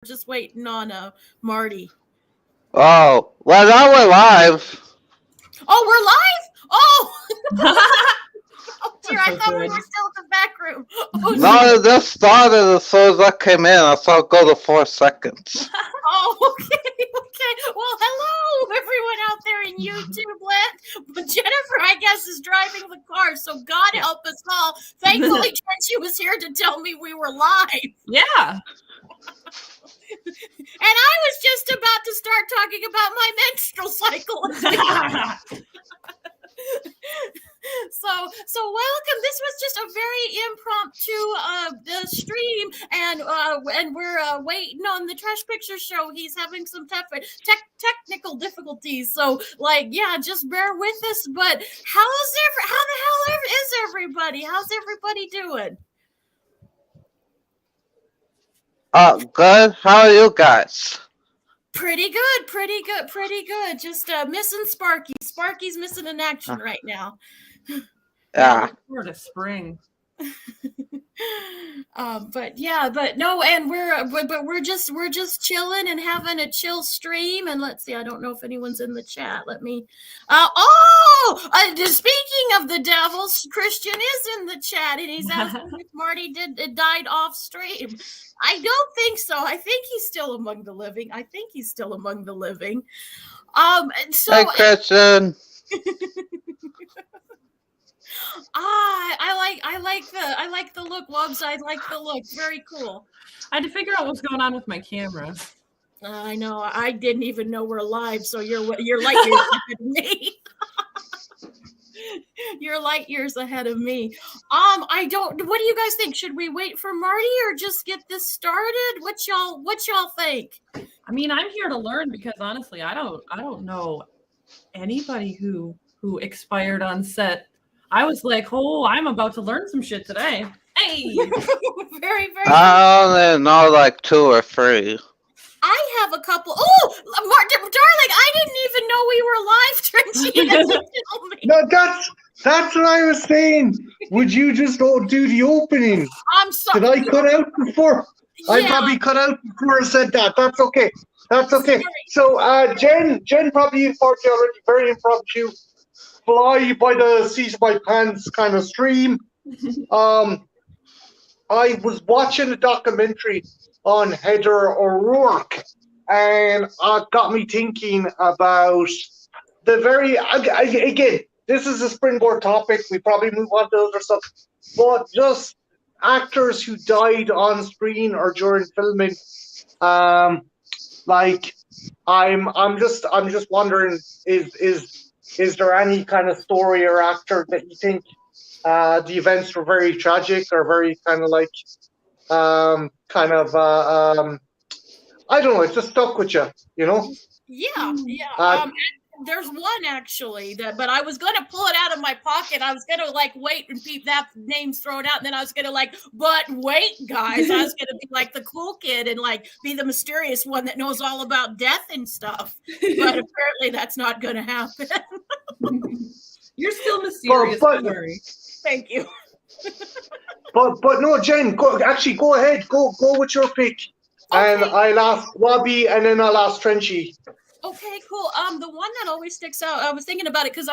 just waiting on Marty. Oh, well, now we're live. Oh, we're live. Oh, oh dear! That's I so thought we good. were still in the back room. Oh No, shit! it just started as soon as I came in. I saw it go to 4 seconds. Oh, okay, okay. Well, hello everyone out there in YouTube land. But Jennifer, I guess, is driving the car, so God Yeah. help us all. Thankfully, Trenchie was here to tell me we were live. Yeah. And I was just about to start talking about my menstrual cycle. So welcome. This was just a very impromptu stream, and we're waiting on the Trash Picture Show. He's having some technical difficulties, so like yeah, just bear with us. But how the hell is everybody? How's everybody doing? Good. How are you guys? Pretty good, pretty good, pretty good. Just missing Sparky. Sparky's missing in action right now. Yeah. Look forward to spring. but no, and we're just chilling and having a chill stream. And let's see, I don't know if anyone's in the chat. Let me. Speaking of the devils, Christian is in the chat, and he's asking if Marty died off stream. I don't think so. I think he's still among the living. So Hey, Christian. I like the look, Wobbs. I like the look. Very cool. I had to figure out what's going on with my camera. I know. I didn't even know we're live, so you're light years ahead of me. You're light years ahead of me. I don't. What do you guys think? Should we wait for Marty or just get this started? What y'all think? I mean, I'm here to learn because honestly, I don't know anybody who expired on set. I was like, oh, I'm about to learn some shit today. Hey. Very. I only know like 2 or 3. I have a couple. Oh, darling, I didn't even know we were live, Trenchie. Tell me. No, that's what I was saying. Would you just do the opening? I'm sorry. Did I cut out before? Yeah. I probably cut out before I said that. That's okay. Sorry. So, Jen probably informed you already. Very impromptu. Fly by the seat of my pants kind of stream. I was watching a documentary on Heather O'Rourke, and it got me thinking about the very again. This is a springboard topic. We probably move on to other stuff, but just actors who died on screen or during filming. Like I'm just wondering, is there any kind of story or actor that you think the events were very tragic or very kind of like I don't know, it just stuck with you, you know? Yeah. There's one actually but I was gonna pull it out of my pocket. I was gonna like wait and peep that name's thrown out, and then I was gonna like, but wait, guys, I was gonna be like the cool kid and like be the mysterious one that knows all about death and stuff. But apparently that's not gonna happen. You're still mysterious. Don't worry. Thank you. But no, Jen, go ahead, go with your pick. Okay. And I'll ask Wabi, and then I'll ask Trenchy. Okay, cool. The one that always sticks out, I was thinking about it because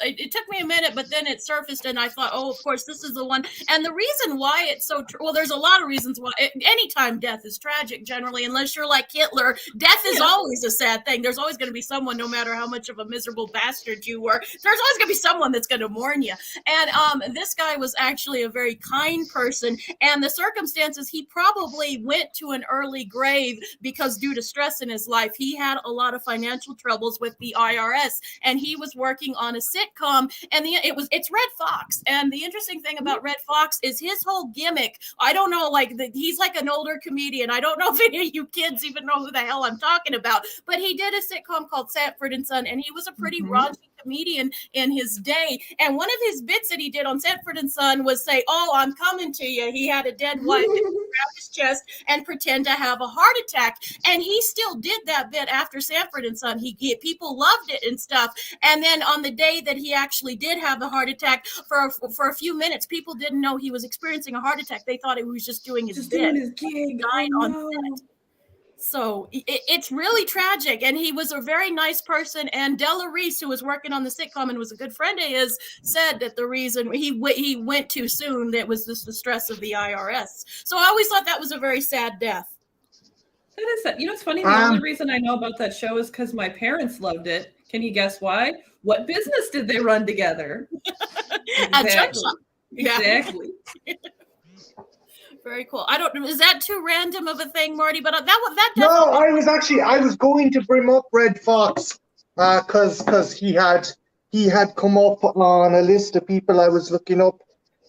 it took me a minute, but then it surfaced and I thought, oh, of course, this is the one. And the reason why it's so, well, there's a lot of reasons why. Anytime death is tragic, generally, unless you're like Hitler, death is always a sad thing. There's always going to be someone, no matter how much of a miserable bastard you were, there's always going to be someone that's going to mourn you. And this guy was actually a very kind person. And the circumstances, he probably went to an early grave because due to stress in his life, he had a lot of financial troubles with the IRS, and he was working on a sitcom, and it's Red Fox. And the interesting thing about Red Fox is his whole gimmick. I don't know, he's like an older comedian. I don't know if any of you kids even know who the hell I'm talking about, but he did a sitcom called Sanford and Son, and he was a pretty raunchy comedian in his day. And one of his bits that he did on Sanford and Son was say, "Oh, I'm coming to you." He had a dead wife grab his chest and pretend to have a heart attack, and he still did that bit after Sanford and Son. People loved it and stuff. And then on the day that he actually did have the heart attack, for a few minutes, people didn't know he was experiencing a heart attack. They thought he was just doing his bit. Doing his gig. He died on set. So it's really tragic, and he was a very nice person. And Della Reese, who was working on the sitcom and was a good friend of his, said that the reason he went too soon, that was just the stress of the IRS. So I always thought that was a very sad death. That is that. You know, it's funny. The only reason I know about that show is because my parents loved it. Can you guess why? What business did they run together? Exactly. Exactly. Very cool. I don't know. Is that too random of a thing, Marty? But that No, definitely. I was going to bring up Red Fox, because he had come up on a list of people I was looking up,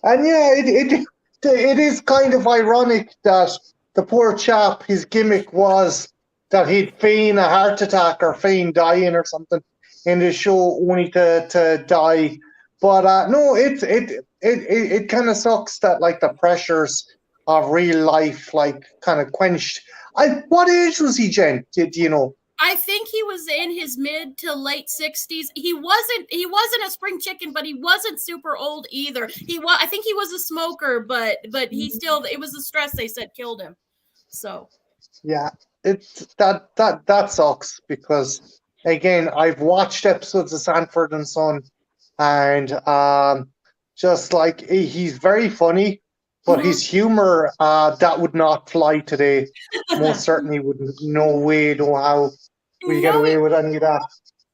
and yeah, it is kind of ironic that the poor chap, his gimmick was that he'd feign a heart attack or feign dying or something in the show, only to die. But no, it kind of sucks that like the pressures of real life like kind of quenched. What age was he, Jen? Do you know? I think he was in his mid to late 60s. He wasn't a spring chicken, but he wasn't super old either. I think he was a smoker, but he still, it was the stress, they said, killed him. So Yeah, that sucks because again, I've watched episodes of Sanford and Son, and just like he's very funny, but his humor that would not fly today. Most certainly wouldn't. No way, no how we get away with any of that.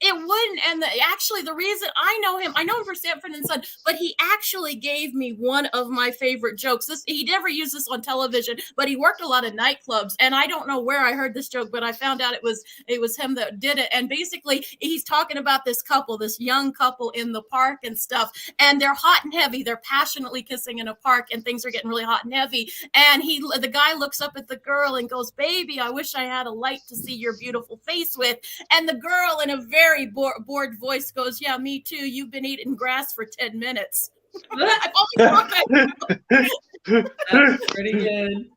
it wouldn't. And actually, the reason I know him for Sanford and Son, but he actually gave me one of my favorite jokes. He never used this on television, but he worked a lot of nightclubs, and I don't know where I heard this joke, but I found out it was him that did it. And basically, he's talking about this young couple in the park and stuff, and they're hot and heavy. They're passionately kissing in a park, and things are getting really hot and heavy. And the guy looks up at the girl and goes, "Baby, I wish I had a light to see your beautiful face with." And the girl, in a very bored voice, goes, "Yeah, me too. You've been eating grass for 10 minutes. I've always thought that. That's pretty good.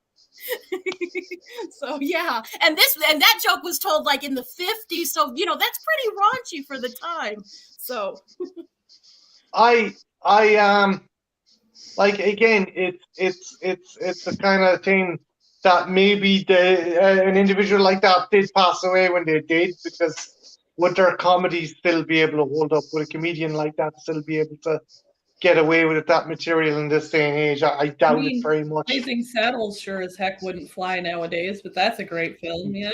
So yeah, and that joke was told like in the 50s, so that's pretty raunchy for the time. So I like again, it's the kind of thing that maybe an individual like that did pass away when they did, because would their comedy still be able to hold up? Would a comedian like that still be able to get away with that material in this day and age? I doubt it very much. Blazing Saddles sure as heck wouldn't fly nowadays, but that's a great film, yeah.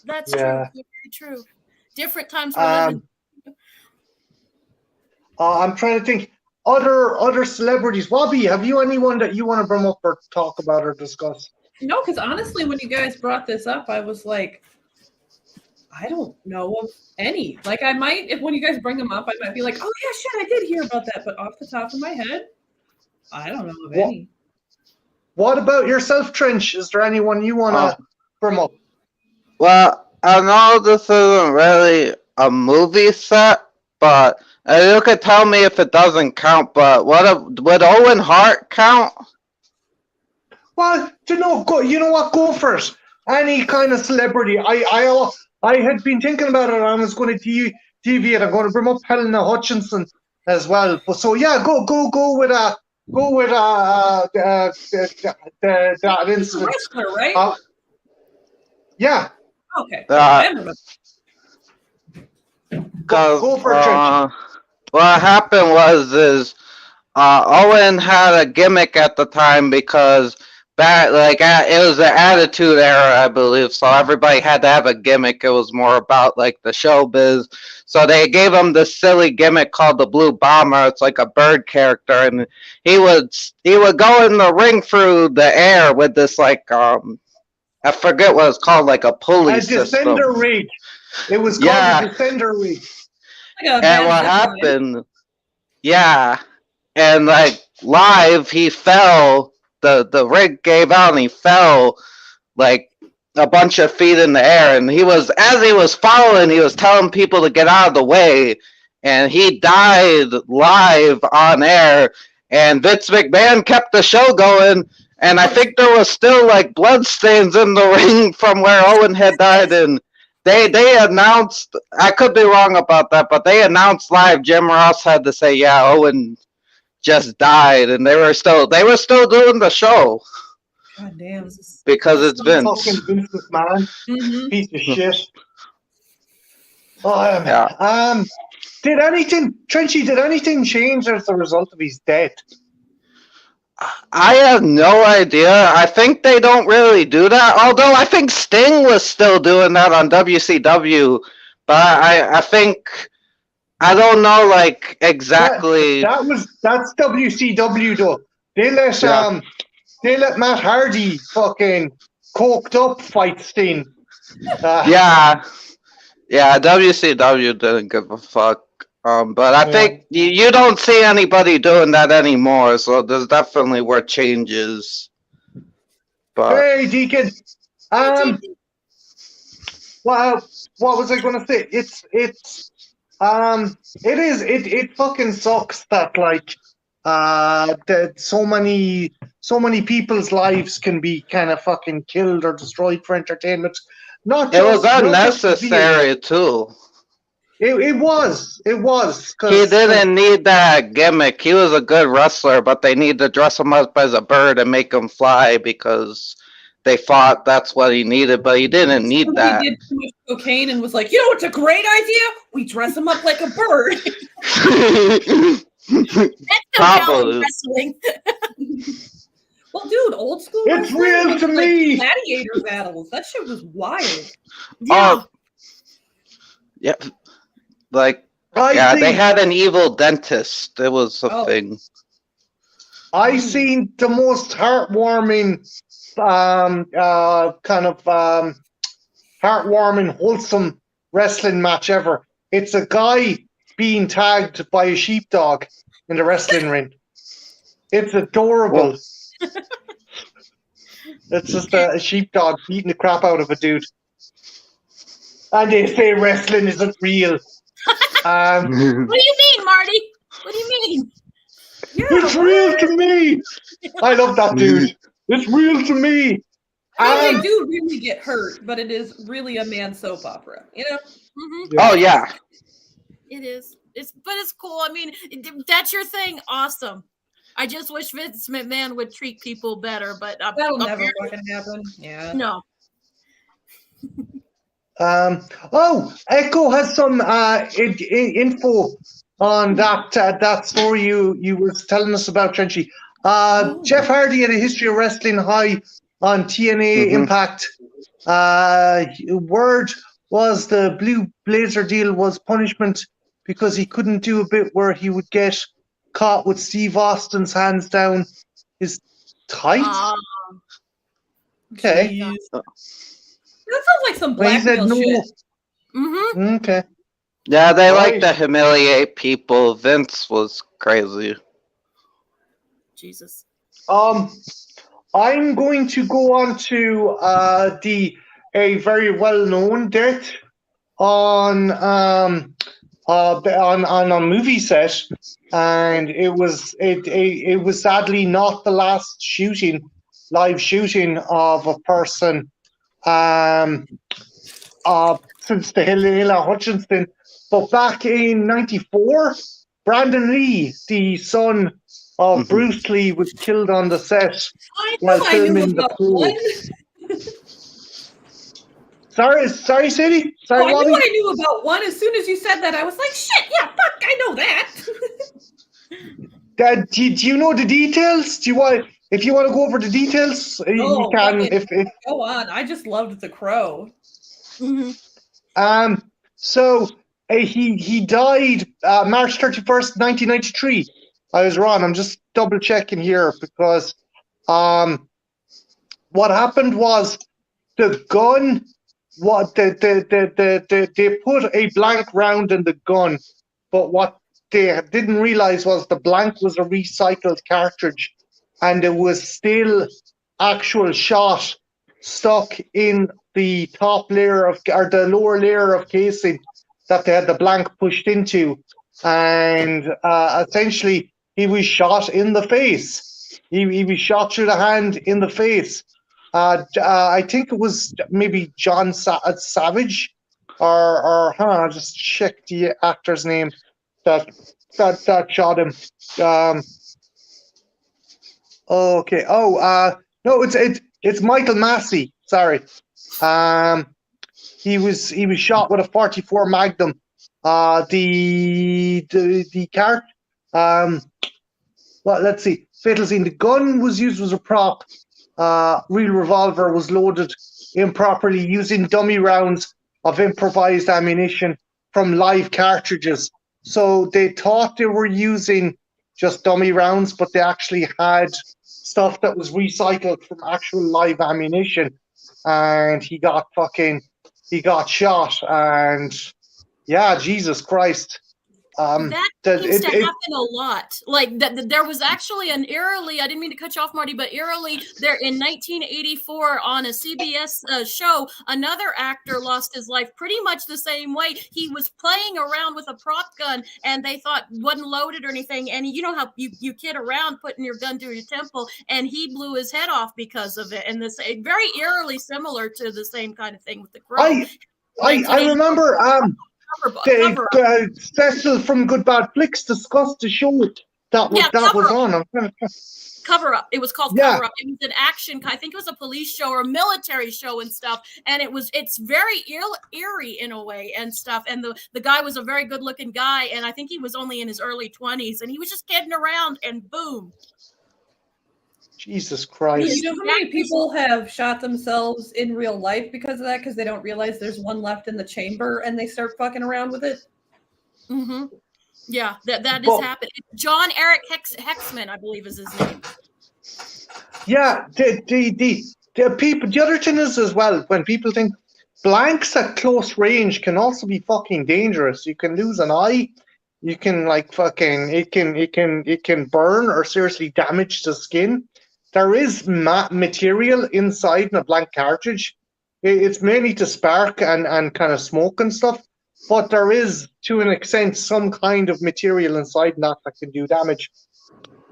That's true. Very true. Different times we're living. I'm trying to think. Other celebrities. Bobby, have you anyone that you want to bring up or talk about or discuss? No, because honestly, when you guys brought this up, I was like, I don't know of any. Like, I might, when you guys bring them up, I might be like, oh yeah, shit, I did hear about that. But off the top of my head, I don't know of any. What about yourself, Trench? Is there anyone you want to bring up? Well, I know this isn't really a movie set, but you could tell me if it doesn't count. But would Owen Hart count? Well, you know what? Go for it. Any kind of celebrity. I had been thinking about it, and I was going to deviate. I'm going to bring up Helena Hutchinson as well. But so yeah, go with that incident. She's a wrestler, right? Yeah. Okay. Go for it, Trench. What happened was Owen had a gimmick at the time because it was the Attitude Era, I believe, so everybody had to have a gimmick. It was more about like the showbiz. So they gave him this silly gimmick called the Blue Bomber. It's like a bird character, and he would go in the ring through the air with this like I forget what it's called, like a pulley system. A descender rig. It was called a descender rig. And what happened? Yeah, and like live, he fell. The rig gave out and he fell like a bunch of feet in the air, and as he was falling, he was telling people to get out of the way, and he died live on air, and Vince McMahon kept the show going, and I think there was still like blood stains in the ring from where Owen had died, and they announced, I could be wrong about that, but they announced live, Jim Ross had to say, yeah, Owen just died, and they were still doing the show. God damn. because it's Vince. Fucking Vince McMahon, piece of shit. Yeah. Trenchy, did anything change as a result of his death? I have no idea. I think they don't really do that. Although I think Sting was still doing that on WCW, but I think I don't know like exactly. That's WCW though. They let Matt Hardy fucking coked up fight Sting. Yeah, WCW didn't give a fuck. But I think you don't see anybody doing that anymore, so there's definitely were changes. But Hey, Deacon. Well, what was I gonna say? It fucking sucks that like that so many people's lives can be kind of fucking killed or destroyed for entertainment. It was unnecessary too. It was. He didn't need that gimmick. He was a good wrestler, but they need to dress him up as a bird and make him fly because they thought that's what he needed, but he didn't need that. He did too much cocaine and was like, you know what's a great idea? We dress him up like a bird. That's compelling wrestling. Well, dude, old school. It's real to me. Gladiator battles. That shit was wild. Yeah. Yeah. Like, they had an evil dentist. It was a thing. I seen the most heartwarming, heartwarming, wholesome wrestling match ever. It's a guy being tagged by a sheepdog in the wrestling ring. It's adorable. It's just a sheepdog beating the crap out of a dude. And they say wrestling isn't real. What do you mean, Marty? What do you mean? Yeah, it's real to me. I love that dude. It's real to me. They do really get hurt, but it is really a man soap opera, you know? Mm-hmm. Oh yeah, it is. But it's cool. I mean, that's your thing. Awesome. I just wish Vince McMahon would treat people better, but that'll never fucking happen. Yeah. No. Echo has some info on that story you were telling us about, Trenchy. Jeff Hardy had a history of wrestling high on TNA Impact. Word was the Blue Blazer deal was punishment because he couldn't do a bit where he would get caught with Steve Austin's hands down his tights. Okay. That sounds like some blackmail shit. Mm-hmm. Okay. Yeah, they like to humiliate people. Vince was crazy. Jesus. I'm going to go on to a very well-known death on a movie set, and it was sadly not the last live shooting of a person since the Helena Hutchinson. But back in '94, Brandon Lee, the son of Bruce Lee, was killed on the set while filming the pool. Sorry, Sadie. Sorry, I knew I knew about one. As soon as you said that, I was like, shit, yeah, fuck, I know that. Do you know the details? If you want to go over the details, you can. If go on, I just loved The Crow. So he died March 31st, 1993. I was wrong. I'm just double checking here because what happened was the gun. What they put a blank round in the gun, but what they didn't realize was the blank was a recycled cartridge, and there was still actual shot stuck in the top layer or the lower layer of casing that they had the blank pushed into, and essentially he was shot in the face. He was shot through the hand in the face. I think it was maybe John Savage, or hang on, I'll just check the actor's name that shot him. Okay. No, It's Michael Massey. Sorry. He was shot with a 44 Magnum. The car. Well, let's see. Fatal scene. The gun was used as a prop. Real revolver was loaded improperly using dummy rounds of improvised ammunition from live cartridges. So they thought they were using just dummy rounds, but they actually had stuff that was recycled from actual live ammunition. And he got shot. And yeah, Jesus Christ. That seems to happen a lot. Like there was actually an eerily, I didn't mean to cut you off, Marty, but eerily there in 1984 on a CBS show, another actor lost his life pretty much the same way. He was playing around with a prop gun and they thought wasn't loaded or anything. And you know how you kid around putting your gun through your temple, and he blew his head off because of it. And this very eerily similar to the same kind of thing with the Crow. I remember Cecil from Good Bad Flicks discussed the show that was on. Cover Up. It was called Cover Up. It was an action. I think it was a police show or a military show and stuff. And it's very eerie in a way and stuff. And the guy was a very good looking guy. And I think he was only in his early 20s. And he was just kidding around and boom. Jesus Christ. You know how many people have shot themselves in real life because of that? Because they don't realize there's one left in the chamber and they start fucking around with it? Mm-hmm. Yeah, that is happening. John Eric Hexman, I believe is his name. Yeah, the people, the other thing is as well, when people think blanks at close range can also be fucking dangerous. You can lose an eye. You can it can burn or seriously damage the skin. There is material inside in a blank cartridge. It's mainly to spark and kind of smoke and stuff, but there is, to an extent, some kind of material inside that can do damage.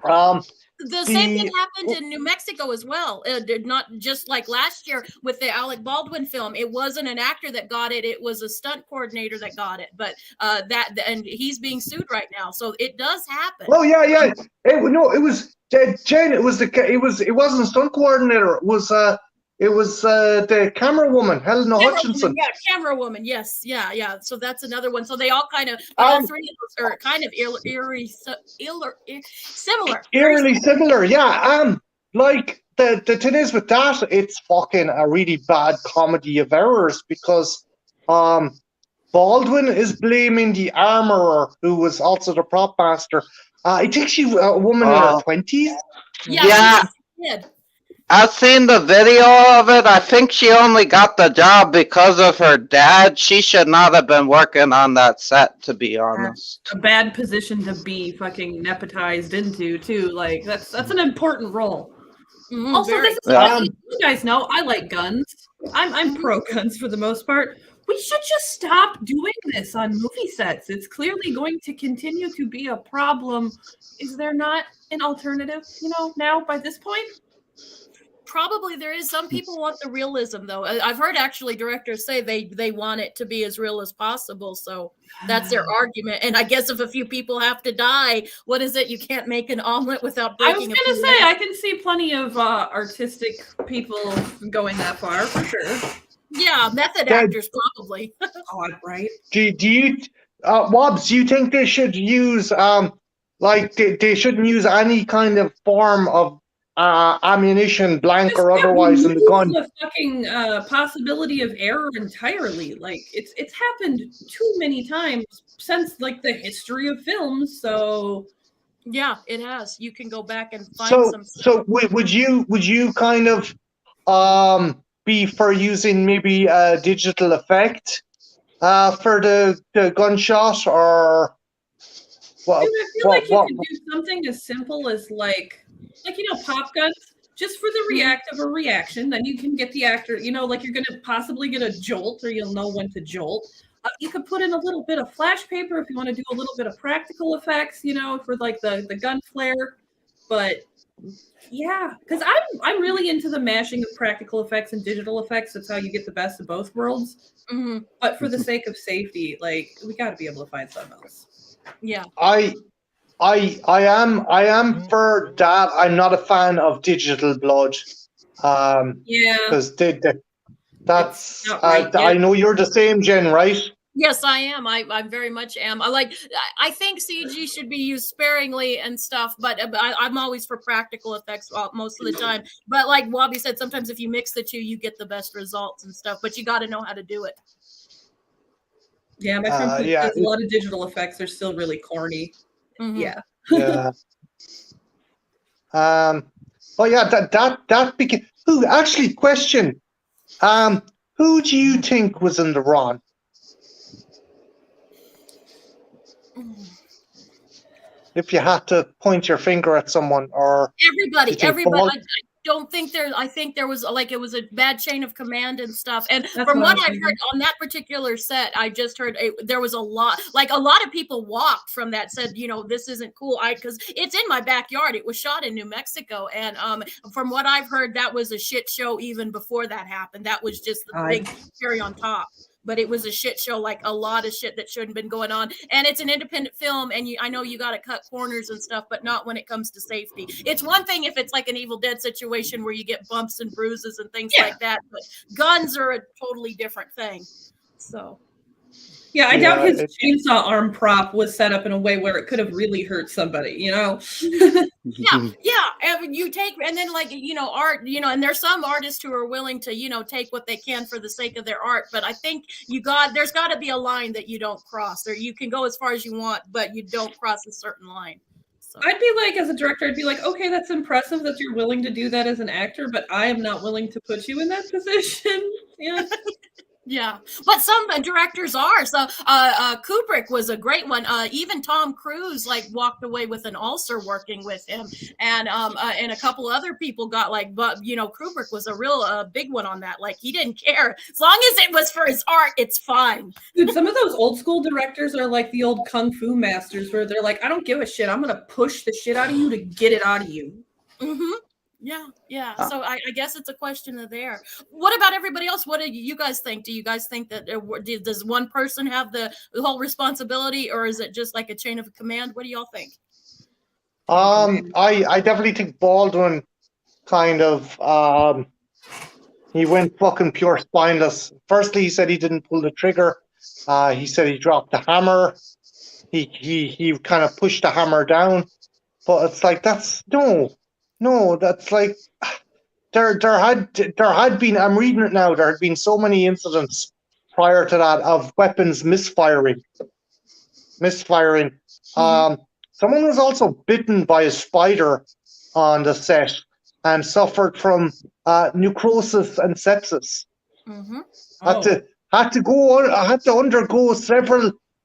The same thing happened in New Mexico as well. Not just like last year with the Alec Baldwin film. It wasn't an actor that got it; it was a stunt coordinator that got it. But and he's being sued right now, so it does happen. Oh yeah. It was Jen. It wasn't a stunt coordinator. It was the camera woman, Helena Hutchinson. Yeah, camera woman. Yes, yeah. So that's another one. So they all kind of all three of those are kind of similar. Eerily similar, yeah. Like the thing is with that, it's fucking a really bad comedy of errors because Baldwin is blaming the armorer who was also the prop master. I think she a woman in her 20s. Yeah. I've seen the video of it. I think she only got the job because of her dad. She should not have been working on that set, to be honest. That's a bad position to be fucking nepotized into, too. Like, that's an important role. Mm-hmm, also, you guys know, I like guns. I'm pro guns for the most part. We should just stop doing this on movie sets. It's clearly going to continue to be a problem. Is there not an alternative, now by this point? Probably there is. Some people want the realism, though. I've heard actually directors say they want it to be as real as possible. So that's their argument. And I guess if a few people have to die, what is it? You can't make an omelet without breaking. I was going to say, I can see plenty of artistic people going that far for sure. Yeah, method actors probably. Oh, right. Do you, Wobbs? Do you think they should use they shouldn't use any kind of form of ammunition, blank just or otherwise, in the gun? The fucking possibility of error entirely. Like it's happened too many times since like the history of films. So yeah, it has. You can go back and find some. So would you kind of be for using maybe a digital effect for the gunshot, or what? Dude, I feel like you could do something as simple as like pop guns, just for the react of a reaction. Then you can get the actor, like you're gonna possibly get a jolt, or you'll know when to jolt. You could put in a little bit of flash paper if you want to do a little bit of practical effects, for like the gun flare. But yeah, because I'm really into the mashing of practical effects and digital effects. That's how you get the best of both worlds. Mm-hmm. But for the sake of safety, like we got to be able to find something else. Yeah, I am for that. I'm not a fan of digital blood. Yeah. Because that's not right, I know you're the same, Jen, right? Yes, I am. I very much am. I think CG should be used sparingly and stuff, but I'm always for practical effects most of the time. But like Wabi said, sometimes if you mix the two, you get the best results and stuff. But you got to know how to do it. Yeah, my friend Yeah, says a lot of digital effects are still really corny. Mhm. Yeah. yeah. Oh yeah, that became. Who actually question? Who do you think was in the wrong? If you had to point your finger at someone, or Everybody. I don't think there. I think there was it was a bad chain of command and stuff. And That's from what I I've heard on that particular set, I just heard there was a lot of people walked from that, said, this isn't cool. Because it's in my backyard. It was shot in New Mexico, and from what I've heard, that was a shit show even before that happened. That was just the big cherry on top. But it was a shit show, like a lot of shit that shouldn't have been going on. And it's an independent film, and I know you got to cut corners and stuff, but not when it comes to safety. It's one thing if it's like an Evil Dead situation where you get bumps and bruises and things like that, but guns are a totally different thing. So. Yeah, I doubt his chainsaw arm prop was set up in a way where it could have really hurt somebody, Yeah. And you take, and then art, and there's some artists who are willing to, take what they can for the sake of their art. But I think there's got to be a line that you don't cross, or you can go as far as you want, but you don't cross a certain line. So. I'd be like, as a director, I'd be like, okay, that's impressive that you're willing to do that as an actor, but I am not willing to put you in that position. Yeah. Yeah, but some directors are. So Kubrick was a great one. Even Tom Cruise walked away with an ulcer working with him, and a couple other people got but Kubrick was a real big one on that. He didn't care as long as it was for his art. It's fine. Dude, some of those old school directors are like the old kung fu masters, where they're like, I don't give a shit. I'm gonna push the shit out of you to get it out of you. Mm-hmm. Yeah. So I guess it's a question of there. What about everybody else? What do you guys think? Do you guys think that does one person have the whole responsibility, or is it just like a chain of command? What do y'all think? I definitely think Baldwin kind of he went fucking pure spineless. Firstly, he said he didn't pull the trigger. He said he dropped the hammer. He kind of pushed the hammer down, but it's like that's no, that's like there had been. I'm reading it now. There had been so many incidents prior to that of weapons misfiring. Mm-hmm. Someone was also bitten by a spider on the set and suffered from necrosis and sepsis. Mm-hmm. Had to undergo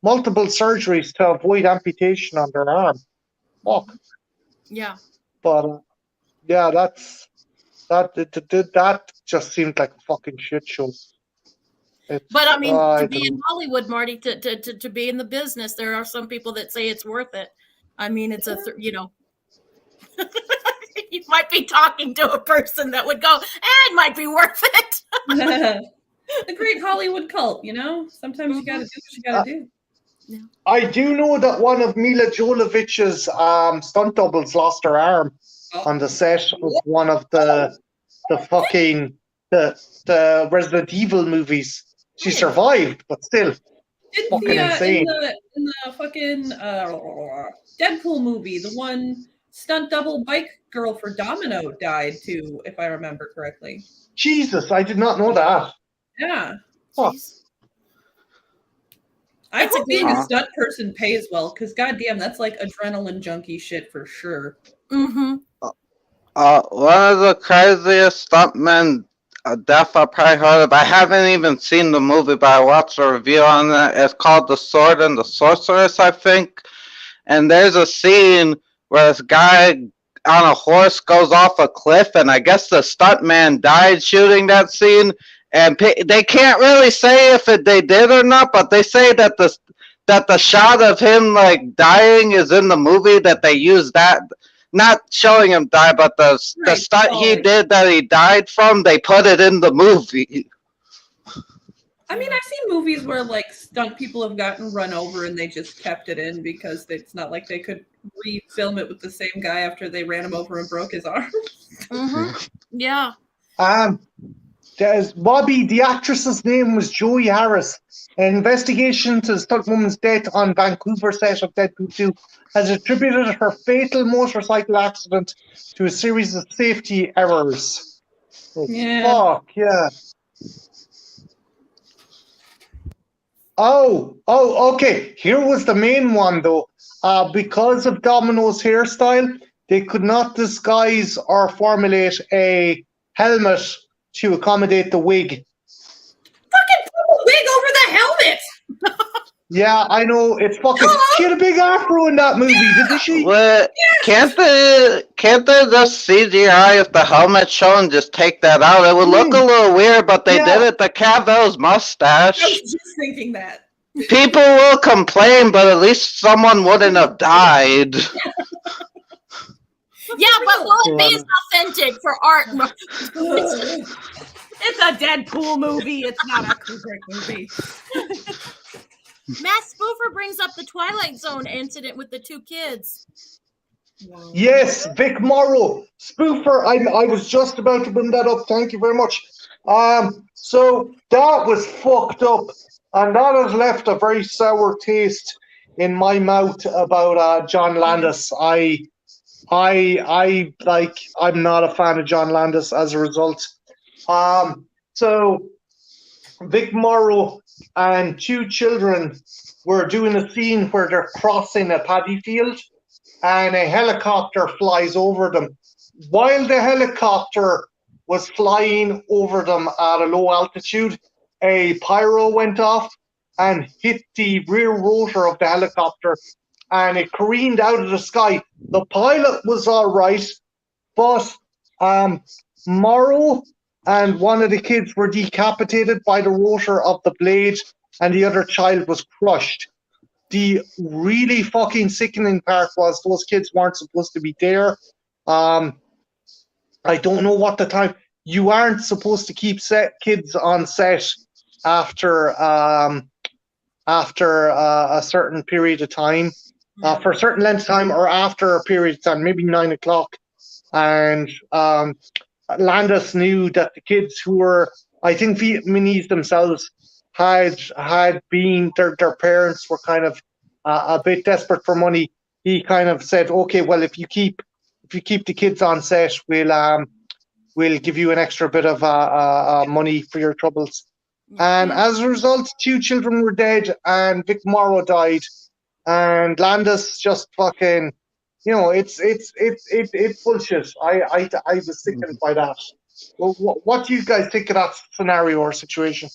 multiple surgeries to avoid amputation on their arm. Fuck. Yeah. But yeah, that just seemed like a fucking shit show. But I mean, to be in Hollywood, Marty, to be in the business, there are some people that say it's worth it. I mean, it's you might be talking to a person that would go, it might be worth it. The great Hollywood cult, sometimes you got to do what you got to do. Yeah. I do know that one of Mila Jovovich's stunt doubles lost her arm on the set of one of the fucking the Resident Evil movies. She survived, but still fucking insane. In the fucking Deadpool movie, the one stunt double bike girl for Domino died too, if I remember correctly. Jesus, I did not know that. Yeah. Huh. I hope being a stunt person pays well, because goddamn, that's like adrenaline junkie shit for sure. Mm-hmm. One of the craziest stuntmen death I probably heard of. I haven't even seen the movie, but I watched a review on it. It's called The Sword and the Sorceress, I think. And there's a scene where this guy on a horse goes off a cliff, and I guess the stuntman died shooting that scene. And they can't really say if they did or not, but they say that the shot of him dying is in the movie, that they used that. Not showing him die, but the stunt he did that he died from, they put it in the movie. I mean, I've seen movies where stunt people have gotten run over and they just kept it in because it's not like they could refilm it with the same guy after they ran him over and broke his arm. Mm-hmm. Yeah. Bobby, the actress's name was Joey Harris. An investigation into the stuntwoman's death on Vancouver set of Deadpool 2 has attributed her fatal motorcycle accident to a series of safety errors. Oh, fuck, yeah. Oh, okay. Here was the main one, though. Because of Domino's hairstyle, they could not disguise or formulate a helmet to accommodate the wig. Fucking put a wig over the helmet! Yeah, I know. It's fucking. She had a big afro in that movie, didn't she? What? Can't they just CGI if the helmet's shown, just take that out? It would look a little weird, but they did it. The Cavill's mustache. I was just thinking that. People will complain, but at least someone wouldn't have died. Yeah, but won't be as authentic for art. It's a Deadpool movie. It's not a Kubrick movie. Matt Spoofer brings up the Twilight Zone incident with the two kids. Yes, Vic Morrow. Spoofer, I was just about to bring that up. Thank you very much. So that was fucked up. And that has left a very sour taste in my mouth about John Landis. I'm not a fan of John Landis as a result. So Vic Morrow and two children were doing a scene where they're crossing a paddy field and a helicopter flies over them. While the helicopter was flying over them at a low altitude, a pyro went off and hit the rear rotor of the helicopter and it careened out of the sky. The pilot was all right, but Morrow and one of the kids were decapitated by the rotor of the blade and the other child was crushed. The really fucking sickening part was those kids weren't supposed to be there. I don't know what the time. You aren't supposed to keep kids on set after a certain period of time, for a certain length of time, or after a period of time, maybe 9 o'clock. And Landis knew that the kids who were, I think, Vietnamese themselves had been, their parents were kind of a bit desperate for money. He kind of said, okay, well, if you keep the kids on set, we'll give you an extra bit of money for your troubles. And as a result, two children were dead and Vic Morrow died. And Landis just fucking, it's bullshit. I was sickened by that. Well, what do you guys think of that scenario or situation?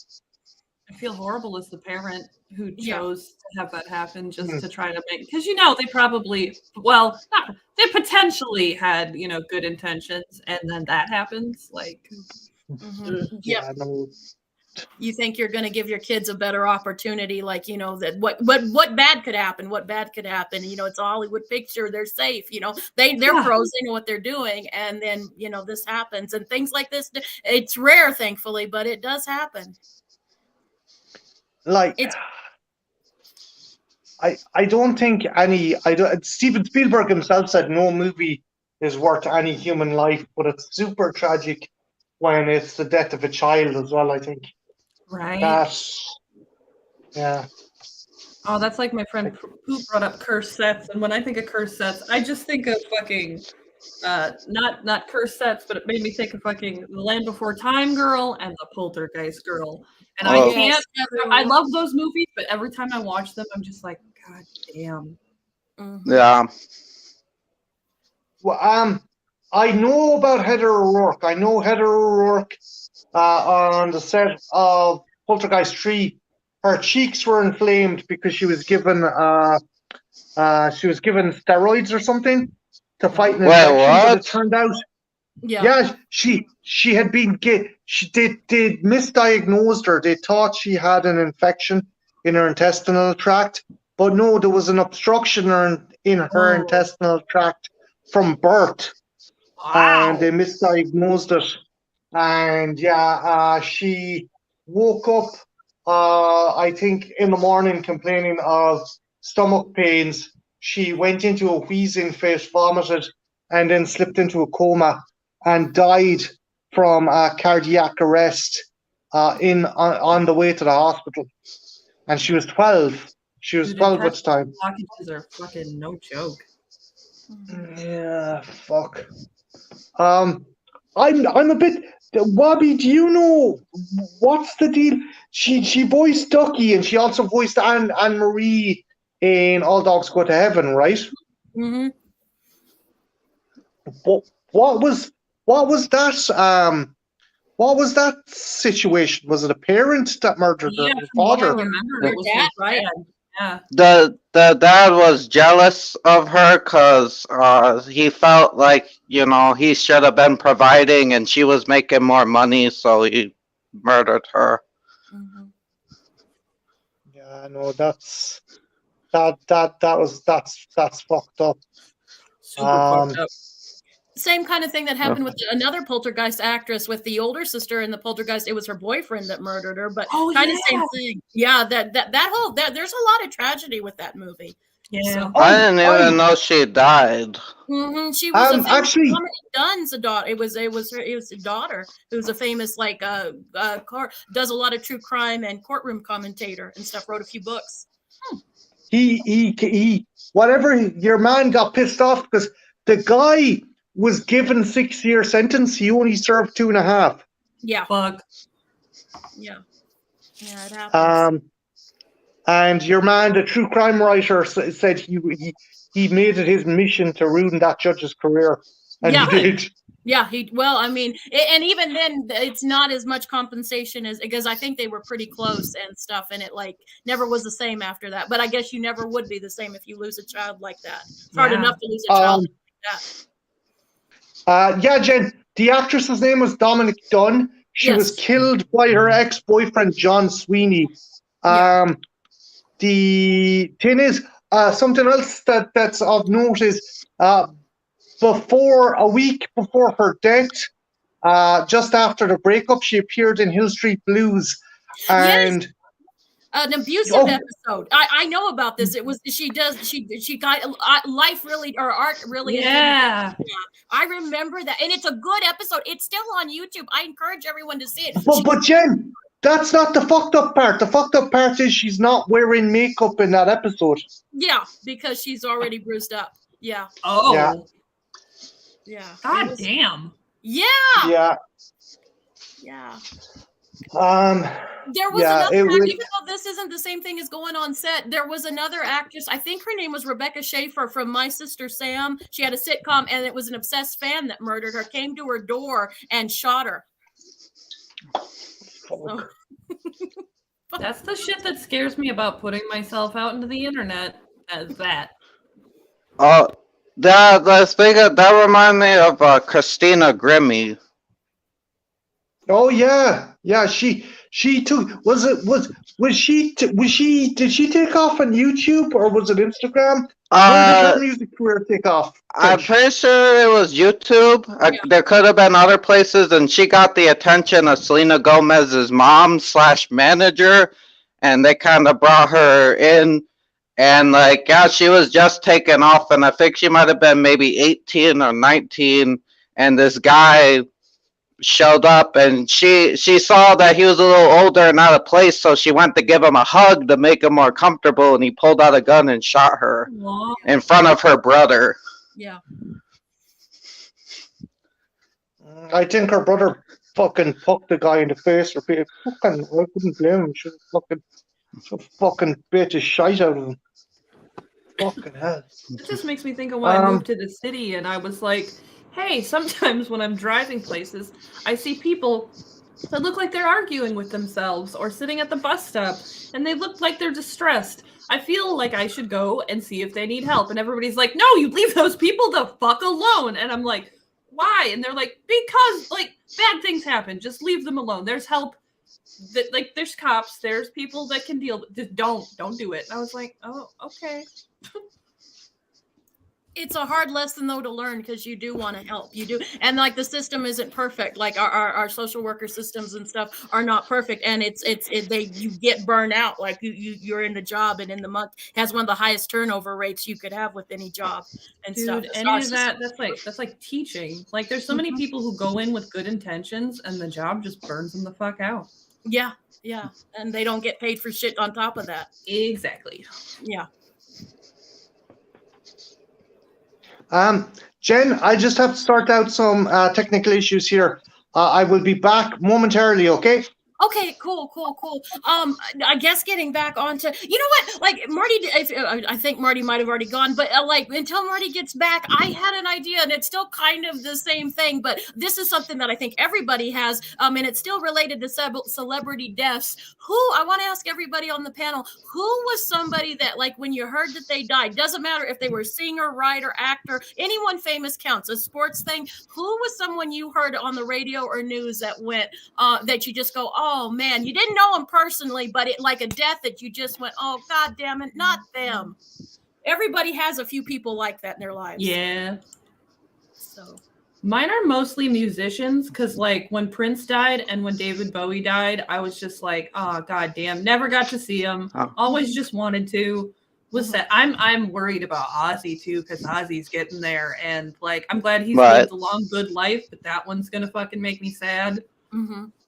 I feel horrible as the parent who chose to have that happen just to try to make, because they probably, they potentially had good intentions, and then that happens. Like, yeah. You think you're going to give your kids a better opportunity, like that what bad could happen, it's a Hollywood picture, they're safe, they're pros, they know what they're doing, and then this happens, and things like this, it's rare, thankfully, but it does happen. Like, I don't think Steven Spielberg himself said no movie is worth any human life, but it's super tragic when it's the death of a child as well, I think. Right. Yeah. Oh, that's like my friend who brought up cursed sets, and when I think of cursed sets, I just think of fucking not cursed sets, but it made me think of fucking The Land Before Time girl and The Poltergeist girl. And I can't. I love those movies, but every time I watch them, I'm just like, God damn. Mm-hmm. Yeah. Well, I know about Heather O'Rourke. I know Heather O'Rourke on the set of Poltergeist 3. Her cheeks were inflamed because she was given steroids or something to fight an infection. But it turned out, she had been they misdiagnosed her. They thought she had an infection in her intestinal tract, but no, there was an obstruction in her intestinal tract from birth. Wow. And they misdiagnosed it. And she woke up, I think, in the morning complaining of stomach pains. She went into a wheezing fit, vomited, and then slipped into a coma and died from cardiac arrest on the way to the hospital, and she was 12. She was 12 at the time. Blockages are fucking no joke. Yeah, fuck. I'm a bit. Wobby, do you know what's the deal? She voiced Ducky, and she also voiced Anne Marie in All Dogs Go to Heaven, right? Mm-hmm. What was that? What was that situation? Was it a parent that murdered her father? I remember it was her dad. Yeah. The dad was jealous of her because he felt like, you know, he should have been providing and she was making more money, so he murdered her. Mm-hmm. Yeah, no, that's fucked up. Super fucked up. Same kind of thing that happened with another Poltergeist actress with the older sister in the Poltergeist. It was her boyfriend that murdered her, but kind of same thing. Yeah, that there's a lot of tragedy with that movie. Yeah, so, I didn't even know she died. Mm-hmm. She was a famous actually, Dominic Dunn's daughter. It was a daughter who's a famous does a lot of true crime and courtroom commentator and stuff. Wrote a few books. He whatever, your man got pissed off because the guy was given 6-year sentence. He only served 2.5. Yeah. Fuck. Yeah. Yeah, it happens. And your man, the true crime writer, said he made it his mission to ruin that judge's career, and he did. Yeah, I mean, and even then, it's not as much compensation as, because I think they were pretty close and stuff, and it like never was the same after that. But I guess you never would be the same if you lose a child like that. It's hard enough to lose a child like that. Yeah, Jen, the actress's name was Dominic Dunn. She was killed by her ex-boyfriend, John Sweeney. The thing is, something else that's of note is a week before her death, just after the breakup, she appeared in Hill Street Blues. And an abusive episode. I know about this. It was she got life really, or art really. Yeah. I remember that, and it's a good episode. It's still on YouTube. I encourage everyone to see it. But Jen, that's not the fucked up part. The fucked up part is she's not wearing makeup in that episode. Yeah, because she's already bruised up. Yeah. Oh. Yeah. God damn. Yeah. Yeah. Yeah. even There was another, even though this isn't the same thing as going on set, there was another actress, I think her name was Rebecca Schaefer from My Sister Sam. She had a sitcom, and it was an obsessed fan that murdered her, came to her door and shot her. So. That's the shit that scares me about putting myself out into the internet, as that. That reminded me of Christina Grimmie. Oh yeah, she took. Did she take off on YouTube or was it Instagram? Where did her music career take off? I'm pretty sure it was YouTube. There could have been other places, and she got the attention of Selena Gomez's mom / manager, and they kind of brought her in. And she was just taken off, and I think she might have been maybe 18 or 19, and this guy showed up, and she saw that he was a little older and out of place, so she went to give him a hug to make him more comfortable, and he pulled out a gun and shot her in front of her brother. Yeah. I think her brother fucking fucked the guy in the face. I couldn't blame him. She fucking bit the shite out of him. Fucking hell. It just makes me think of when I moved to the city, and I was like, hey, sometimes when I'm driving places, I see people that look like they're arguing with themselves or sitting at the bus stop, and they look like they're distressed. I feel like I should go and see if they need help. And everybody's like, no, you leave those people the fuck alone. And I'm like, why? And they're like, because bad things happen. Just leave them alone. There's help. There's cops. There's people that can deal with. Just don't do it. And I was like, oh, okay. It's a hard lesson though to learn because you do want to help. You do, and like the system isn't perfect. Like our social worker systems and stuff are not perfect, and you get burned out. Like you're in the job, and in the month has one of the highest turnover rates you could have with any job and stuff. Dude, any of that's like teaching. Like there's so many people who go in with good intentions and the job just burns them the fuck out. Yeah, and they don't get paid for shit on top of that. Exactly. Yeah. Jen, I just have to sort out some technical issues here. I will be back momentarily, okay? Okay, cool. I guess getting back onto, you know what, like Marty, I think Marty might have already gone, but like until Marty gets back, I had an idea, and it's still kind of the same thing, but this is something that I think everybody has, and it's still related to celebrity deaths. I want to ask everybody on the panel, who was somebody that, like, when you heard that they died, doesn't matter if they were singer, writer, actor, anyone famous counts, a sports thing, who was someone you heard on the radio or news that went, that you just go, oh man, you didn't know them personally, but it like a death that you just went, oh god damn it, not them. Everybody has a few people like that in their lives. Yeah. So mine are mostly musicians, because like when Prince died and when David Bowie died, I was just like, oh god damn, never got to see him. Always just wanted to. Was that I'm worried about Ozzy too, because Ozzy's getting there, and like I'm glad he's lived a long good life, but that one's gonna fucking make me sad.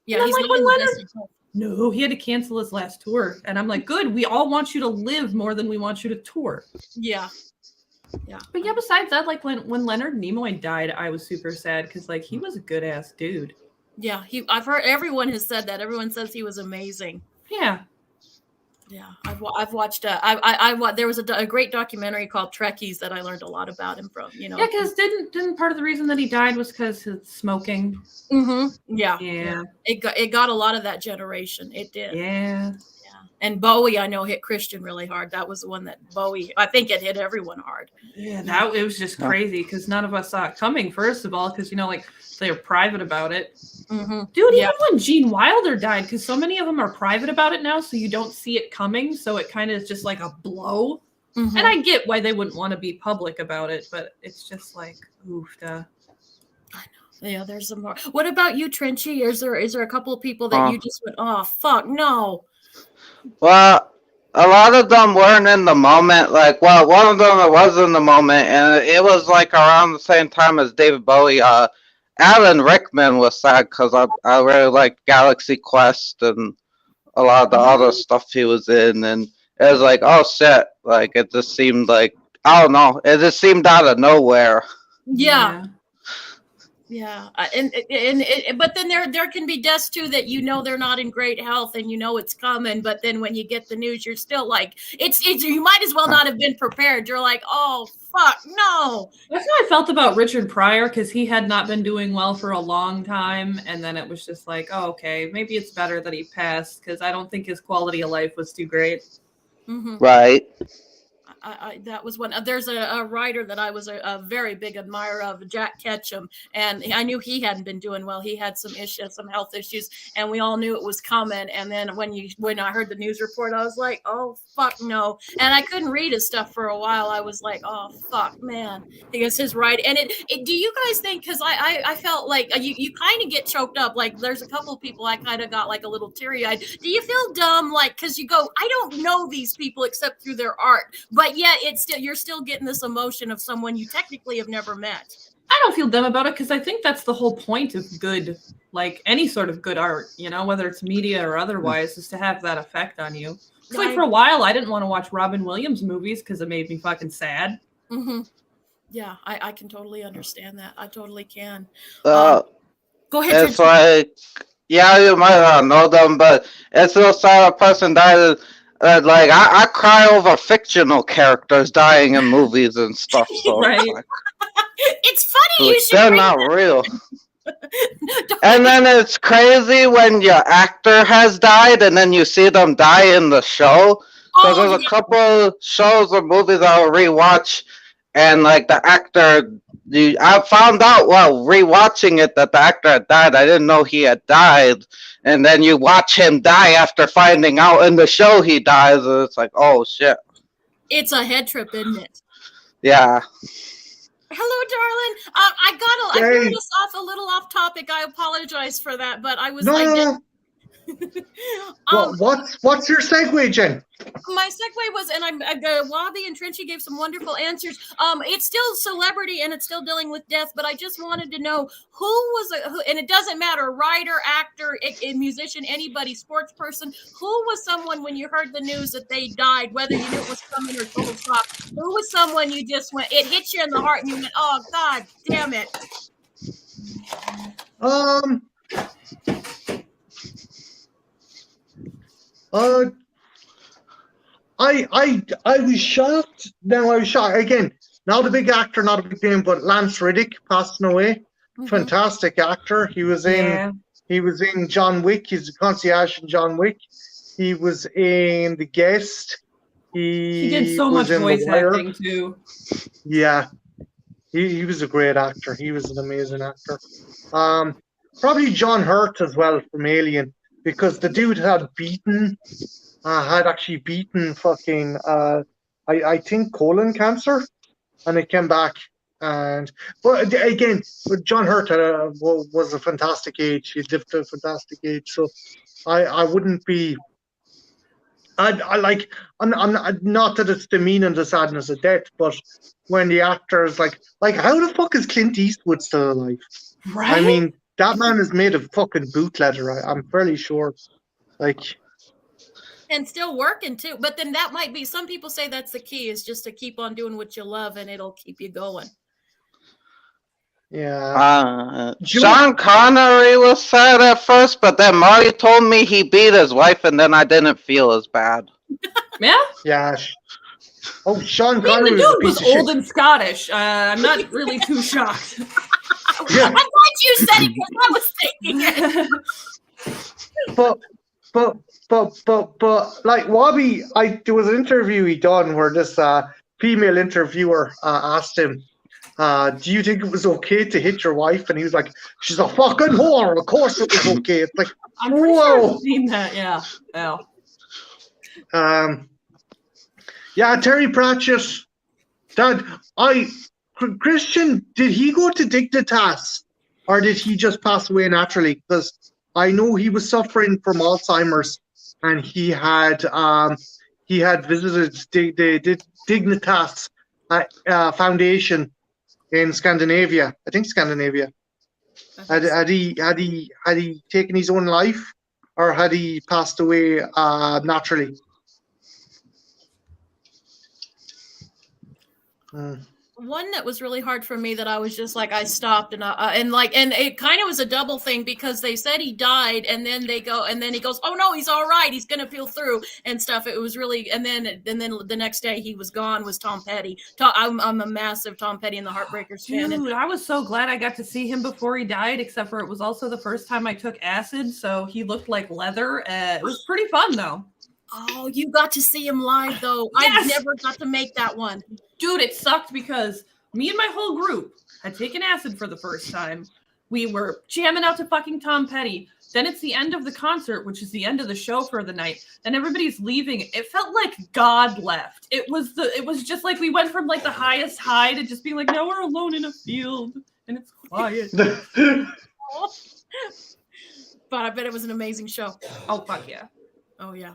Yeah, he's like when Leonard. No, he had to cancel his last tour, and I'm like, good. We all want you to live more than we want you to tour. Yeah. But yeah, besides that, like when Leonard Nimoy died, I was super sad because like he was a good ass dude. Yeah, I've heard everyone has said that. Everyone says he was amazing. Yeah. Yeah, I've watched. There was a great documentary called Trekkies that I learned a lot about him from. You know. Yeah, because didn't part of the reason that he died was because his smoking. Yeah. It got a lot of that generation. It did. Yeah. And Bowie, I know, hit Christian really hard. That was the one that Bowie, I think it hit everyone hard. Yeah, it was just crazy because none of us saw it coming, first of all, because, you know, like, they were private about it. Dude, even when Gene Wilder died, because so many of them are private about it now, so you don't see it coming, so it kind of is just like a blow. And I get why they wouldn't want to be public about it, but it's just like, oof, I know. Yeah, there's some more. What about you, Trenchy? Is there a couple of people that you just went, oh, fuck, no? Well, a lot of them weren't in the moment. Like, well, one of them was in the moment, and it was like around the same time as David Bowie. Alan Rickman was sad because I really liked Galaxy Quest and a lot of the other stuff he was in, and it was like, oh shit, like it just seemed like, I don't know, it just seemed out of nowhere. Yeah, but then there can be deaths too that you know they're not in great health and you know it's coming, but then when you get the news, you're still like, it's you might as well not have been prepared. You're like, oh fuck, no. That's how I felt about Richard Pryor, because he had not been doing well for a long time, and then it was just like, oh, okay, maybe it's better that he passed, because I don't think his quality of life was too great. Right. That was one. There's a writer that I was a very big admirer of, Jack Ketchum, and I knew he hadn't been doing well. He had some issues, some health issues, and we all knew it was coming. And then when I heard the news report, I was like, oh fuck no! And I couldn't read his stuff for a while. I was like, oh fuck, man, because his writing. And do you guys think? Because I felt like you kind of get choked up. Like there's a couple of people I kind of got like a little teary eyed. Do you feel dumb? Like because you go, I don't know these people except through their art, but yet you're still getting this emotion of someone you technically have never met. I don't feel dumb about it because I think that's the whole point of good, like any sort of good art, you know, whether it's media or otherwise, is to have that effect on you. It's like for a while, I didn't want to watch Robin Williams movies because it made me fucking sad. Yeah, I can totally understand that. I totally can. Go ahead. It's like, yeah, you might not know them, but it's so sad a person died. Like I cry over fictional characters dying in movies and stuff. So right. It's funny. You should. They're not real. And then it's crazy when your actor has died, and then you see them die in the show. So there's a couple shows or movies I'll rewatch, and like the actor, I found out while rewatching it that the actor had died. I didn't know he had died. And then you watch him die after finding out in the show he dies, and it's like, oh shit. It's a head trip, isn't it? Yeah. Hello, darling. I threw this off a little off topic. I apologize for that, but I did. What's your segue, Jen? My segue was, and Wabi and Trenchy gave some wonderful answers. It's still celebrity and it's still dealing with death, but I just wanted to know who, and it doesn't matter, writer, actor, a musician, anybody, sports person, who was someone when you heard the news that they died, whether you knew it was coming or total shock, who was someone you just went, it hit you in the heart and you went, oh, God damn it. I was shocked. Now I was shocked again. Not a big actor, not a big name, but Lance Reddick passing away. Mm-hmm. Fantastic actor. He was in John Wick. He's the concierge in John Wick. He was in The Guest. He did so much voice acting too. Yeah, he was a great actor. He was an amazing actor. Probably John Hurt as well from Alien, because the dude had actually beaten fucking I think colon cancer, and it came back. But again, John Hurt was a fantastic age. He lived a fantastic age, so I wouldn't be. I'm not that it's demeaning the sadness of death, but when the actors like how the fuck is Clint Eastwood still alive? Right. I mean, that man is made of fucking boot leather. I'm fairly sure. And still working too. But then that might be, some people say that's the key, is just to keep on doing what you love and it'll keep you going. Yeah. Sean Connery was sad at first, but then Marty told me he beat his wife and then I didn't feel as bad. Yeah? Yeah. Oh, Sean The Connery dude was old and Scottish. I'm not really too shocked. Yeah. I'm glad you said it because I was thinking it. But like Wabi, there was an interview he done where this female interviewer asked him, do you think it was okay to hit your wife? And he was like, she's a fucking whore. Of course it was okay. It's like, I'm pretty sure I've seen that, yeah. Yeah, Terry Pratchett. Christian, did he go to Dignitas or did he just pass away naturally? Because I know he was suffering from Alzheimer's and he had visited the Dignitas Foundation in Scandinavia. I think Scandinavia. Had he taken his own life or had he passed away naturally? One that was really hard for me that I was just like, I stopped and it kind of was a double thing because they said he died and then he goes, oh no, he's all right, he's gonna peel through and stuff. It was really, and then the next day he was gone, was Tom Petty. I'm a massive Tom Petty and the Heartbreakers fan. Dude, I was so glad I got to see him before he died, except for it was also the first time I took acid, so he looked like leather. It was pretty fun though. Oh, you got to see him live though. Yes! I never got to make that one. Dude, it sucked because me and my whole group had taken acid for the first time. We were jamming out to fucking Tom Petty. Then it's the end of the concert, which is the end of the show for the night. And everybody's leaving. It felt like God left. It was just like we went from like the highest high to just being like, now we're alone in a field and it's quiet. But I bet it was an amazing show. Oh, fuck yeah. Oh yeah.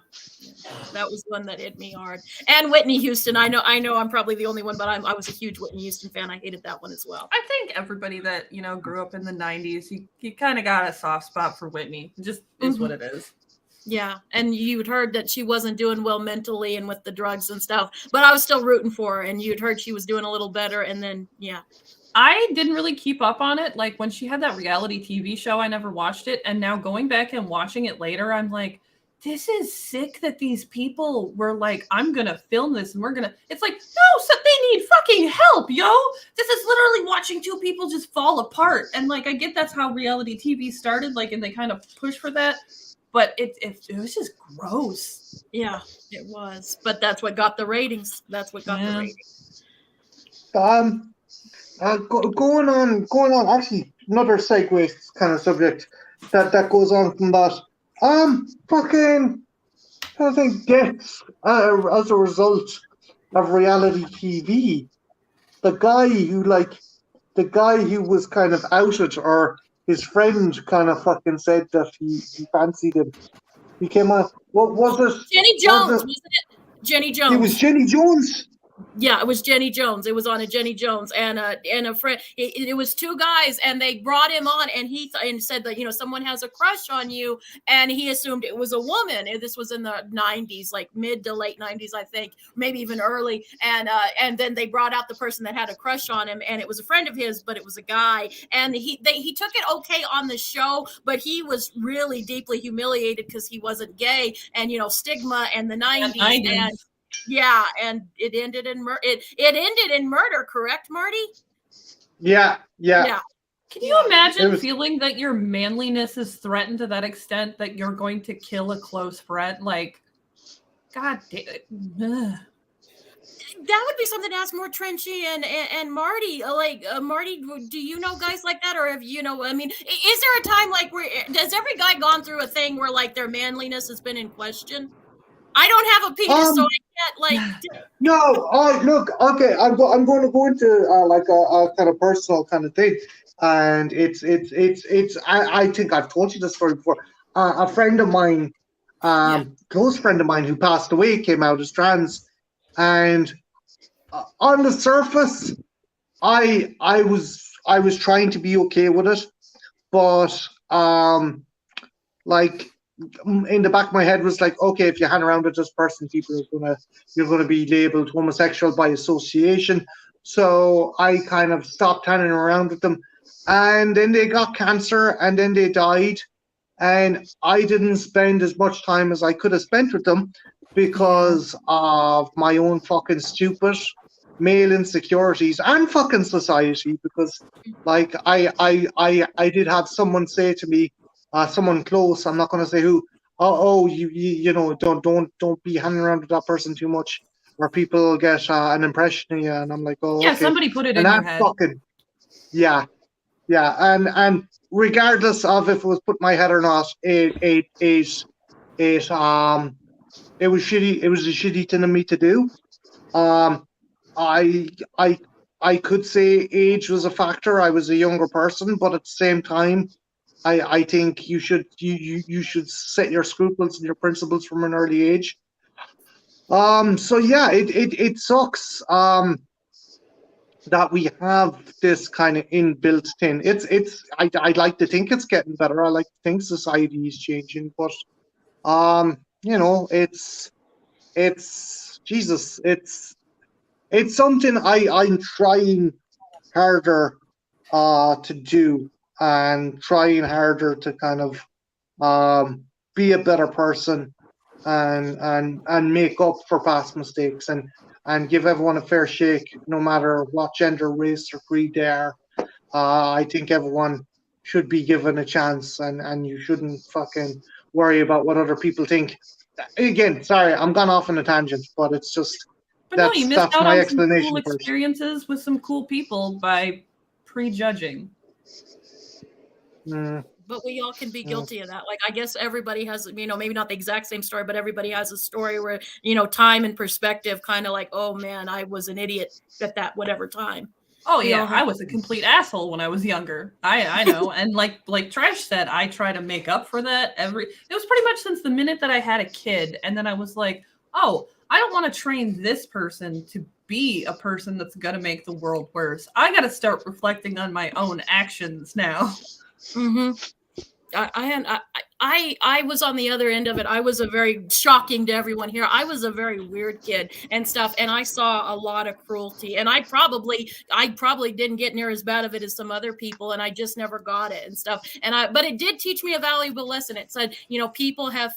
That was one that hit me hard. And Whitney Houston. I know I'm probably the only one, but I was a huge Whitney Houston fan. I hated that one as well. I think everybody that, grew up in the 90s, you kind of got a soft spot for Whitney. It just is what it is. Yeah. And you'd heard that she wasn't doing well mentally and with the drugs and stuff, but I was still rooting for her, and you'd heard she was doing a little better, and then yeah. I didn't really keep up on it. Like when she had that reality TV show, I never watched it. And now going back and watching it later, I'm like, this is sick that these people were like, I'm going to film this and it's like, no, so they need fucking help, yo. This is literally watching two people just fall apart. And like, I get that's how reality TV started, like, and they kind of push for that, but it was just gross. Yeah, it was. But that's what got the ratings. The ratings. Going on, actually, another segue kind of subject that goes on from that. Fucking, I think deaths as a result of reality TV. the guy who was kind of outed, or his friend kind of fucking said that he fancied him. He came on. What was it? Jenny Jones, wasn't it? Jenny Jones. It was Jenny Jones. Yeah, it was Jenny Jones. It was on a Jenny Jones and a friend. It was two guys, and they brought him on, and he and said that someone has a crush on you, and he assumed it was a woman. And this was in the 90s, like mid to late 90s, I think, maybe even early. And then they brought out the person that had a crush on him, and it was a friend of his, but it was a guy. And he took it okay on the show, but he was really deeply humiliated because he wasn't gay, and stigma and the 90s. And yeah, and it ended in murder, correct, Marty? Yeah. Can you imagine feeling that your manliness is threatened to that extent that you're going to kill a close friend? Like, God damn it. That would be something to ask more Trenchy and Marty. Marty, do you know guys like that, or have is there a time like where has every guy gone through a thing where like their manliness has been in question? I don't have a penis, so I can't No, look, okay, I'm going to go into like a kind of personal kind of thing, and it's. I think I've told you this story before. A friend of mine, close friend of mine who passed away, came out as trans, and on the surface, I was trying to be okay with it, but like. In the back of my head was like, okay, if you hang around with this person, you're gonna be labeled homosexual by association. So I kind of stopped hanging around with them, and then they got cancer, and then they died, and I didn't spend as much time as I could have spent with them because of my own fucking stupid male insecurities and fucking society. Because like I did have someone say to me. Someone close, I'm not going to say who. You know, don't be hanging around with that person too much, or people get an impression of you. And I'm like, okay. Somebody put it in your head. Yeah, and regardless of if it was put in my head or not, it was shitty. It was a shitty thing of me to do. I could say age was a factor. I was a younger person, but at the same time. I think you should set your scruples and your principles from an early age. So yeah, it sucks that we have this kind of inbuilt thing. I'd like to think it's getting better. I like to think society is changing, but it's Jesus. It's something I'm trying harder to do. And trying harder to kind of be a better person and make up for past mistakes and give everyone a fair shake, no matter what gender, race, or creed they are. I think everyone should be given a chance, and you shouldn't fucking worry about what other people think. Again, sorry, I'm gone off on a tangent, but it's just But you missed out my on explanation. some cool experiences with some cool people by prejudging. But we all can be guilty of that. Like, I guess everybody has, maybe not the exact same story, but everybody has a story where, time and perspective kind of like, oh man, I was an idiot at that whatever time. Oh yeah, I was a complete asshole when I was younger. I know. And like Trash said, I try to make up for that it was pretty much since the minute that I had a kid. And then I was like, oh, I don't want to train this person to be a person that's going to make the world worse. I got to start reflecting on my own actions now. Mm-hmm. I was on the other end of it. I was a very shocking to everyone here. I was a very weird kid and stuff, and I saw a lot of cruelty. And I probably didn't get near as bad of it as some other people, and I just never got it and stuff. But it did teach me a valuable lesson. It said, people have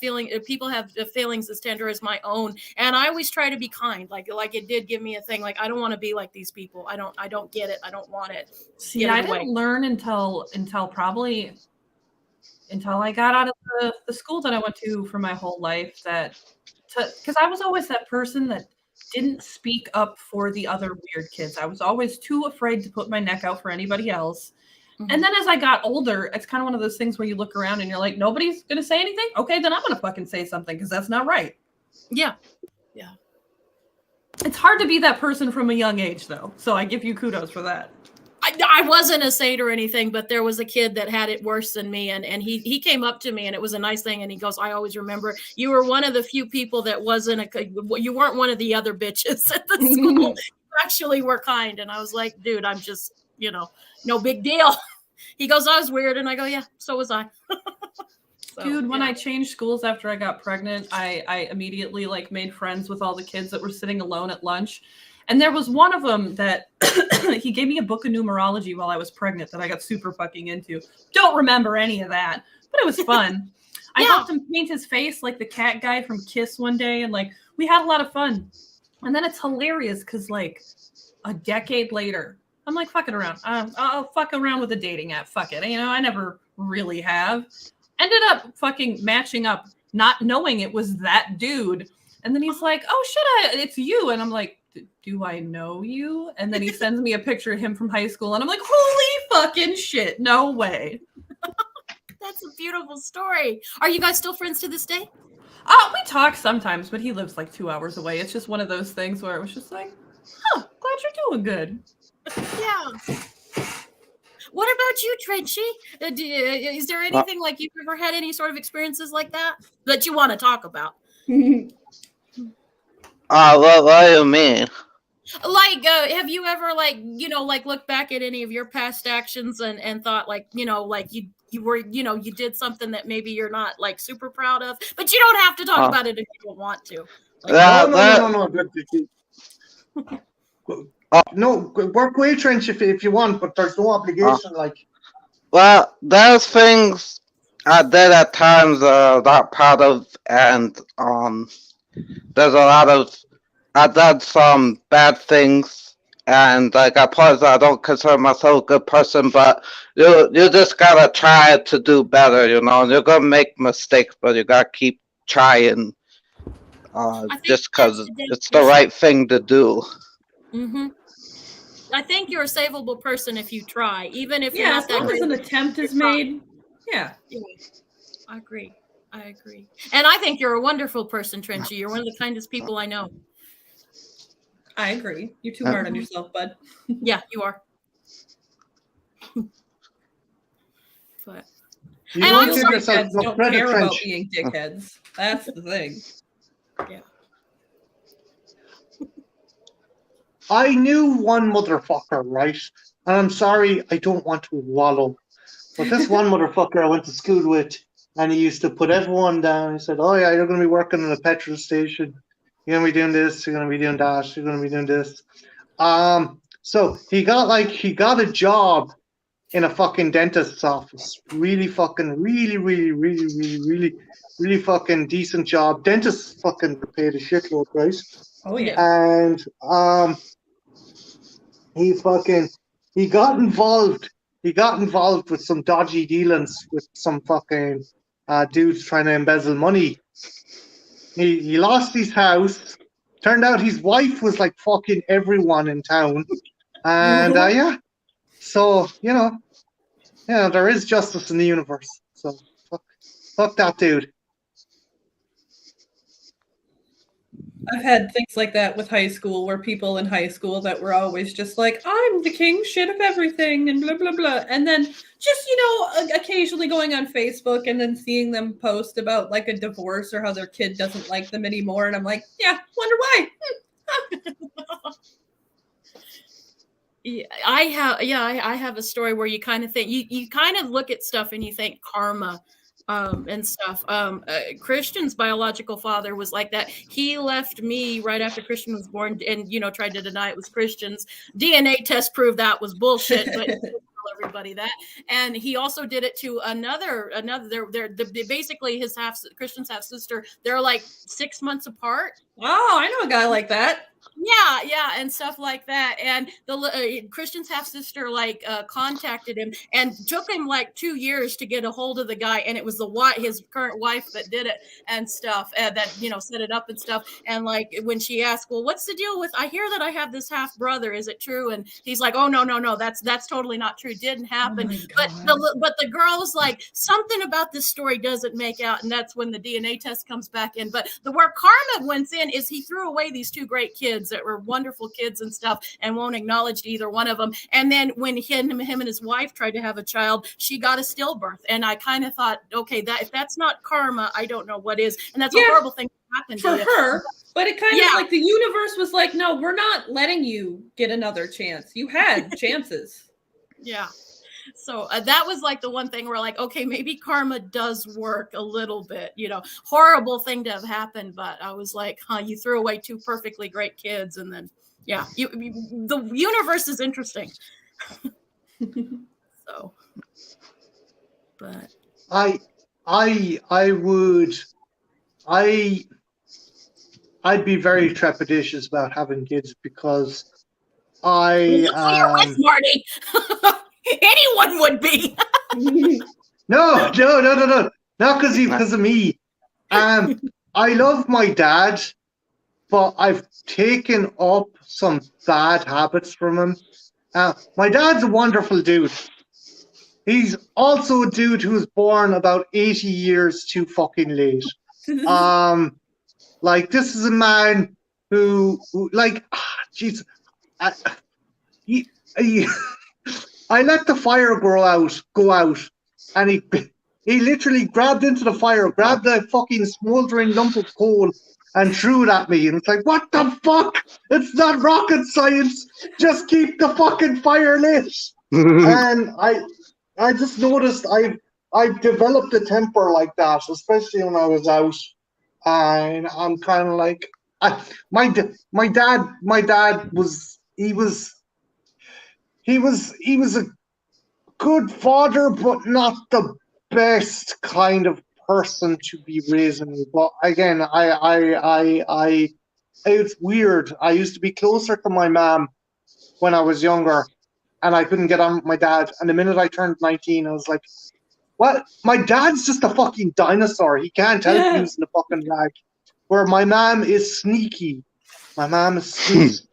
feelings as tender as my own, and I always try to be kind. Like it did give me a thing. Like I don't want to be like these people. I don't get it. I don't want it. See, I didn't learn until I got out of the school that I went to for my whole life, because I was always that person that didn't speak up for the other weird kids. I was always too afraid to put my neck out for anybody else. Mm-hmm. And then as I got older, it's kind of one of those things where you look around and you're like, nobody's going to say anything? Okay, then I'm going to fucking say something because that's not right. Yeah. It's hard to be that person from a young age, though. So I give you kudos for that. I wasn't a saint or anything, but there was a kid that had it worse than me, and he came up to me, and it was a nice thing, and he goes, "I always remember you were one of the few people that you weren't one of the other bitches at the school. You actually were kind." And I was like, "Dude, I'm just, no big deal." He goes, "I was weird," and I go, "Yeah, so was I." So, dude, when I changed schools after I got pregnant, I immediately like made friends with all the kids that were sitting alone at lunch. And there was one of them that he gave me a book of numerology while I was pregnant that I got super fucking into. Don't remember any of that, but it was fun. I helped him paint his face like the cat guy from Kiss one day, and like we had a lot of fun. And then it's hilarious because like a decade later, I'm like fucking around. I'll fuck around with a dating app. Fuck it. I never really have. Ended up fucking matching up, not knowing it was that dude. And then he's like, "Oh shit, it's you." And I'm like, "Do I know you?" And then he sends me a picture of him from high school, and I'm like, "Holy fucking shit, no way." That's a beautiful story. Are you guys still friends to this day? We talk sometimes, but he lives like 2 hours away. It's just one of those things where it was just like, glad you're doing good. Yeah. What about you, Trenchy? Is there anything like you've ever had any sort of experiences like that you want to talk about? What do you mean? Like, have you ever looked back at any of your past actions and thought like you did something that maybe you're not like super proud of, but you don't have to talk about it if you don't want to. No, work away, Trench, if you want, but there's no obligation. Well, there's things I did at times not proud of, and there's a lot of I did some bad things, and like I don't consider myself a good person, but you just gotta try to do better. You're gonna make mistakes, but you gotta keep trying. Just because it's the right thing to do. Mm-hmm. I think you're a savable person if you try, even if you're not as long as an attempt is made. Yeah. I agree. And I think you're a wonderful person, Trenchy. You're one of the kindest people I know. I agree. You're too hard on yourself, bud. Yeah, you are. But you don't give yourself don't care about being dickheads. That's the thing. Yeah. I knew one motherfucker, right? And I'm sorry, I don't want to wallow. But this one motherfucker I went to school with, and he used to put everyone down. He said, "Oh yeah, you're going to be working in a petrol station. You're going to be doing this. You're going to be doing that. You're going to be doing this." So he got a job in a fucking dentist's office. Really fucking fucking decent job. Dentists fucking paid a shitload, right? Oh yeah. And he got involved. He got involved with some dodgy dealings with some fucking dudes trying to embezzle money. He lost his house. Turned out his wife was like fucking everyone in town. And yeah. So, there is justice in the universe. So fuck that dude. I've had things like that with high school, where people in high school that were always just like, "I'm the king shit of everything," and blah, blah, blah. And then just, occasionally going on Facebook and then seeing them post about like a divorce or how their kid doesn't like them anymore. And I'm like, yeah, wonder why. I have a story where you kind of think, you kind of look at stuff and you think karma. And stuff. Christian's biological father was like that. He left me right after Christian was born, and tried to deny it was Christian's. DNA test proved that was bullshit, but he didn't tell everybody that. And he also did it to another. They're basically Christian's half sister. They're like 6 months apart. Oh, I know a guy like that. Yeah, and stuff like that. And the Christian's half sister contacted him, and took him like 2 years to get a hold of the guy. And it was his current wife that did it and stuff, that set it up and stuff. And like when she asked, "Well, what's the deal with? I hear that I have this half brother. Is it true?" And he's like, "Oh no, that's totally not true. It didn't happen." But the girl was like, "Something about this story doesn't make out." And that's when the DNA test comes back in. But where karma went in is he threw away these two great kids that were wonderful kids and stuff, and won't acknowledge either one of them. And then when him and his wife tried to have a child, she got a stillbirth. And I kind of thought, okay, that if that's not karma, I don't know what is. And that's a horrible thing to happen for to her. But it kind of like the universe was like, no, we're not letting you get another chance. You had chances. Yeah. So that was like the one thing where like, okay, maybe karma does work a little bit, you know, horrible thing to have happened. But I was like, you threw away two perfectly great kids. And then, the universe is interesting. So, but I'd be very trepidatious about having kids because you're with Marty. Anyone would be. No, not because of me. I love my dad, but I've taken up some bad habits from him. My dad's a wonderful dude. He's also a dude who was born about 80 years too fucking late. Like, this is a man who like, jeez, I let the fire go out, and he literally grabbed into the fire, grabbed a fucking smoldering lump of coal, and threw it at me. And it's like, what the fuck? It's not rocket science. Just keep the fucking fire lit. And I just noticed I've developed a temper like that, especially when I was out. And I'm kind of like, my dad was a good father, but not the best kind of person to be raising me. But again, it's weird. I used to be closer to my mom when I was younger, and I couldn't get on with my dad. And the minute I turned 19, I was like, "What? My dad's just a fucking dinosaur. He can't help using the fucking rag." Where my mom is sneaky. My mom is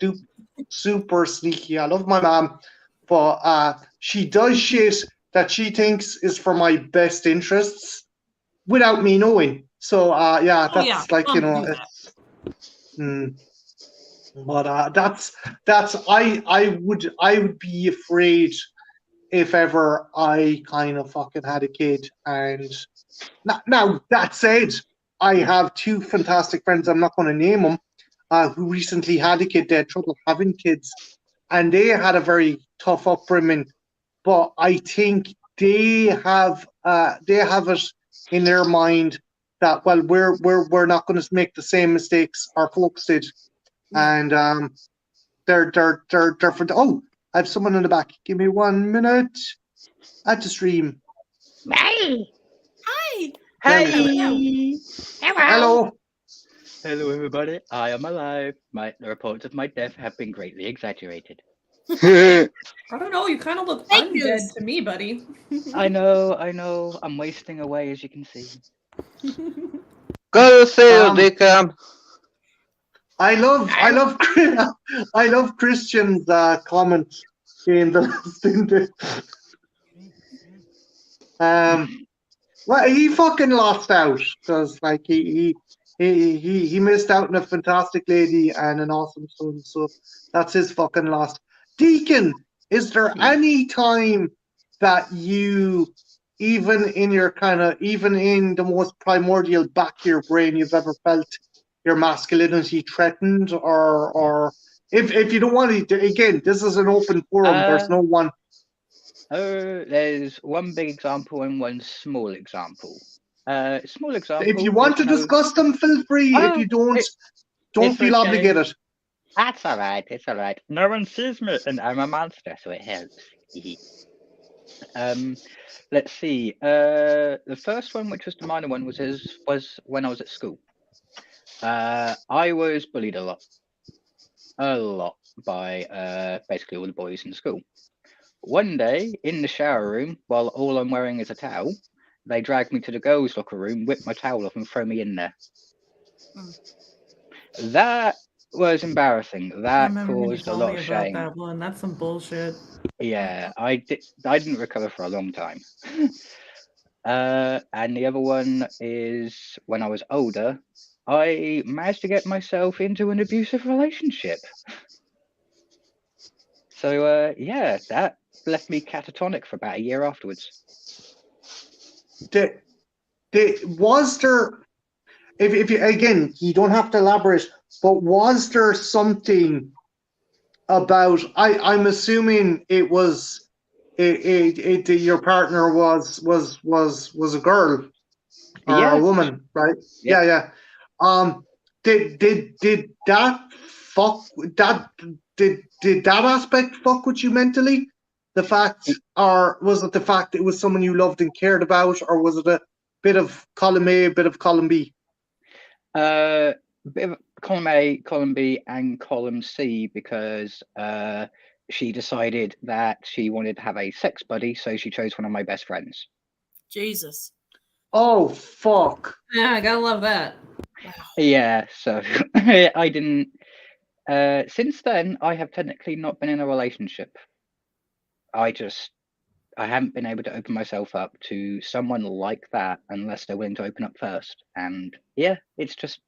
super sneaky. I love my mom, but she does shit that she thinks is for my best interests without me knowing. So that's like, you know, but that's I would be afraid if ever I kind of fucking had a kid. And now that said, I have two fantastic friends. I'm not going to name them. Who recently had a kid. They had trouble having kids, and they had a very tough upbringing. But I think they have it in their mind that, well, we're not going to make the same mistakes our folks did, and they're for. Oh, I have someone in the back. Give me 1 minute. I have to stream. Hi. Hi. Hi. Hello. Hello, everybody. I am alive. The reports of my death have been greatly exaggerated. I don't know. You kind of look undead to me, buddy. I know. I'm wasting away, as you can see. Go to see you, Deacon. I love Christian's comment in the well, he fucking lost out because like he missed out on a fantastic lady and an awesome son, so that's his fucking loss. Deacon, is there any time that you, even in the most primordial back of your brain, you've ever felt your masculinity threatened, or if you don't want to, again, this is an open forum. There's no one. There's one big example and one small example. Small example. If you want to discuss them, feel free. If you don't feel obligated. That's all right. It's all right. No one sees me, and I'm a monster, so it helps. Let's see. The first one, which was the minor one, was when I was at school. I was bullied a lot by basically all the boys in school. One day, in the shower room, while all I'm wearing is a towel, they dragged me to the girls' locker room, whipped my towel off, and throw me in there. That was embarrassing. That caused a lot of shame. That one. That's some bullshit. Yeah, I didn't recover for a long time. And the other one is when I was older. I managed to get myself into an abusive relationship. So yeah, that left me catatonic for about a year afterwards. Was there, if you, again, you don't have to elaborate, but was there something about, I'm assuming it was, your partner was a girl or a Yeah, woman, right? yeah. Yeah. Did that fuck that did that aspect fuck with you mentally? The fact, or was it the fact it was someone you loved and cared about, or was it a bit of column A, a bit of column B? Bit of column A, column B, and column C, because she decided that she wanted to have a sex buddy, so she chose one of my best friends. Jesus. Oh fuck! Yeah, I gotta love that. Wow. Yeah, so I didn't. Since then, I have technically not been in a relationship. I haven't been able to open myself up to someone like that unless they're willing to open up first. And yeah, it's just,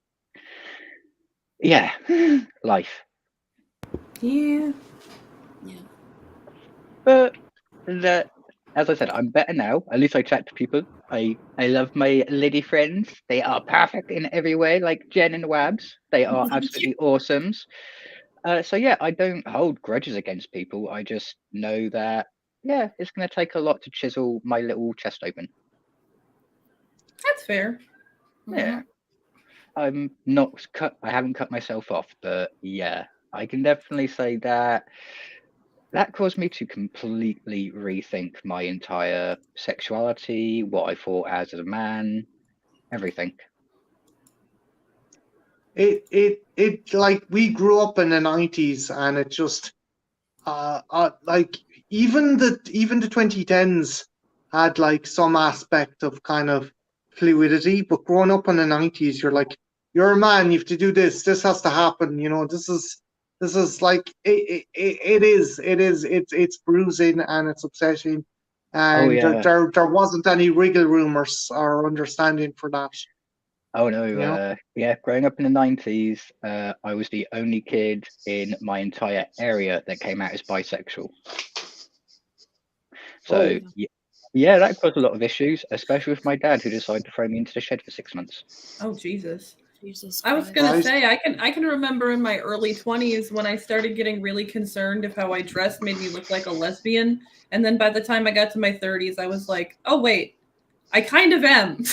yeah, life. Yeah. Yeah. But that, as I said, I'm better now. At least I chat to people. I love my lady friends. They are perfect in every way, like Jen and Wabs. They are absolutely awesomes. So yeah, I don't hold grudges against people. I just know that, yeah, it's going to take a lot to chisel my little chest open. That's fair. Yeah. I'm not cut. I haven't cut myself off, but yeah, I can definitely say that caused me to completely rethink my entire sexuality, what I thought as a man, everything. It like, we grew up in the 90s, and it just like, even the 2010s had like some aspect of kind of fluidity, but growing up in the 90s, you're like, you're a man, you have to do this has to happen, this is like, it's bruising and it's upsetting, Oh and yeah. there wasn't any wriggle room or understanding for that. Oh no. Yeah, growing up in the 90s, I was the only kid in my entire area that came out as bisexual. So yeah, that caused a lot of issues, especially with my dad, who decided to throw me into the shed for 6 months. Oh Jesus. Jesus I was Christ. gonna say I can remember in my early 20s when I started getting really concerned if how I dressed made me look like a lesbian, and then by the time I got to my 30s, I was like, oh wait, I kind of am.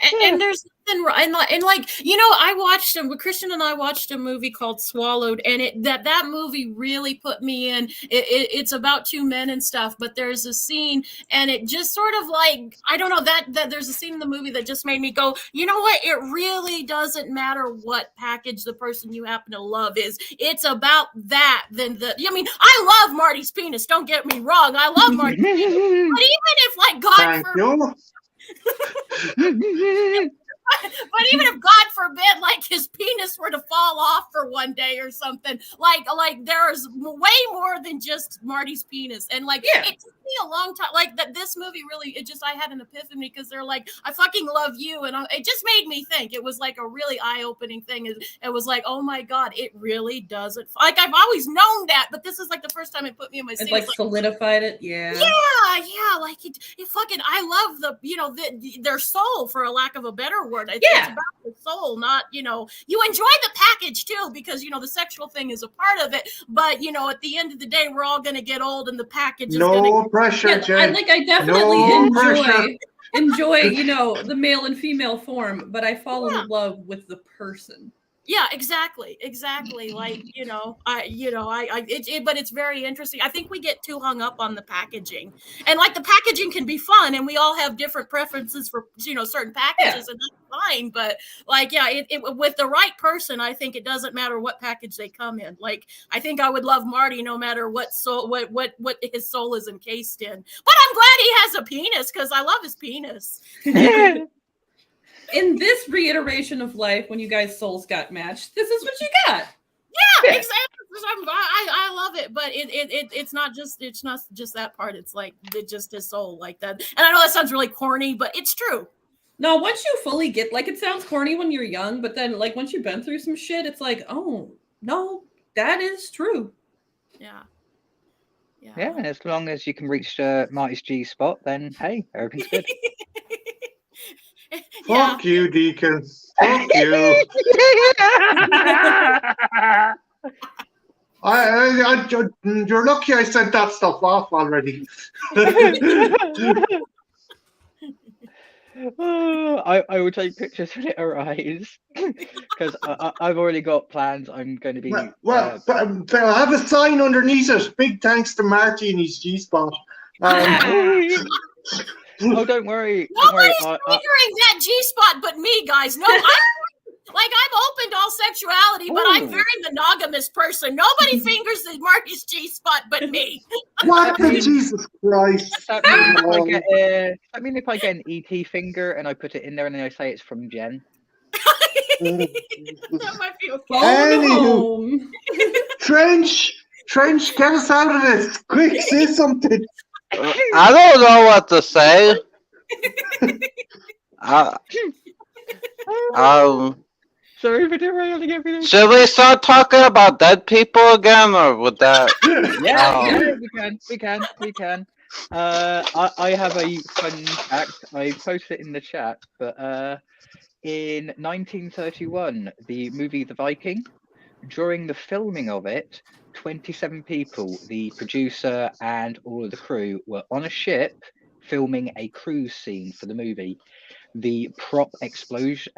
And there's nothing and like, I watched Christian and I watched a movie called Swallowed, and that movie really put me in. It's about two men and stuff, but there's a scene, and it just sort of like, I don't know, that there's a scene in the movie that just made me go, you know what? It really doesn't matter what package the person you happen to love is. It's about that. I love Marty's penis. Don't get me wrong. I love Marty's penis. But even if, like, God but even if, God forbid, like, his penis were to fall off for one day or something, like there's way more than just Marty's penis. And like, it took me a long time. Like, that this movie really, I had an epiphany, because they're like, I fucking love you, and it just made me think. It was like a really eye-opening thing. It was like, oh my God, it really doesn't. Like, I've always known that, but this is like the first time it put me in my seat. It like solidified it. Yeah. Like, it fucking, I love their soul, for a lack of a better word. It's about the soul, not, you enjoy the package too, because, the sexual thing is a part of it. But, at the end of the day, we're all going to get old, and the package is no pressure, Jen. I definitely enjoy, the male and female form, but I fall in love with the person. Yeah, exactly. Like, but it's very interesting. I think we get too hung up on the packaging, and like, the packaging can be fun, and we all have different preferences for, certain packages, and that's fine. But like, with the right person, I think it doesn't matter what package they come in. Like, I think I would love Marty no matter what soul, what his soul is encased in. But I'm glad he has a penis, because I love his penis. In this reiteration of life, when you guys' souls got matched, this is what you got. Yeah, exactly. I love it, but it's not just that part. It's like, just his soul, like that. And I know that sounds really corny, but it's true. No, once you fully get, like, it sounds corny when you're young, but then, like, once you've been through some shit, it's like, oh, no, that is true. Yeah. Yeah, and as long as you can reach Marty's G spot, then hey, everything's good. Yeah. Fuck you, Deacon. Fuck you. You're lucky I sent that stuff off already. I will take pictures when it arrives because I've already got plans. I'm going to be. But I have a sign underneath it. Big thanks to Marty and his G spot. Oh, don't worry. Nobody's triggering that G spot but me, guys. No, I'm open to all sexuality, but I'm a very monogamous person. Nobody fingers the Marcus G spot but me. What the Jesus Christ? I mean, if I get an ET finger and I put it in there and then I say it's from Jen. That might be okay. Anywho, Trench, get us out of this. Quick, say something. I don't know what to say. Sorry for derailing everything. Should we start talking about dead people again, or would that? Yeah, we can. I have a fun fact. I posted it in the chat, but in 1931, the movie The Viking, during the filming of it, 27 people, the producer and all of the crew, were on a ship filming a cruise scene for the movie. The prop explosion,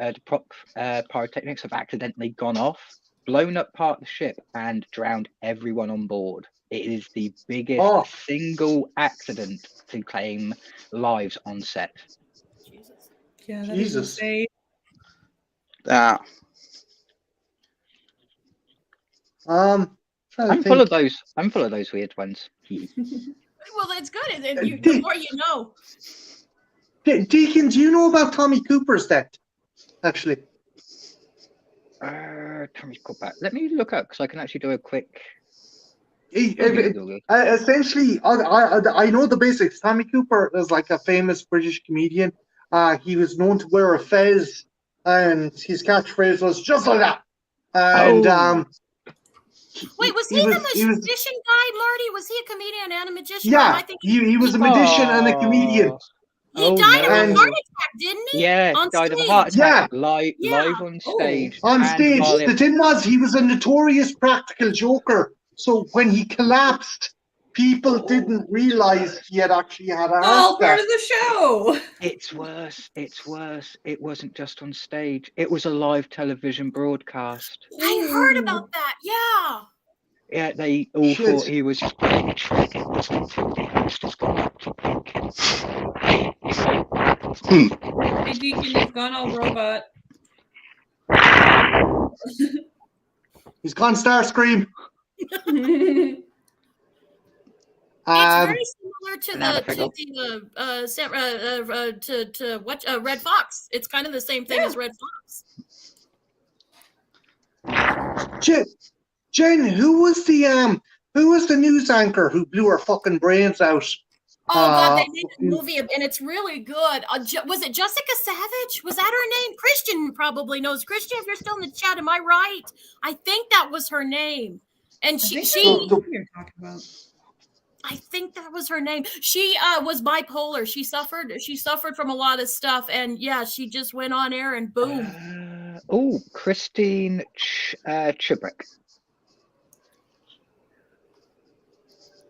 pyrotechnics have accidentally gone off, blown up part of the ship, and drowned everyone on board. It is the biggest single accident to claim lives on set. Jesus. Yeah, that is insane. Yeah. I'm full of those. I'm full of those weird ones. Well, that's good. The more you know. Deacon, do you know about Tommy Cooper's death? Actually, Tommy Cooper. Let me look up because I can actually do a quick. Essentially, I know the basics. Tommy Cooper is like a famous British comedian. He was known to wear a fez, and his catchphrase was just like that. And wait, was he the magician guy, Lordy? Was he a comedian and a magician? Yeah, he was a magician and a comedian. He died of a heart attack, didn't he? Yeah, died of a heart attack. Live on stage. On stage. The thing was, he was a notorious practical joker. So when he collapsed, people didn't realize he had actually had a heart attack. Part of the show. It's worse. It wasn't just on stage. It was a live television broadcast. I heard about that. Yeah. Yeah, they all thought he was playing a trick. It wasn't until the host has gone up to thank him. Hey, Deacon, you've gone all robot. He's gone Starscream. It's very similar to Red Fox. It's kind of the same thing as Red Fox. Jen, who was the news anchor who blew her fucking brains out? Oh God, they made a movie and it's really good. Was it Jessica Savage? Was that her name? Christian probably knows. Christian, if you're still in the chat, am I right? I think that was her name. And she you're talking about. I think that was her name. She was bipolar. She suffered from a lot of stuff, and yeah, she just went on air and boom. Christine Chibrick.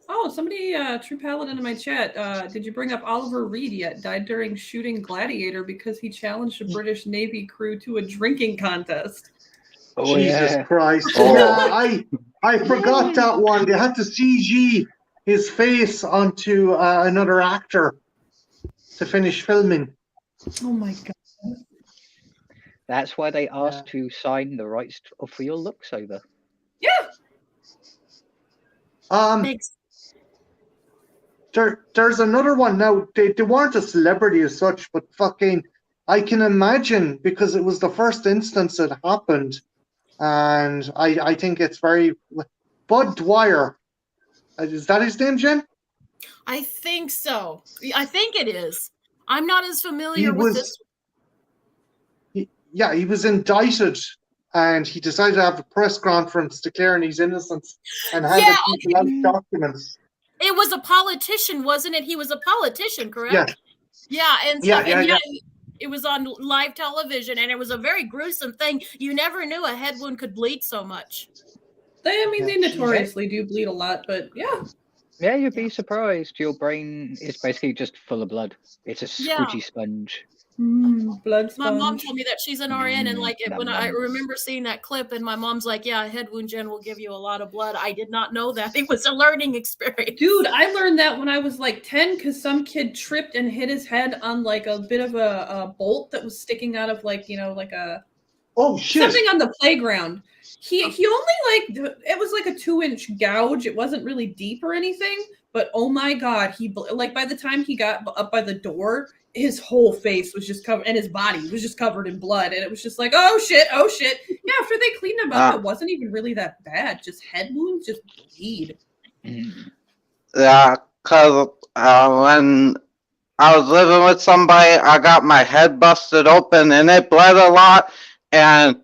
Oh, somebody, True Paladin in my chat. Did you bring up Oliver Reed yet? Died during shooting Gladiator because he challenged a British Navy crew to a drinking contest. Oh, Jesus Christ. Yeah, I forgot that one. They had to CG his face onto another actor to finish filming. Oh my God. That's why they asked to sign the rights for your looks over. Yeah. There's another one now. They weren't a celebrity as such, but fucking, I can imagine because it was the first instance it happened, and I think it's very Bud Dwyer. Is that his name, Jen? I think so. I think it is. I'm not as familiar with this. he was indicted, and he decided to have a press conference declaring his innocence and handed Yeah, people out documents. it was a politician, wasn't it? He was a politician, correct? Yeah. Yeah, and Yeah, stuff. yeah, And yeah. it was on live television, and it was a very gruesome thing. You never knew a head wound could bleed so much. They notoriously do bleed a lot, but yeah. Yeah, you'd be surprised. Your brain is basically just full of blood. It's a squidgy sponge. Blood sponge. My mom told me that she's an RN, and like Nom when I nom. remember seeing that clip, and my mom's like, "Yeah, a head wound, Jen, will give you a lot of blood." I did not know that. It was a learning experience. Dude, I learned that when I was like 10 because some kid tripped and hit his head on like a bit of a bolt that was sticking out of like, like a Oh shit! something on the playground. He only like it was like a 2-inch gouge. It wasn't really deep or anything, but oh my god, he like by the time he got up by the door, his whole face was just covered and his body was just covered in blood, and it was just like, oh shit. Yeah, after they cleaned him up, it wasn't even really that bad. Just head wounds just bleed. Yeah, because when I was living with somebody, I got my head busted open and it bled a lot. And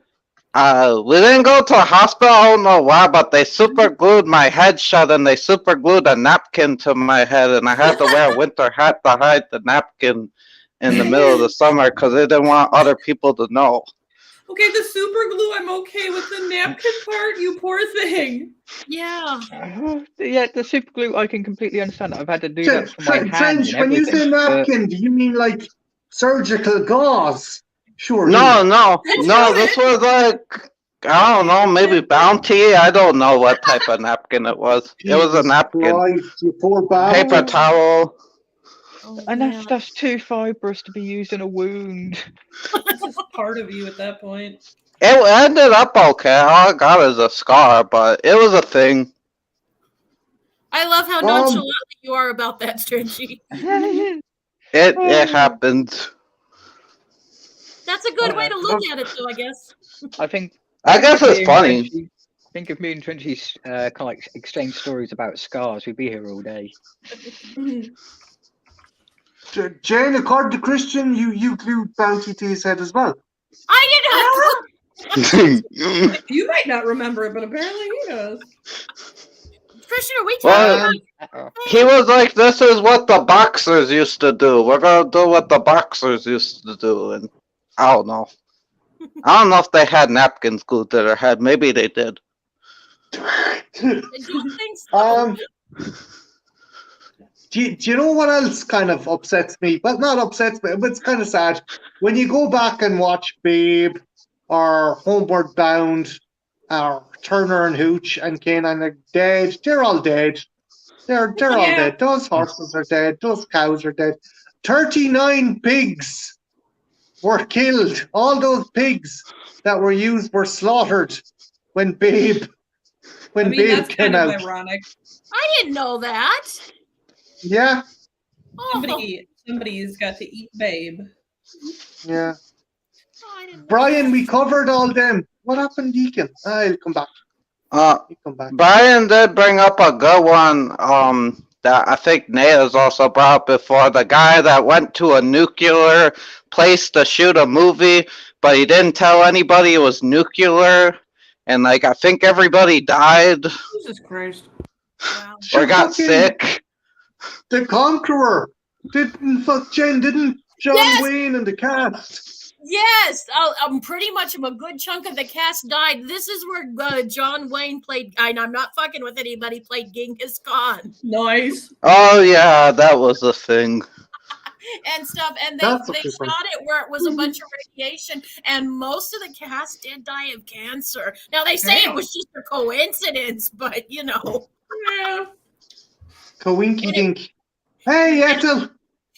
we didn't go to the hospital. I don't know why, but they super glued my head shut and they super glued a napkin to my head. And I had to wear a winter hat to hide the napkin in the middle of the summer because they didn't want other people to know. Okay, the super glue, I'm okay with the napkin part, you poor thing. Yeah. Yeah, the super glue, I can completely understand. I've had to do that for my hands Trench, and when you everything. say napkin, do you mean like surgical gauze? Sure. No. This was like, I don't know, maybe Bounty. I don't know what type of napkin it was. It was a napkin. Christ, you poor bastard. Paper towel. Oh, And man. that's too fibrous to be used in a wound. It's just part of you at that point. It ended up okay. All I got is a scar, but it was a thing. I love how nonchalant you are about that, Stretchy. It happened. That's a good way to look at it, though, I guess. I guess it's funny. Think if me and Trinity kind of like exchange stories about scars, we'd be here all day. Jane, according to Christian, you glued Bounty to his head as well. I didn't have You might not remember it, but apparently he does. Christian, are we talking about? He was like, this is what the boxers used to do. We're going to do what the boxers used to do. And I don't know. I don't know if they had napkins glued to their head. Maybe they did. I don't think so. Do you know what else kind of upsets me? Well, not upsets me, but it's kind of sad. When you go back and watch Babe or Homeward Bound or Turner and Hooch and Canine are dead. They're all dead. They're all dead. Those horses are dead. Those cows are dead. 39 pigs were killed. All those pigs that were used were slaughtered when Babe Babe that's came kind of out. ironic. I didn't know that. Yeah. Somebody's got to eat Babe. Yeah. Oh, I didn't know Brian, that. we covered all them. What happened, Deacon? He'll come back. He'll come back. Brian did bring up a good one that I think Nate has also brought up before. The guy that went to a nuclear place to shoot a movie, but he didn't tell anybody it was nuclear. And, like, I think everybody died Jesus Christ. Wow. or got sick. The Conqueror. Didn't John Wayne and the cast? Yes, pretty much a good chunk of the cast died. This is where John Wayne played. I'm not fucking with anybody. Played Genghis Khan Nice. Oh, yeah, that was the thing. and stuff, and That's they different. shot it where it was a bunch of radiation, and most of the cast did die of cancer. Now they say it was just a coincidence, but Yeah. Coinky dink. Hey, Ethel.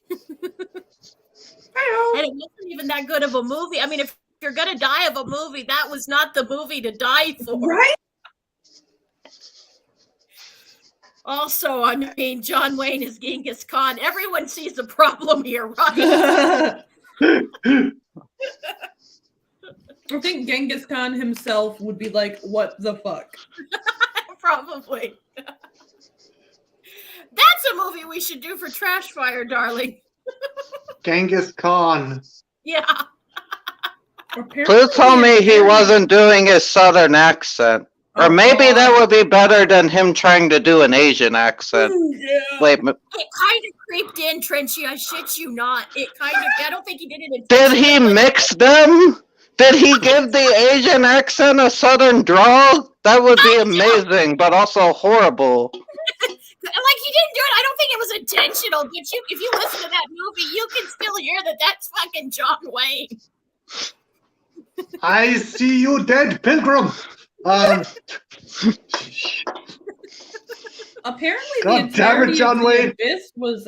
and it wasn't even that good of a movie. I mean, if you're gonna die of a movie, that was not the movie to die for. Right? Also, I mean, John Wayne is Genghis Khan. Everyone sees the problem here, right? I think Genghis Khan himself would be like, what the fuck? Probably. That's a movie we should do for Trash Fire, darling. Genghis Khan. Yeah. Please tell me he wasn't doing his southern accent. Or maybe that would be better than him trying to do an Asian accent. Yeah. Wait, It kind of creeped in, Trenchy. I shit you not. It kind of. I don't think he did it did intentionally. he mix them? Did he give the Asian accent a southern drawl? That would be amazing, but also horrible. Like, he didn't do it. I don't think it was intentional. But if you listen to that movie, you can still hear that that's fucking John Wayne. I see you dead, Pilgrim. Apparently, God the damn it, entirety John of The Wayne. Abyss was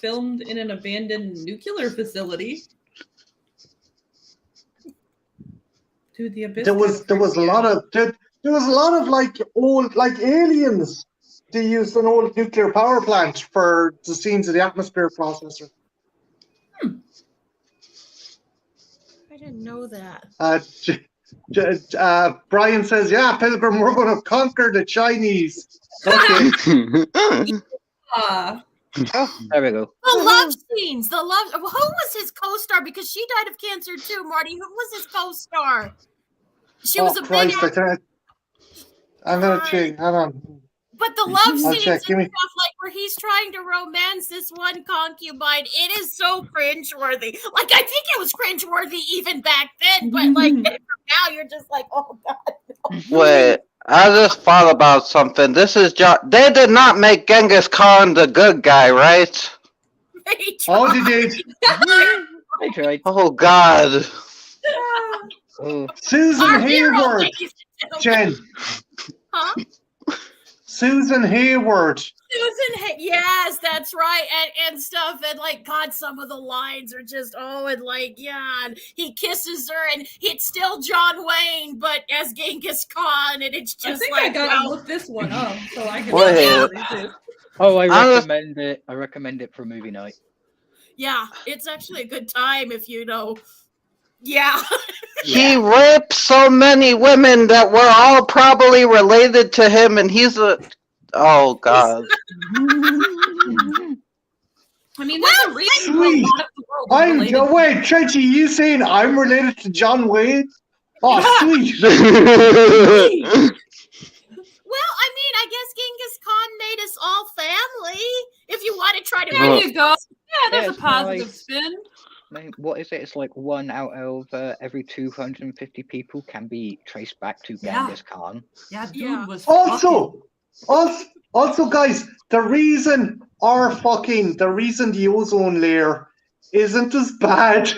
filmed in an abandoned nuclear facility. Dude, The Abyss. There was a lot of like old like aliens. They used an old nuclear power plant for the scenes of the atmosphere processor. I didn't know that. Brian says, "Yeah, Pilgrim, we're going to conquer the Chinese." Okay. Ah, Oh, there we go. The love scenes. The love. Who was his co-star? Because she died of cancer too, Marty. Who was his co-star? She was a big actor. I'm gonna check. Hold on. But the love I'll scenes check. and Give me. stuff, like where he's trying to romance this one concubine, it is so cringeworthy. Like, I think it was cringeworthy even back then, but like now you're just like, oh god. No. Wait, I just thought about something. This is they did not make Genghis Khan the good guy, right? Oh, they did. They tried. Oh God. Oh, Susan Our hero, Hayward. ladies and gentlemen. Jen. Huh? Susan Hayward. Yes, that's right, and stuff, and like, God, some of the lines are just, and like, yeah, and he kisses her, and it's still John Wayne, but as Genghis Khan, and it's just I think like, I gotta wow. look this one up so I can. Wait. oh, I I was- recommend it. I recommend it for a movie night. Yeah, it's actually a good time if you know. Yeah. He raped so many women that were all probably related to him, and he's a. Oh God. I mean, that's a reason why a Sweet. lot of the world is related. Wait, Trenchy, you saying I'm related to John Wayne? Oh, sweet. Well, I mean, I guess Genghis Khan made us all family. If you want to try to. There you go. Yeah, there's it's a positive nice. spin. What is it? It's like 1 out of every 250 people can be traced back to Yeah. Genghis Khan. Yeah, dude Yeah. was Also, guys, the reason the ozone layer isn't as bad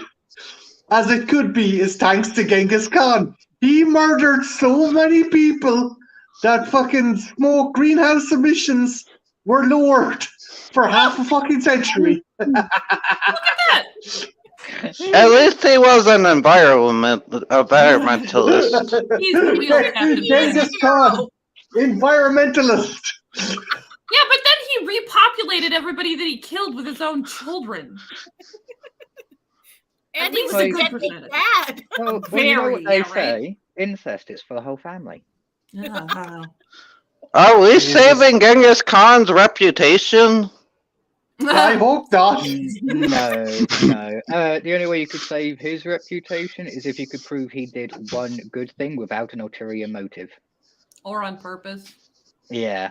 as it could be is thanks to Genghis Khan. He murdered so many people that fucking smoke greenhouse emissions were lowered for half a fucking century. At least he was an environmentalist. He's the real Captain Genghis Khan, environmentalist. Yeah, but then he repopulated everybody that he killed with his own children. And he was Like- a good dad. Well, you know what they yeah, right? say? Incest is for the whole family. Are we saving Genghis Khan's reputation? I hope not. No. The only way you could save his reputation is if you could prove he did one good thing without an ulterior motive. Or on purpose. Yeah.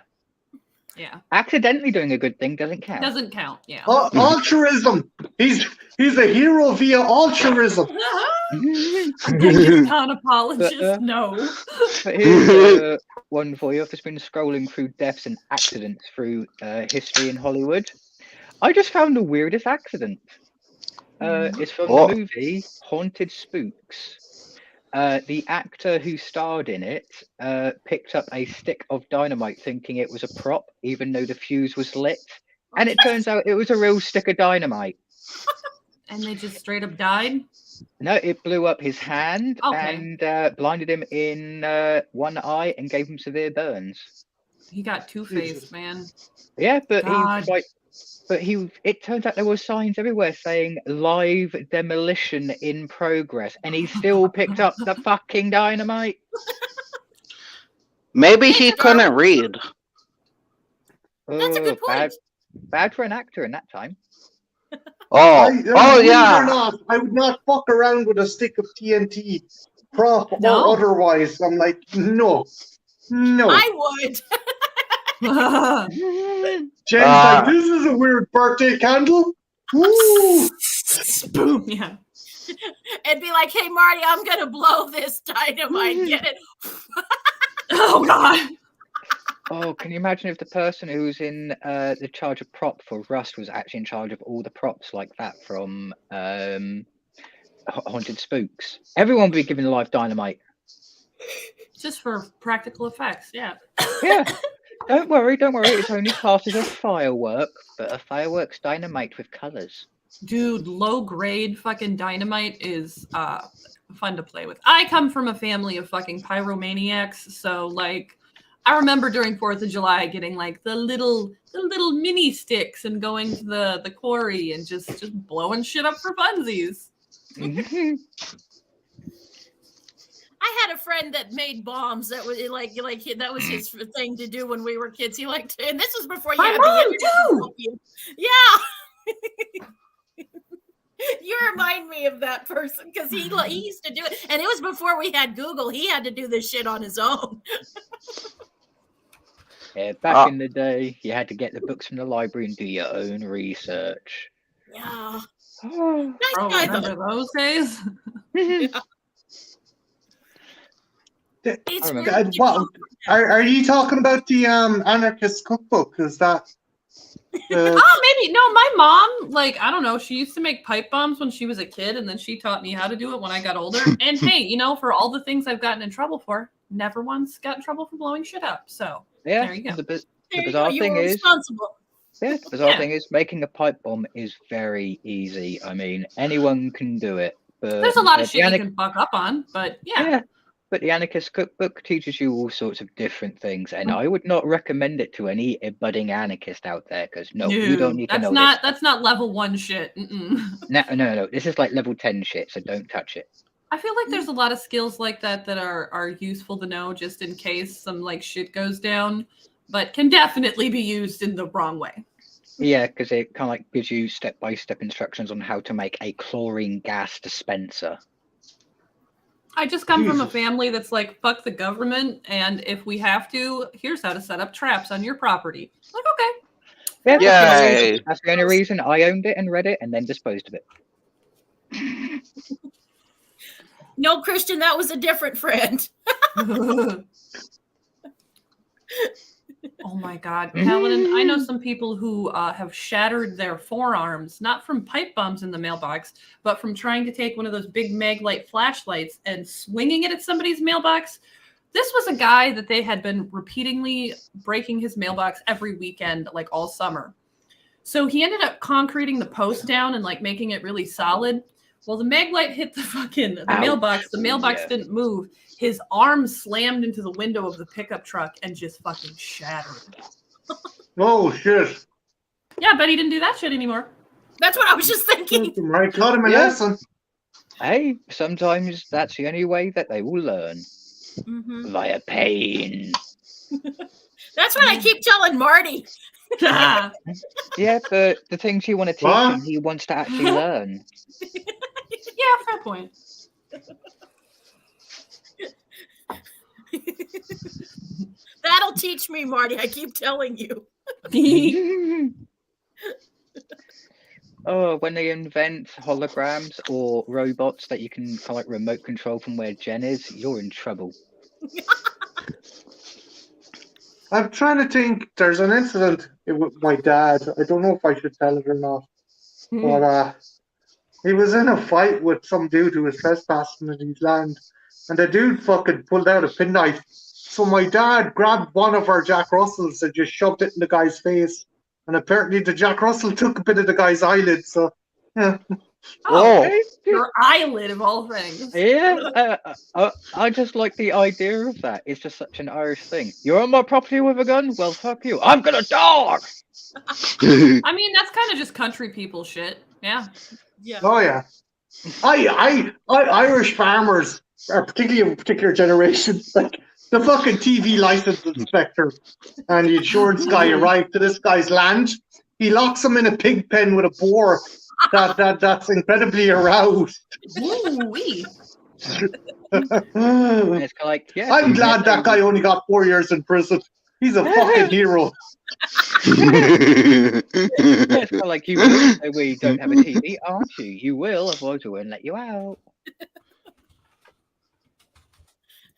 Yeah. Accidentally doing a good thing doesn't count. Doesn't count. Yeah. Altruism. He's a hero via altruism. Genghis Khan apologist. But, No. But here's one for you. I've just been scrolling through deaths and accidents through history in Hollywood. I just found the weirdest accident. It's from What? the movie Haunted Spooks. The actor who starred in it picked up a stick of dynamite thinking it was a prop, even though the fuse was lit. And it turns out it was a real stick of dynamite. And they just straight up died? No, it blew up his hand Okay. and blinded him in one eye and gave him severe burns. He got two-faced, man. Yeah, but God. it turns out there were signs everywhere saying live demolition in progress, and he still picked up the fucking dynamite. Maybe he couldn't read. That's a good point. Bad for an actor in that time. Oh, Believe oh it or yeah. not, I would not fuck around with a stick of TNT, prop No. or otherwise. I'm like, no. I would. Jen's like, this is a weird birthday candle. Woo! Boom. Yeah. It'd be like, hey, Marty, I'm going to blow this dynamite. Get it? Oh, God. Oh, can you imagine if the person who's in the charge of prop for Rust was actually in charge of all the props like that from Haunted Spooks? Everyone would be given live dynamite. Just for practical effects, yeah. Yeah. Don't worry. It's only classed as a firework, but a firework's dynamite with colors. Dude, low grade fucking dynamite is fun to play with. I come from a family of fucking pyromaniacs, so like I remember during 4th of July getting like the little mini sticks and going to the quarry and just blowing shit up for funsies. I had a friend that made bombs. That was like that was his thing to do when we were kids. He liked to, and this was before you My had mom the internet. Yeah. You remind me of that person because he used to do it, and it was before we had Google. He had to do this shit on his own. Yeah, back in the day, you had to get the books from the library and do your own research. Yeah. Oh, Nice guy, remember though. those days? Yeah. It's weird. Wow. Are you talking about the anarchist cookbook? Is that? Oh, maybe. No, my mom, like, I don't know. She used to make pipe bombs when she was a kid, and then she taught me how to do it when I got older. And hey, you know, for all the things I've gotten in trouble for, never once got in trouble for blowing shit up. So yeah. there you go. The There you bizarre go. thing You were is, responsible. yeah, the bizarre thing is making a pipe bomb is very easy. I mean, anyone can do it. But There's a lot of shit you can fuck up on, but yeah. But the Anarchist Cookbook teaches you all sorts of different things, and I would not recommend it to any budding anarchist out there because you don't need to know this. That's not level 1 shit. No. This is like level 10 shit, so don't touch it. I feel like there's a lot of skills like that are useful to know just in case some like shit goes down, but can definitely be used in the wrong way. Yeah, because it kind of like gives you step-by-step instructions on how to make a chlorine gas dispenser. I just come from a family that's like, fuck the government, and if we have to, here's how to set up traps on your property. Like, okay. Yay. That's the only reason I owned it and read it and then disposed of it. No, Christian, that was a different friend. Oh my God, Paladin, I know some people who have shattered their forearms, not from pipe bombs in the mailbox, but from trying to take one of those big Maglite flashlights and swinging it at somebody's mailbox. This was a guy that they had been repeatedly breaking his mailbox every weekend, like all summer. So he ended up concreting the post down and like making it really solid. Well, the Maglite hit the mailbox. The mailbox didn't move. His arm slammed into the window of the pickup truck and just fucking shattered. Oh, shit. Yeah, I bet he didn't do that shit anymore. That's what I was just thinking. Right, got him a lesson. Hey, sometimes that's the only way that they will learn. Mm-hmm. Via pain. That's what I keep telling Marty. Yeah, but the things you want to teach him, he wants to actually learn. Yeah, fair point. That'll teach me, Marty. I keep telling you. Oh, when they invent holograms or robots that you can kind of like remote control from where Jen is, you're in trouble. I'm trying to think. There's an incident with my dad. I don't know if I should tell it or not. But he was in a fight with some dude who was trespassing in his land. And the dude fucking pulled out a penknife. So my dad grabbed one of our Jack Russells and just shoved it in the guy's face. And apparently the Jack Russell took a bit of the guy's eyelid. So, yeah. Oh, your eyelid of all things. Yeah, I just like the idea of that. It's just such an Irish thing. You're on my property with a gun? Well, fuck you. I'm gonna dog. I mean, that's kind of just country people shit. Yeah. Yeah. Oh, yeah. I Irish farmers, are particularly of a particular generation, like the fucking TV license inspector and the insurance guy arrived to this guy's land. He locks him in a pig pen with a boar that's incredibly aroused. Woo-wee. And it's like, yeah. I'm glad that guy only got 4 years in prison. He's a fucking hero. It's kind of like, you will say we don't have a TV, aren't you? You will, otherwise we won't let you out.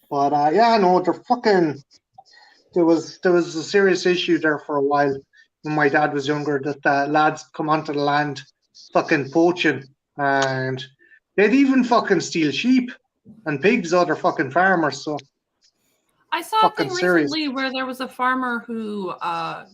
But yeah, no, they're fucking. There was a serious issue there for a while when my dad was younger that lads come onto the land fucking poaching, and they'd even fucking steal sheep and pigs, other fucking farmers. So I saw a thing fucking serious. recently where there was a farmer who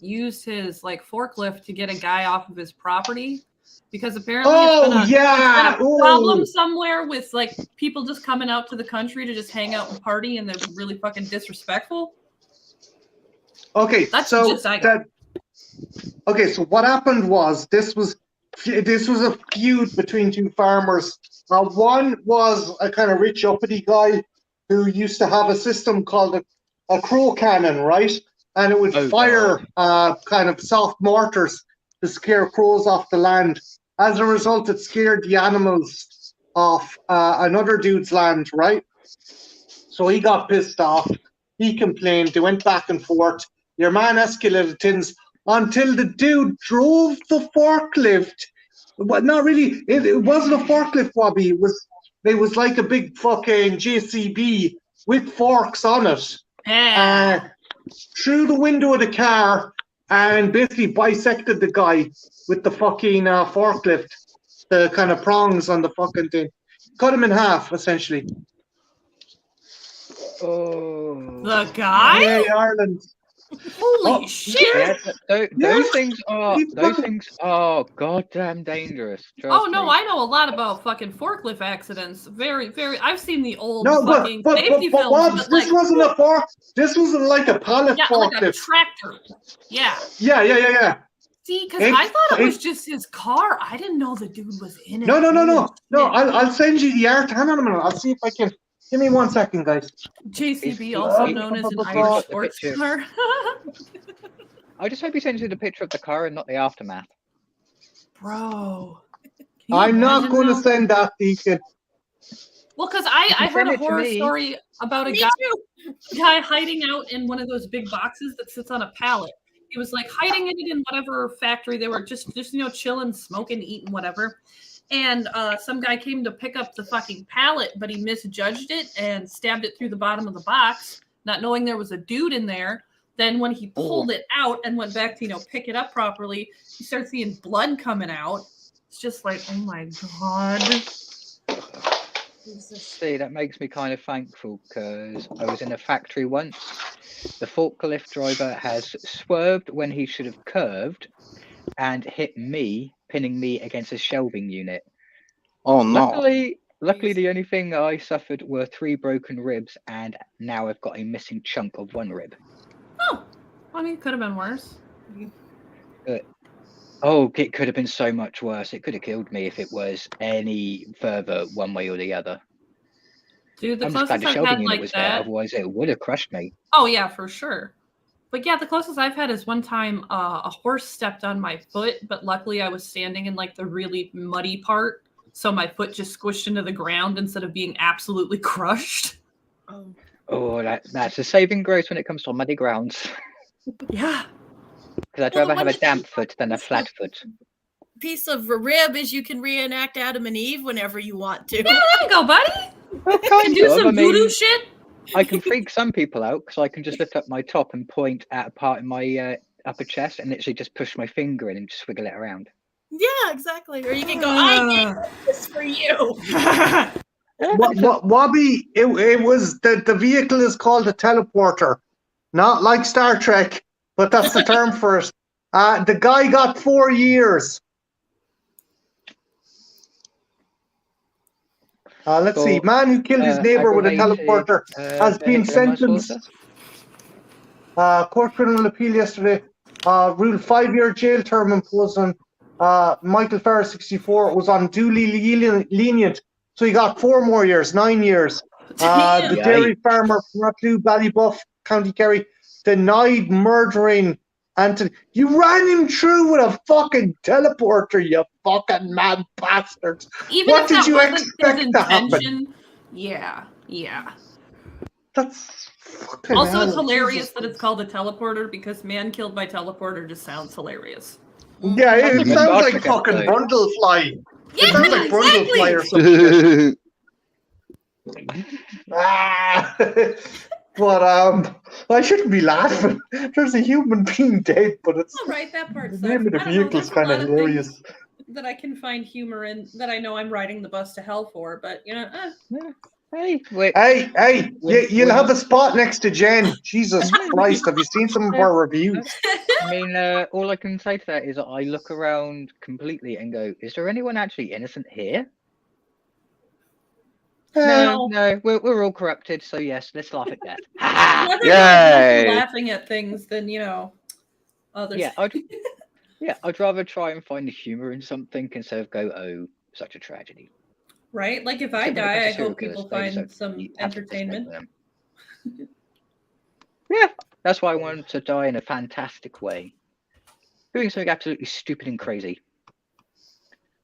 used his like forklift to get a guy off of his property because apparently it's been a problem somewhere with like people just coming out to the country to just hang out and party, and they're really fucking disrespectful. Okay, That's so just I got. okay, so what happened was this was a feud between two farmers. One was a kind of rich uppity guy who used to have a system called a crow cannon, right? And it would fire kind of soft mortars to scare crows off the land. As a result, it scared the animals off another dude's land, right? So he got pissed off. He complained. They went back and forth. Your man escalated things until the dude drove the forklift. But not really. It wasn't a forklift, Bobby. It was like a big fucking JCB with forks on it. Through the window of the car and basically bisected the guy with the fucking forklift, the kind of prongs on the fucking thing. Cut him in half, essentially. Oh. The guy? Yeah, Ireland. Holy shit! Yeah, those things are goddamn dangerous. Oh no, I know a lot about fucking forklift accidents. Very, very. I've seen the old fucking but safety films. This wasn't a fork. This wasn't like a pallet forklift. Like a tractor. Yeah. Yeah. See, because I thought it was just his car. I didn't know the dude was in it. No. I'll send you the art. Hang on a minute. I'll see if I can. Give me 1 second, guys. JCB, also known as an Irish sports car. I just hope he sends you the picture of the car and not the aftermath. Bro. I'm not going to send that, Deacon. Well, because I heard a horror story about a guy hiding out in one of those big boxes that sits on a pallet. He was like hiding it in whatever factory they were just chilling, smoking, eating, whatever. And some guy came to pick up the fucking pallet, but he misjudged it and stabbed it through the bottom of the box, not knowing there was a dude in there. Then when he pulled it out and went back to, pick it up properly, he started seeing blood coming out. It's just like, oh my God. See, that makes me kind of thankful because I was in a factory once. The forklift driver has swerved when he should have curved and hit me, pinning me against a shelving unit. Oh no. Luckily the only thing I suffered were 3 broken ribs, and now I've got a missing chunk of 1 rib. Oh, I mean, it could have been worse. It could have been so much worse. It could have killed me if it was any further one way or the other. Dude, the I'm just glad closest the I've shelving had unit like was that. there, otherwise it would have crushed me. Oh yeah, for sure. But yeah, the closest I've had is one time a horse stepped on my foot, but luckily I was standing in like the really muddy part, so my foot just squished into the ground instead of being absolutely crushed. Oh, that's a saving grace when it comes to muddy grounds. Yeah. Because I'd rather have a damp foot than a flat foot. Piece of rib is you can reenact Adam and Eve whenever you want to. Yeah, there you go, buddy. Well, You can do some voodoo shit. I can freak some people out because I can just lift up my top and point at a part in my upper chest and literally just push my finger in and just wiggle it around. Yeah, exactly. Or you can go, I did this for you. Wobby, it was the vehicle is called a teleporter, not like Star Trek, but that's the term for it. The guy got 4 years. Let's see. Man who killed his neighbor with a teleporter has been sentenced. Court criminal appeal yesterday ruled 5-year jail term imposed on Michael Farrer, 64. Was unduly lenient, so he got 4 more years, 9 years. The dairy farmer from Rathloo, Ballybuff, County Kerry, denied murdering Anthony. You ran him through with a fucking teleporter, you fucking mad bastards. Even What if did that you wasn't his expect to happen? intention, yeah. That's fucking Also, hell, it's hilarious Jesus that it's called a teleporter because man killed by teleporter just sounds hilarious. Yeah, Sounds it like a sounds Star like Trek fucking episode. Brundlefly. Yeah, It sounds like Brundlefly or exactly. something. Ah. But I shouldn't be laughing. There's a human being dead, but it's All right, that part the sucks. name of the I don't know. vehicle's There's a kind lot of of hilarious. things that I can find humor in that I know I'm riding the bus to hell for, but Hey, wait. Hey, you'll have a spot next to Jen. Jesus Mhm. Christ, have you seen some of our reviews? I mean, all I can say to that is that I look around completely and go, is there anyone actually innocent here? No, we're all corrupted, so yes, let's laugh at death. I'd rather Yay. laughing at things than others. Yeah, I'd rather try and find the humor in something instead of go, oh, such a tragedy. Right? Like if I Except when it comes die, I to serial hope people killers, they just find don't- some you have to resonate entertainment. with them. Yeah, that's why I wanted to die in a fantastic way. Doing something absolutely stupid and crazy.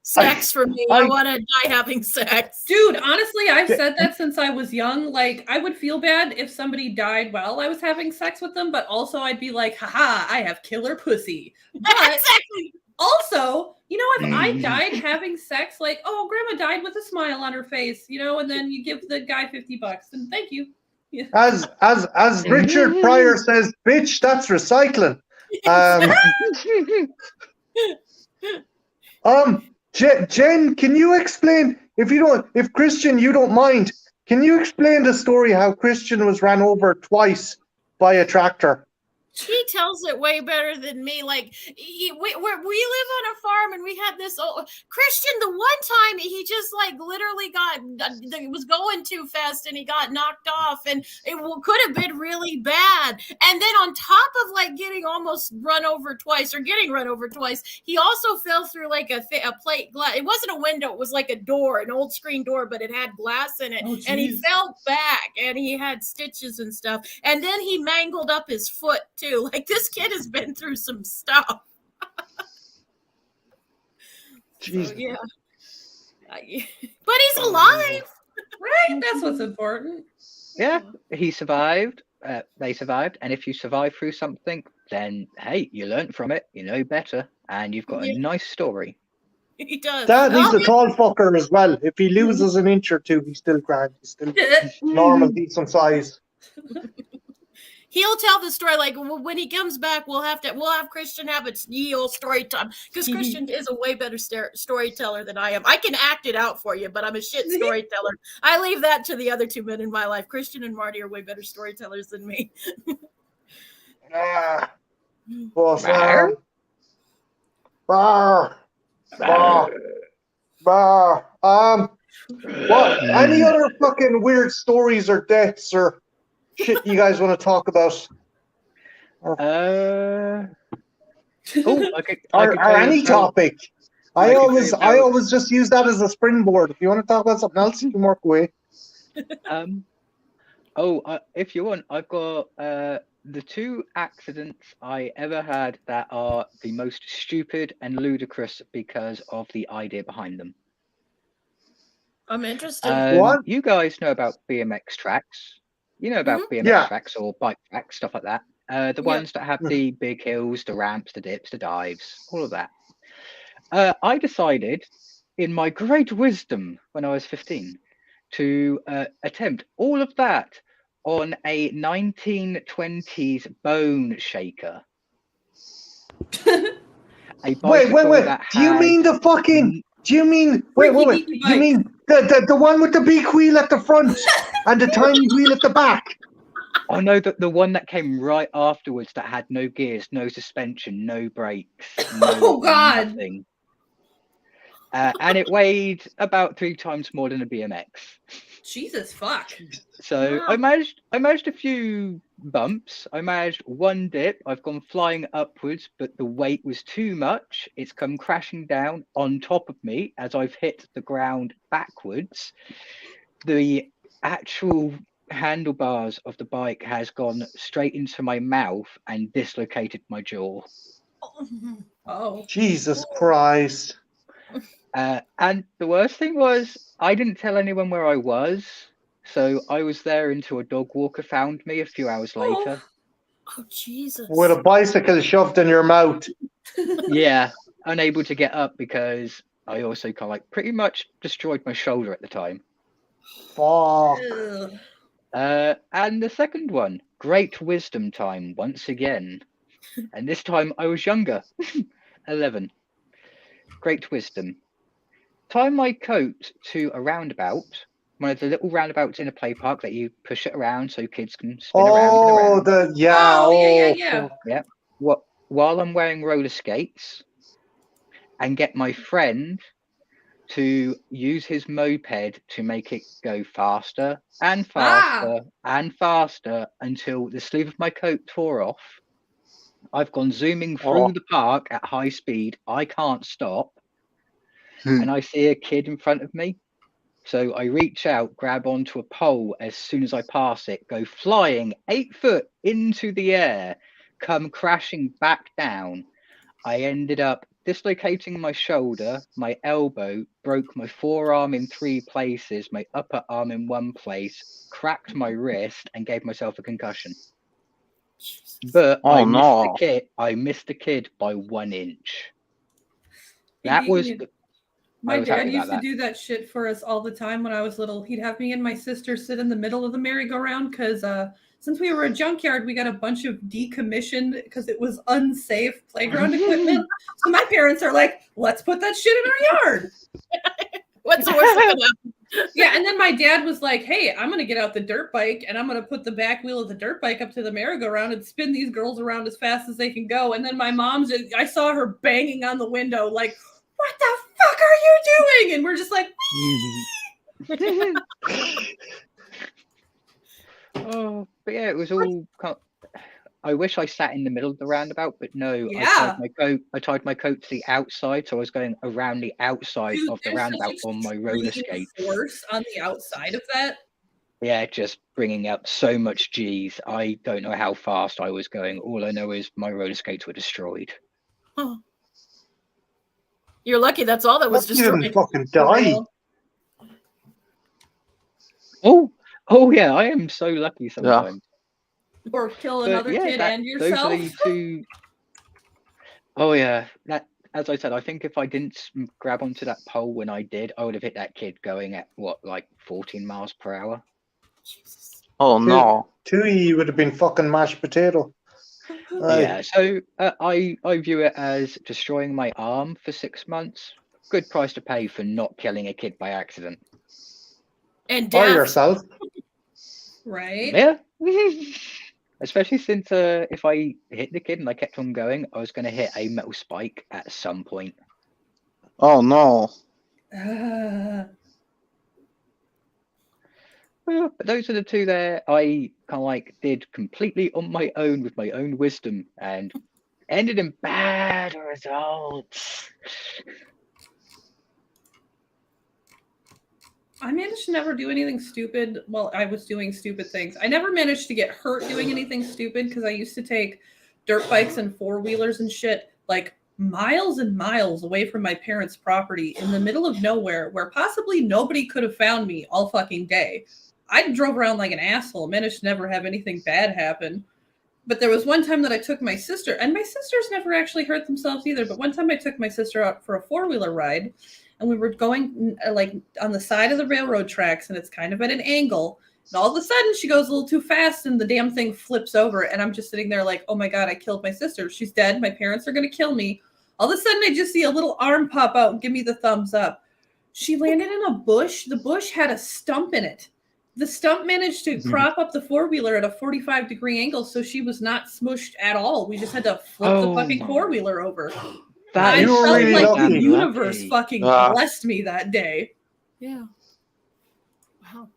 Sex for me. I want to die having sex. Dude, honestly, I've said that since I was young. Like, I would feel bad if somebody died while I was having sex with them, but also I'd be like, haha, I have killer pussy. But Exactly. also, if I died having sex, like, oh, grandma died with a smile on her face, and then you give the guy $50 and thank you. Yeah. As Richard Pryor says, bitch, that's recycling. Jen, can you explain, if Christian, you don't mind, can you explain the story how Christian was ran over twice by a tractor? He tells it way better than me. Like we live on a farm, and we had this old Christian. The one time he just like literally was going too fast, and he got knocked off, and it could have been really bad. And then on top of like getting almost run over twice, or getting run over twice, he also fell through like a plate glass. It wasn't a window; it was like a door, an old screen door, but it had glass in it. Oh, and he fell back, and he had stitches and stuff. And then he mangled up his foot too. Like this kid has been through some stuff. Jeez. So, yeah. But he's alive. Right? That's what's important. Yeah, he survived. They survived. And if you survive through something, then hey, you learn from it, you know better, and you've got a nice story. He does. Dad, he's a tall fucker as well. If he loses an inch or two, he's still grand. He's still normal, decent size. He'll tell the story like when he comes back. We'll have Christian have its ye old story time because Christian is a way better storyteller than I am. I can act it out for you, but I'm a shit storyteller. I leave that to the other two men in my life. Christian and Marty are way better storytellers than me. What? Any other fucking weird stories or deaths or shit you guys want to talk about? Or any topic. I always just use that as a springboard. If you want to talk about something else, you can work away. If you want, I've got the two accidents I ever had that are the most stupid and ludicrous because of the idea behind them. I'm interested. What? You guys know about BMX tracks. You know about BMX tracks or bike tracks, stuff like that. The ones that have the big hills, the ramps, the dips, the dives, all of that. I decided, in my great wisdom when I was 15, to attempt all of that on a 1920s bone shaker. Wait. Do you mean the fucking? Do you mean wait? You mean the one with the big wheel at the front and the tiny wheel at the back? Oh no, the one that came right afterwards that had no gears, no suspension, no brakes, nothing. And it weighed about 3 times more than a BMX. Jesus fuck. So wow. I managed a few bumps. I managed one dip. I've gone flying upwards, but the weight was too much. It's come crashing down on top of me as I've hit the ground backwards. The actual handlebars of the bike has gone straight into my mouth and dislocated my jaw. Oh. Jesus Christ. And the worst thing was, I didn't tell anyone where I was, so I was there until a dog walker found me a few hours later. Oh, Jesus. With a bicycle shoved in your mouth. Yeah, unable to get up because I also kind of like pretty much destroyed my shoulder at the time. Fuck. Ugh. And the second one, great wisdom time once again. And this time I was younger, 11. Great wisdom. Tie my coat to a roundabout, one of the little roundabouts in a play park that you push it around so kids can spin around and around. Yeah. Fuck. Yeah. While I'm wearing roller skates, and get my friend to use his moped to make it go faster and faster and faster until the sleeve of my coat tore off. I've gone zooming through the park at high speed. I can't stop. And I see a kid in front of me. So I reach out, grab onto a pole as soon as I pass it, go flying 8 foot into the air, come crashing back down. I ended up dislocating my shoulder, my elbow, broke my forearm in 3 places, my upper arm in 1 place, cracked my wrist, and gave myself a concussion. But I missed the kid by 1 inch. That was. My dad used to do that shit for us all the time when I was little. He'd have me and my sister sit in the middle of the merry-go-round because since we were a junkyard, we got a bunch of decommissioned because it was unsafe playground equipment. So my parents are like, let's put that shit in our yard. What's the worst that can happen? Yeah, and then my dad was like, hey, I'm going to get out the dirt bike and I'm going to put the back wheel of the dirt bike up to the merry-go-round and spin these girls around as fast as they can go. And then my mom, I saw her banging on the window like, what the fuck are you doing? And we're just like, oh, but yeah, it was all. I wish I sat in the middle of the roundabout, but no. Yeah. I tied my coat to the outside, so I was going around the outside of the roundabout on my roller skates. Force on the outside of that. Yeah, just bringing up so much G's. I don't know how fast I was going. All I know is my roller skates were destroyed. Oh. You're lucky that's all that was destroyed. You didn't fucking die. Oh yeah, I am so lucky sometimes. Yeah. Or kill another kid and yourself. Those are the 2. Oh yeah, that. As I said, I think if I didn't grab onto that pole when I did, I would have hit that kid going at like 14 miles per hour. Jesus. Oh no. 2 would have been fucking mashed potato. Yeah, so I view it as destroying my arm for 6 months. Good price to pay for not killing a kid by accident. And death. Or yourself. Right? Yeah. Especially since if I hit the kid and I kept on going, I was going to hit a metal spike at some point. Oh no. Well, but those are the 2 there I kind of like did completely on my own with my own wisdom and ended in bad results. I managed to never do anything stupid. Well, I was doing stupid things. I never managed to get hurt doing anything stupid because I used to take dirt bikes and 4-wheelers and shit like miles and miles away from my parents' property in the middle of nowhere where possibly nobody could have found me all fucking day. I drove around like an asshole, managed to never have anything bad happen. But there was one time that I took my sister, and my sisters never actually hurt themselves either, but one time I took my sister out for a 4-wheeler ride, and we were going like on the side of the railroad tracks, and it's kind of at an angle, and all of a sudden she goes a little too fast, and the damn thing flips over, and I'm just sitting there like, oh my God, I killed my sister. She's dead. My parents are going to kill me. All of a sudden I just see a little arm pop out and give me the thumbs up. She landed in a bush. The bush had a stump in it. The stump managed to prop up the 4-wheeler at a 45-degree angle, so she was not smushed at all. We just had to flip the fucking 4-wheeler over. I felt really like lucky. the universe fucking blessed me that day. Yeah. Wow.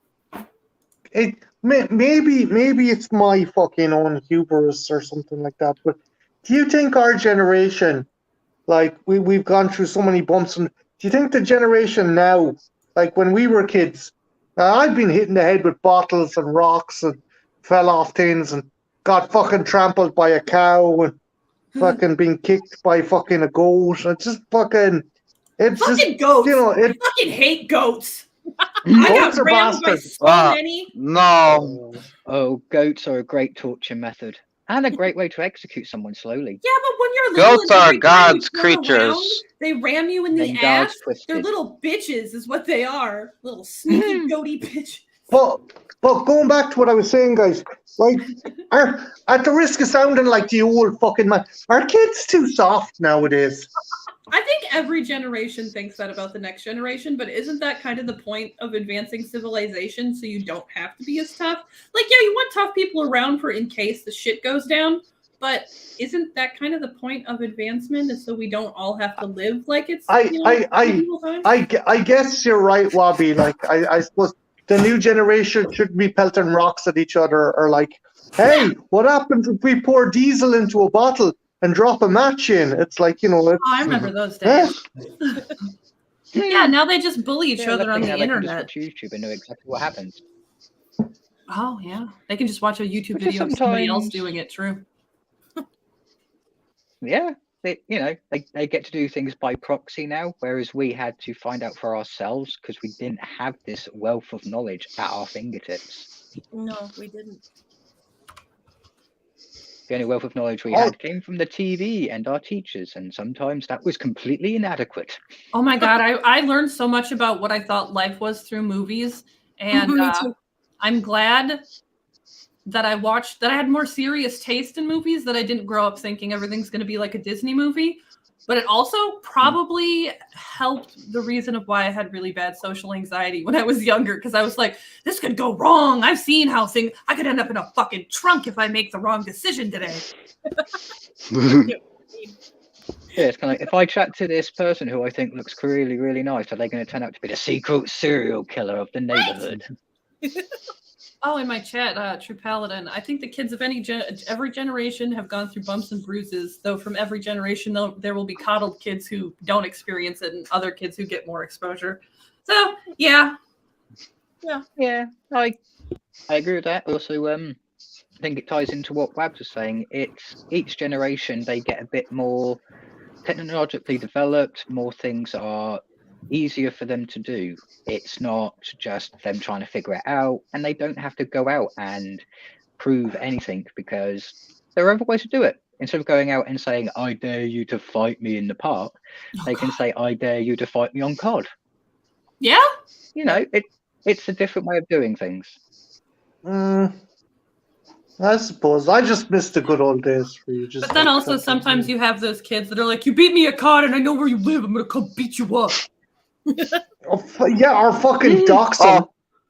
Maybe it's my fucking own hubris or something like that. But do you think our generation, like we've gone through so many bumps, and do you think the generation now, like when we were kids, I've been hit in the head with bottles and rocks and fell off things and got fucking trampled by a cow and fucking been kicked by fucking a goat. It's just fucking. It's Fucking just goats. it. I fucking hate goats. I Goats got are rammed by bastards. so many. No. Oh, goats are a great torture method and a great way to execute someone slowly. Yeah, but when you're little Goats and are every time you God's turn around, creatures. they ram you in the Then ass. God's twisted. They're little bitches, is what they are. Little sneaky goaty bitches. But going back to what I was saying, guys, like, at the risk of sounding like the old fucking man, are kids too soft nowadays? I think every generation thinks that about the next generation, but isn't that kind of the point of advancing civilization so you don't have to be as tough? Like, yeah, you want tough people around for in case the shit goes down, but isn't that kind of the point of advancement is so we don't all have to live like it's medieval times? I guess you're right, Wobby. Like, I suppose the new generation shouldn't be pelting rocks at each other or like, hey, what happens if we pour diesel into a bottle and drop a match in? It's like, Oh, I remember those days. Yeah, now they just bully each other on the internet. They can just watch YouTube and know exactly what happens. Oh yeah, they can just watch a YouTube Which is video of somebody else sometimes- doing it. True. Yeah, they get to do things by proxy now, whereas we had to find out for ourselves because we didn't have this wealth of knowledge at our fingertips. No, we didn't. The only wealth of knowledge we had came from the TV and our teachers, and sometimes that was completely inadequate. Oh my god, I learned so much about what I thought life was through movies, and Me too. I'm glad that I had more serious taste in movies, that I didn't grow up thinking everything's going to be like a Disney movie. But it also probably helped the reason of why I had really bad social anxiety when I was younger, because I was like, this could go wrong. I've seen how I could end up in a fucking trunk if I make the wrong decision today. Yeah, it's kind of like, if I chat to this person who I think looks really, really nice, are they going to turn out to be the secret serial killer of the neighborhood? Oh, in my chat, True Paladin, I think the kids of every generation have gone through bumps and bruises, though from every generation, there will be coddled kids who don't experience it and other kids who get more exposure. So, yeah. Yeah, I agree with that. Also, I think it ties into what Wabs was saying. It's each generation, they get a bit more technologically developed, more things are easier for them to do. It's not just them trying to figure it out, and they don't have to go out and prove anything because there are other ways to do it. Instead of going out and saying, I dare you to fight me in the park, they can say, I dare you to fight me on COD. Yeah? You know, it's a different way of doing things. I suppose I just miss the good old days where you just. But then also sometimes you have those kids that are like, you beat me at COD and I know where you live. I'm going to come beat you up. Yeah, or fucking dox them,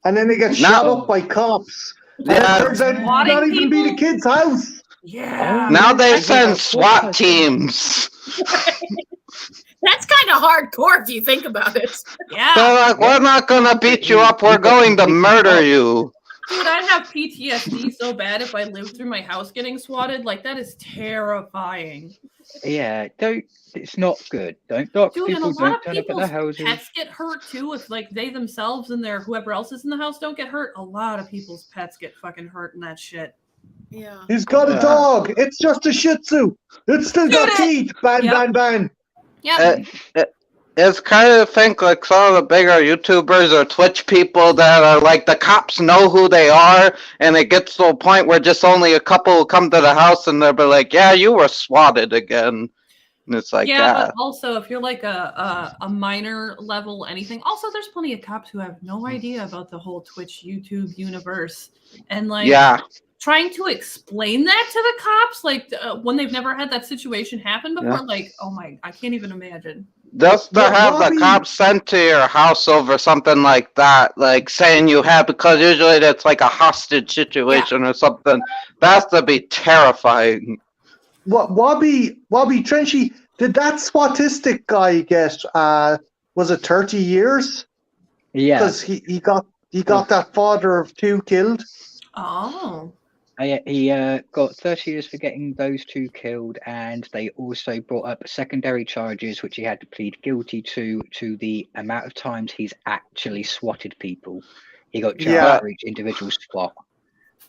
and then they get shot up by cops. Yeah. And it turns out not even be the kid's house. Yeah. Now they Actually, send that's SWAT what- teams. That's kind of hardcore if you think about it. Yeah. They're like, we're not gonna beat you up, we're going to murder you. Dude, I'd have PTSD so bad if I lived through my house getting swatted. Like, that is terrifying. Yeah, it's not good. Don't dox Dude, and a people, lot don't of turn up at their people's houses. pets get hurt too. If like they themselves and whoever else is in the house don't get hurt, a lot of people's pets get fucking hurt in that shit. Yeah. He's got a dog. It's just a Shih Tzu. It's still got teeth. Ban, Yep. ban, ban. Yeah. It's kind of think like some of the bigger YouTubers or Twitch people that are like the cops know who they are, and it gets to a point where just only a couple will come to the house and they'll be like, "Yeah, you were swatted again." And it's like, But also if you're like a minor level anything, also there's plenty of cops who have no idea about the whole Twitch YouTube universe, and like trying to explain that to the cops, like when they've never had that situation happen before, like, oh my, I can't even imagine. Just to have the cops sent to your house over something like that, like saying you have, because usually that's like a hostage situation or something. That's to be terrifying. What Wobby Trenchy, did that Swatistic guy get was it 30 years? Yeah. Because he got that father of two killed. Oh. He got 30 years for getting those two killed, and they also brought up secondary charges which he had to plead guilty to the amount of times he's actually swatted people. He got charged Yeah. for each individual spot.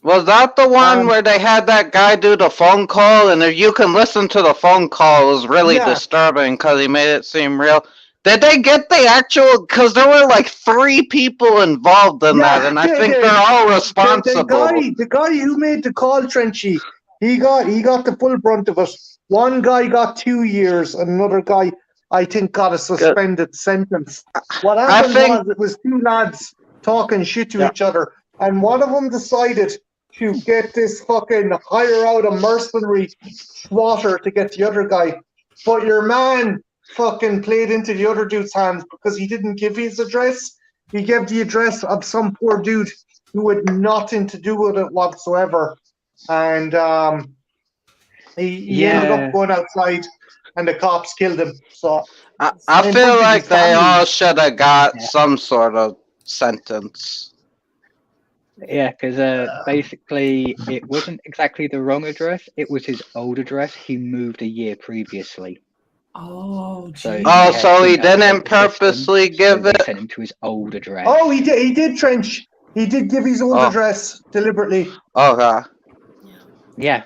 Was that the one where they had that guy do the phone call? And if you can listen to the phone call, it was really Yeah. disturbing because he made it seem real. Did they get the actual? Because there were like 3 people involved in that, and I think they're all responsible. The guy who made the call, Trenchy, he got the full brunt of it. One guy got 2 years, and another guy, I think, got a suspended sentence. What happened it was 2 lads talking shit to each other, and one of them decided to get this fucking hire out a mercenary swatter to get the other guy. But your man fucking played into the other dude's hands because he didn't give his address. He gave the address of some poor dude who had nothing to do with it whatsoever. And he ended up going outside and the cops killed him. So I feel like they all should have got some sort of sentence. Yeah, because basically it wasn't exactly the wrong address. It was his old address. He moved a year previously. Oh, so he didn't purposely give it. They sent him to his old address. Oh, he did. He did, Trench. He did give his old address deliberately. Okay. Yeah.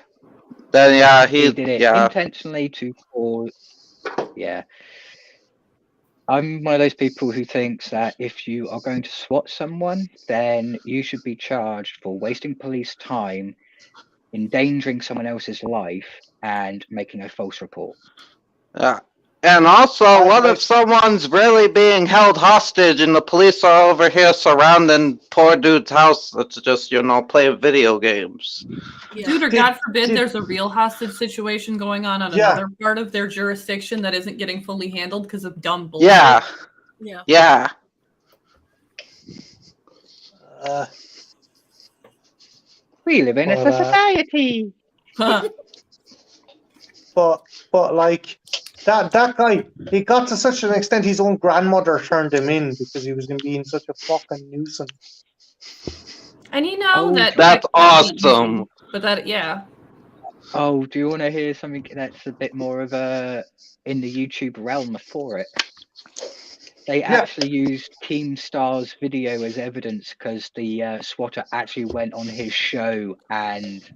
Then he did it intentionally to cause. Yeah. I'm one of those people who thinks that if you are going to SWAT someone, then you should be charged for wasting police time, endangering someone else's life, and making a false report. Yeah. And also, what if someone's really being held hostage and the police are over here surrounding poor dude's house to just, play video games? Yeah. Dude, or God forbid there's a real hostage situation going on another part of their jurisdiction that isn't getting fully handled because of dumb bullshit. Yeah. We live in a society. But like that guy, he got to such an extent his own grandmother turned him in because he was going to be in such a fucking nuisance. And that's awesome. But that Oh, do you want to hear something that's a bit more of a in the YouTube realm for it? They actually used Keemstar's video as evidence because the swatter actually went on his show and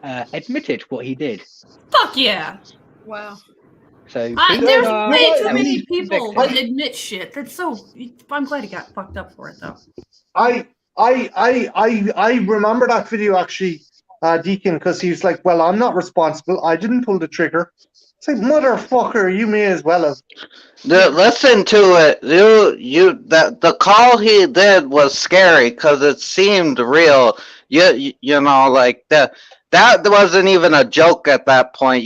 admitted what he did. Fuck yeah! Wow. So there's way too many people that admit shit. That's so. I'm glad he got fucked up for it though. I remember that video actually, Deacon, because he was like, "Well, I'm not responsible. I didn't pull the trigger." It's like, motherfucker, you may as well have. Listen to it. The call he did was scary because it seemed real. That wasn't even a joke at that point.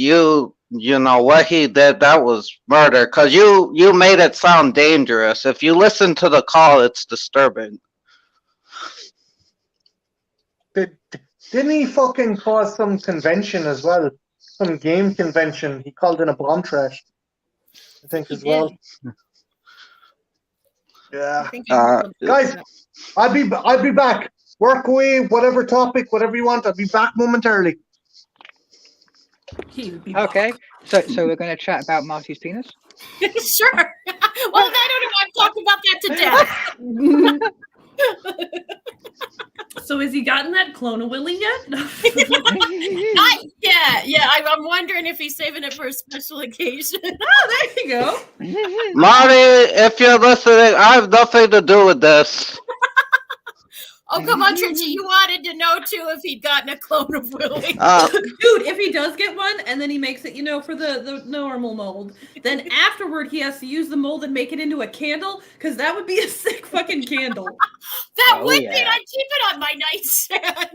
What he did, that was murder because you made it sound dangerous. If you listen to the call, it's disturbing. Didn't he fucking cause some convention as well? Some game convention. He called in a bomb threat, I think, as well. Yeah. Guys, I'll be back. Work away, whatever topic, whatever you want. I'll be back momentarily. Okay. So we're going to chat about Marty's penis? Sure. Well, I don't want to talk about that to death. So has he gotten that clone of Willie yet? Not yet. Yeah, I'm wondering if he's saving it for a special occasion. Oh, there you go. Marty, if you're listening, I have nothing to do with this. Oh, come on, Trinity. You wanted to know, too, if he'd gotten a clone of Willie. Dude, if he does get one, and then he makes it, for the normal mold, then afterward he has to use the mold and make it into a candle, because that would be a sick fucking candle. That would be. I'd keep it on my nightstand.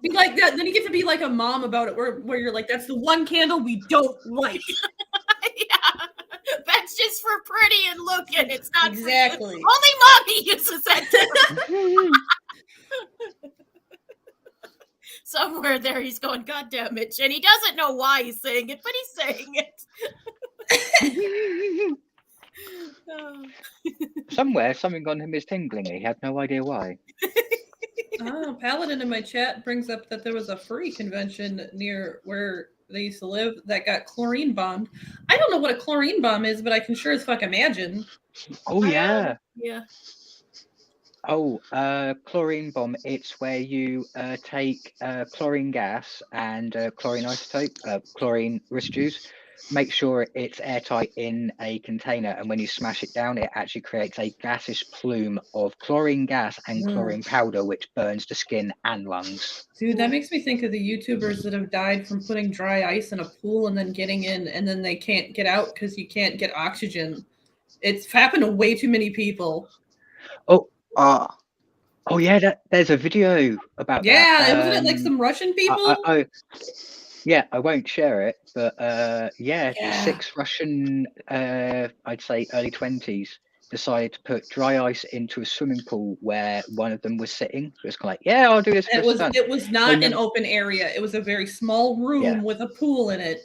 Be like that. Then you get to be like a mom about it, where you're like, that's the one candle we don't like. Yeah. That's just for pretty and looking. It's not exactly. Only mommy uses that. Somewhere there he's going, God damn it. And he doesn't know why he's saying it, but he's saying it. Somewhere, something on him is tingling. He had no idea why. Oh, Paladin in my chat brings up that there was a furry convention near where they used to live that got chlorine bombed. I don't know what a chlorine bomb is, but I can sure as fuck imagine. Oh, yeah. Yeah. Chlorine bomb. It's where you take chlorine gas and chlorine isotope, chlorine residues. Make sure it's airtight in a container, and when you smash it down, it actually creates a gaseous plume of chlorine gas and chlorine powder, which burns the skin and lungs. Dude, that makes me think of the YouTubers that have died from putting dry ice in a pool and then getting in, and then they can't get out because you can't get oxygen. It's happened to way too many people. Oh yeah, there's a video about that. Yeah, wasn't it like some Russian people? Yeah, I won't share it, but yeah, Yeah. 6 Russian, I'd say early 20s, decided to put dry ice into a swimming pool where one of them was sitting. It was kind of like, yeah, I'll do this for fun. It was not an open area. It was a very small room with a pool in it.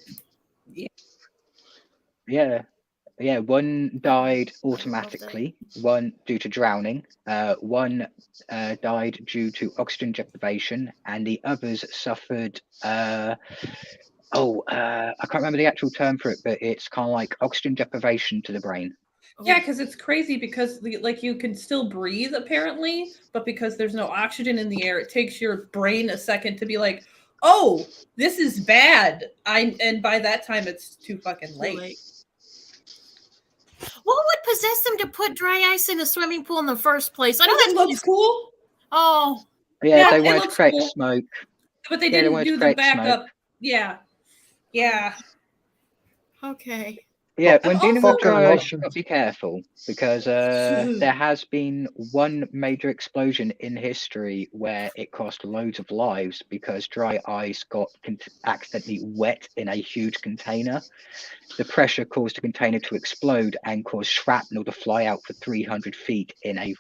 Yeah, one died automatically, one due to drowning, one died due to oxygen deprivation, and the others suffered I can't remember the actual term for it, but it's kind of like oxygen deprivation to the brain. Yeah, because it's crazy because like you can still breathe apparently, but because there's no oxygen in the air, it takes your brain a second to be like, oh, this is bad. And by that time it's too fucking late. What would possess them to put dry ice in a swimming pool in the first place? I know that looks cool. Oh. Yeah, they wanted to create smoke. But they didn't do the backup. Yeah. Yeah. Okay. Yeah, when dealing with dry ice, you've got to be careful because there has been one major explosion in history where it cost loads of lives because dry ice got accidentally wet in a huge container. The pressure caused the container to explode and caused shrapnel to fly out for 300 feet in a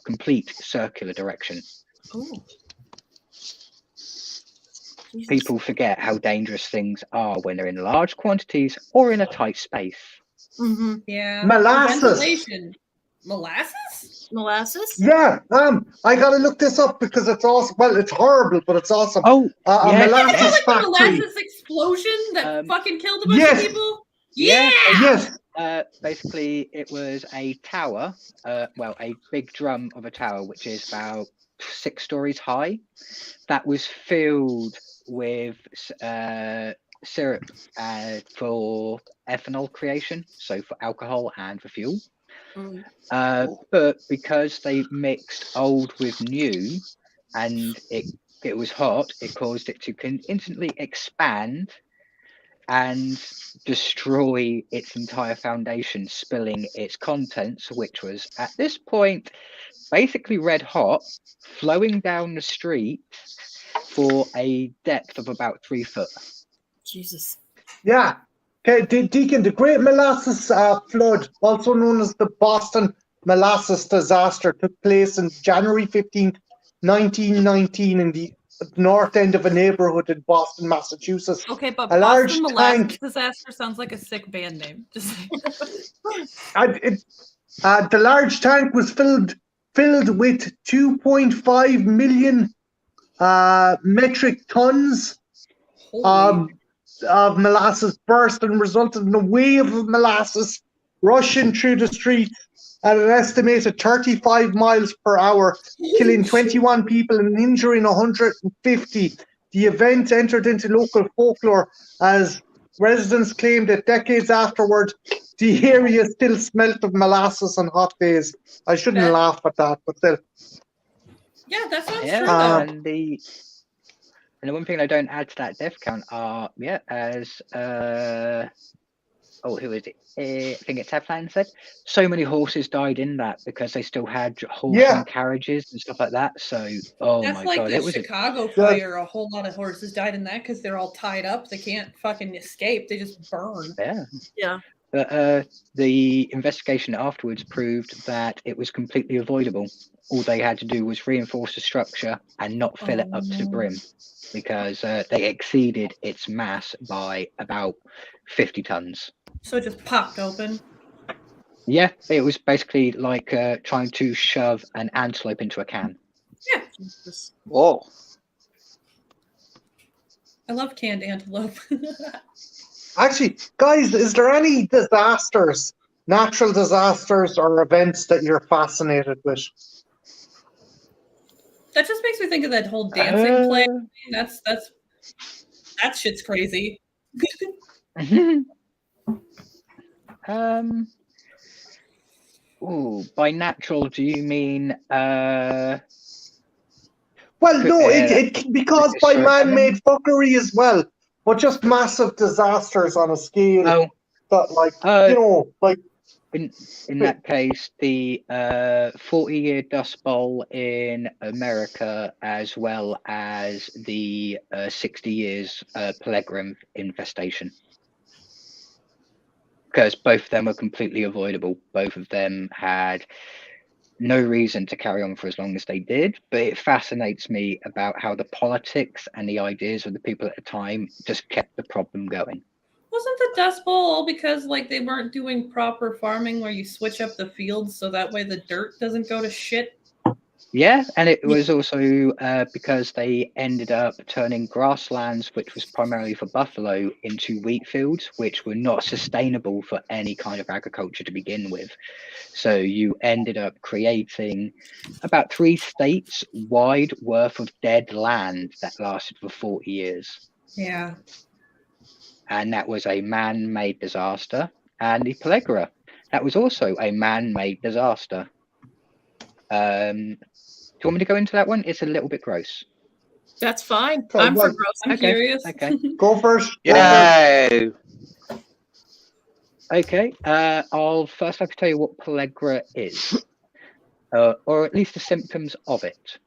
complete circular direction. Oh. People forget how dangerous things are when they're in large quantities or in a tight space. Mm-hmm. Yeah. Molasses. Ventilation. Molasses? Yeah. I gotta look this up because it's awesome. Well, it's horrible, but it's awesome. Oh, a molasses factory. The molasses explosion that fucking killed a bunch of people. Yeah. Yes. Basically, it was a tower. A big drum of a tower, which is about 6 stories high. That was filled with syrup for ethanol creation, so for alcohol and for fuel. But because they mixed old with new and it was hot, it caused it to instantly expand and destroy its entire foundation, spilling its contents, which was at this point basically red hot, flowing down the street for a depth of about 3 foot. Jesus. Yeah. Okay, Deacon, the Great Molasses Flood, also known as the Boston Molasses Disaster, took place on January 15th, 1919 in the north end of a neighborhood in Boston, Massachusetts. Okay, but a large Boston Molasses tank Disaster sounds like a sick band name. The large tank was filled with 2.5 million metric tons of molasses burst and resulted in a wave of molasses rushing through the streets at an estimated 35 miles per hour, killing 21 people and injuring 150. The event entered into local folklore as residents claimed that decades afterward, the area still smelt of molasses on hot days. I shouldn't laugh at that, but still. Yeah, that sounds true, though. And the one thing I don't add to that death count are, who is it? I think it's Hefland said. So many horses died in that because they still had horse carriages and stuff like that. So, that's my God. It was Chicago fire. A whole lot of horses died in that because they're all tied up. They can't fucking escape. They just burn. Yeah. But the investigation afterwards proved that it was completely avoidable. All they had to do was reinforce the structure and not fill it up to the brim because they exceeded its mass by about 50 tons. So it just popped open? Yeah, it was basically like trying to shove an antelope into a can. Yeah. Whoa. I love canned antelope. Actually, guys, is there any disasters natural disasters or events that you're fascinated with? That just makes me think of that whole dancing play. Uh, That shit's crazy. By natural, do you mean Well, no, it because by sorry, man-made fuckery as well, but just massive disasters on a scale oh, that, like, like. in that case, the 40-year Dust Bowl in America, as well as the 60 years peregrine infestation, because both of them were completely avoidable. Both of them had no reason to carry on for as long as they did, but it fascinates me about how the politics and the ideas of the people at the time just kept the problem going. Wasn't the Dust Bowl all because like they weren't doing proper farming where you switch up the fields so that way the dirt doesn't go to shit? Yeah, and it was also because they ended up turning grasslands, which was primarily for buffalo, into wheat fields, which were not sustainable for any kind of agriculture to begin with. So you ended up creating about 3 states wide worth of dead land that lasted for 40 years. Yeah. And that was a man-made disaster. And the peregrine, that was also a man-made disaster. Do you want me to go into that one? It's a little bit gross. That's fine. Oh, I'm for well, gross. I'm curious. Okay. Go first. Yay! Okay. I'll first have to tell you what peregrine is, or at least the symptoms of it.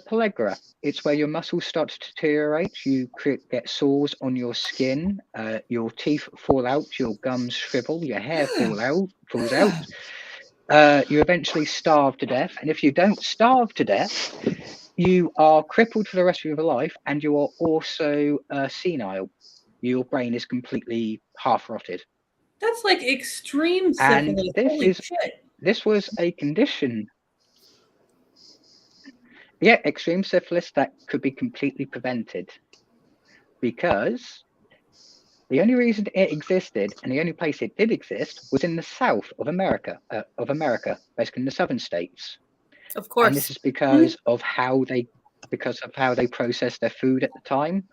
Peregrine, it's where your muscles start to deteriorate. You get sores on your skin. Your teeth fall out. Your gums shrivel. Your hair falls out. You eventually starve to death. And if you don't starve to death, you are crippled for the rest of your life, and you are also senile. Your brain is completely half rotted. That's like extreme And syphilis. this was a condition. Yeah, extreme syphilis that could be completely prevented, because the only reason it existed and the only place it did exist was in the south of America, basically in the southern states. Of course. And this is because of how they processed their food at the time.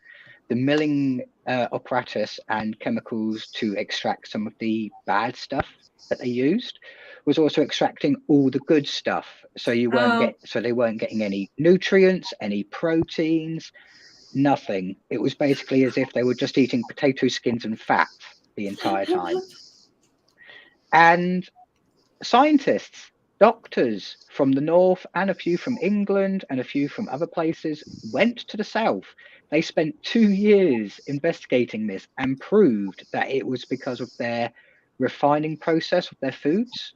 The milling apparatus and chemicals to extract some of the bad stuff that they used was also extracting all the good stuff. So they weren't getting any nutrients, any proteins, nothing. It was basically as if they were just eating potato skins and fat the entire time. And scientists, doctors from the north and a few from England and a few from other places went to the south. They spent 2 years investigating this and proved that it was because of their refining process of their foods.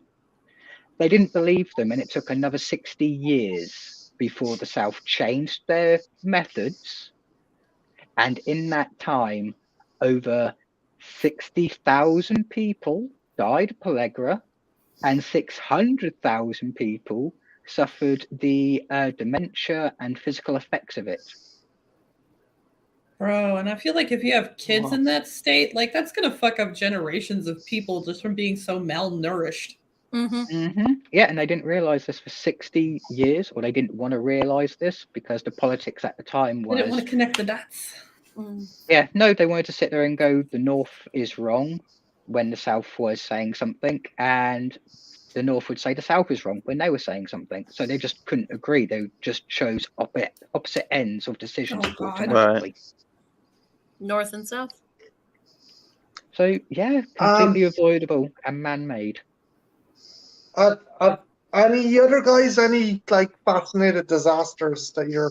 They didn't believe them, and it took another 60 years before the South changed their methods. And in that time, over 60,000 people died of peregrine, and 600,000 people suffered the dementia and physical effects of it. Bro, and I feel like if you have kids in that state, like that's gonna fuck up generations of people just from being so malnourished. Yeah, and they didn't realize this for 60 years, or they didn't want to realize this because the politics at the time was. They didn't want to connect the dots. Yeah, no, they wanted to sit there and go, the North is wrong when the South was saying something, and the North would say the South is wrong when they were saying something. So they just couldn't agree. They just chose opposite ends of decisions automatically. North and South. So yeah, completely avoidable and man-made. Any other guys? Any like fascinated disasters that you're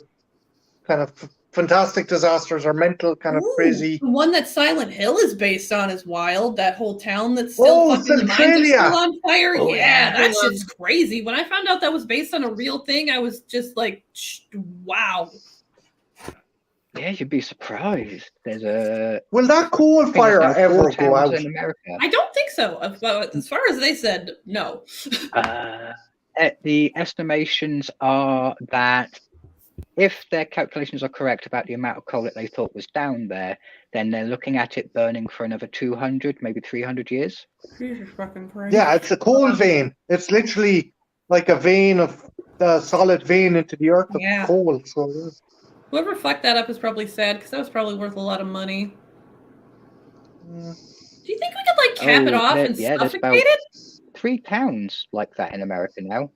kind of fantastic disasters or mental kind of crazy? The one that Silent Hill is based on is wild. That whole town that's still fucking the mines are still on fire. Oh, yeah, that shit's crazy. When I found out that was based on a real thing, I was just like, wow. Yeah, you'd be surprised. There's a. Will that coal fire ever go out? In America. I don't think so. As far as they said, no. The estimations are that if their calculations are correct about the amount of coal that they thought was down there, then they're looking at it burning for another 200, maybe 300 years. Jesus fucking Christ. Yeah, it's a coal vein. It's literally like a vein of the solid vein into the earth of Yeah. coal. So yeah. Whoever fucked that up is probably sad because that was probably worth a lot of money. Yeah. Do you think we could like cap it off and there's suffocate about it? 3 towns like that in America now.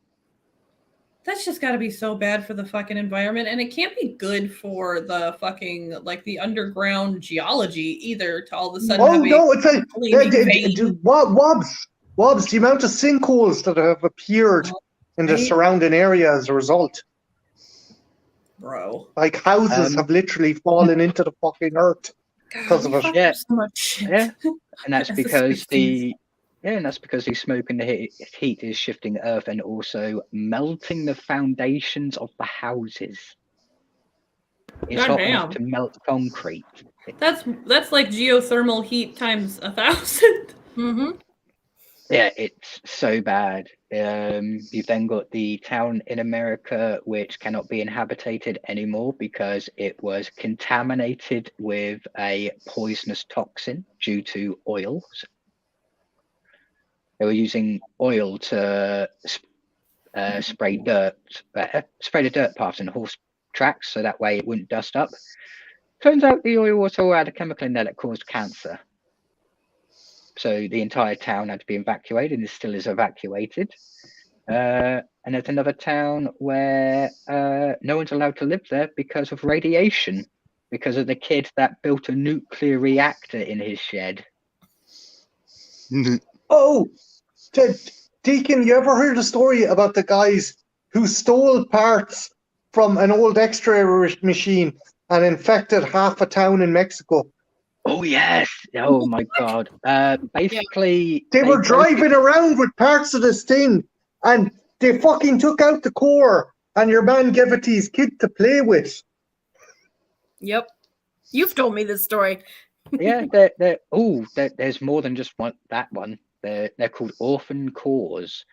That's just got to be so bad for the fucking environment, and it can't be good for the fucking like the underground geology either. To all of a sudden, Oh have no, it's like gleaming vein. Wobbs, the amount of sinkholes that have appeared in the Right? surrounding area as a result. Bro, Like houses have literally fallen into the fucking earth because of we it. fucked Yeah. up so much shit. Yeah, and that's As a because species. the smoke and the heat is shifting the earth and also melting the foundations of the houses. It's hot enough Goddamn. to melt concrete. That's like geothermal heat times 1,000. Mm-hmm. Yeah, it's so bad. You've then got the town in America which cannot be inhabited anymore because it was contaminated with a poisonous toxin due to oil. They were using oil to spray the dirt paths and horse tracks so that way it wouldn't dust up. Turns out the oil also had a chemical in there that caused cancer. So the entire town had to be evacuated, and it still is evacuated. And there's another town where no one's allowed to live there because of radiation, because of the kid that built a nuclear reactor in his shed. Oh, Deacon, you ever heard the story about the guys who stole parts from an old X-ray machine and infected half a town in Mexico? Oh yes! Oh my God! Basically, They were driving around with parts of this thing, and they fucking took out the core, and your man gave it to his kid to play with. Yep. You've told me this story. Yeah, there's more than just that one. They're called orphan cores.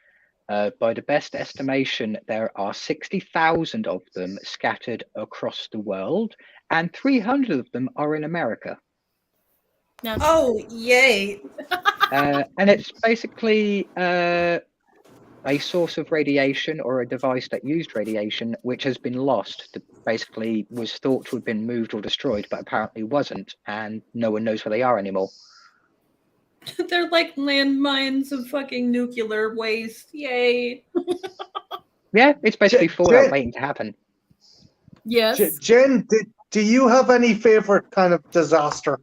By the best estimation, there are 60,000 of them scattered across the world, and 300 of them are in America. Now, Oh, yay. And it's basically a source of radiation or a device that used radiation, which has been lost. That basically was thought to have been moved or destroyed, but apparently wasn't, and no one knows where they are anymore. They're like landmines of fucking nuclear waste. Yay. Yeah, it's basically fallout waiting to happen. yes. Jen, do you have any favorite kind of disaster?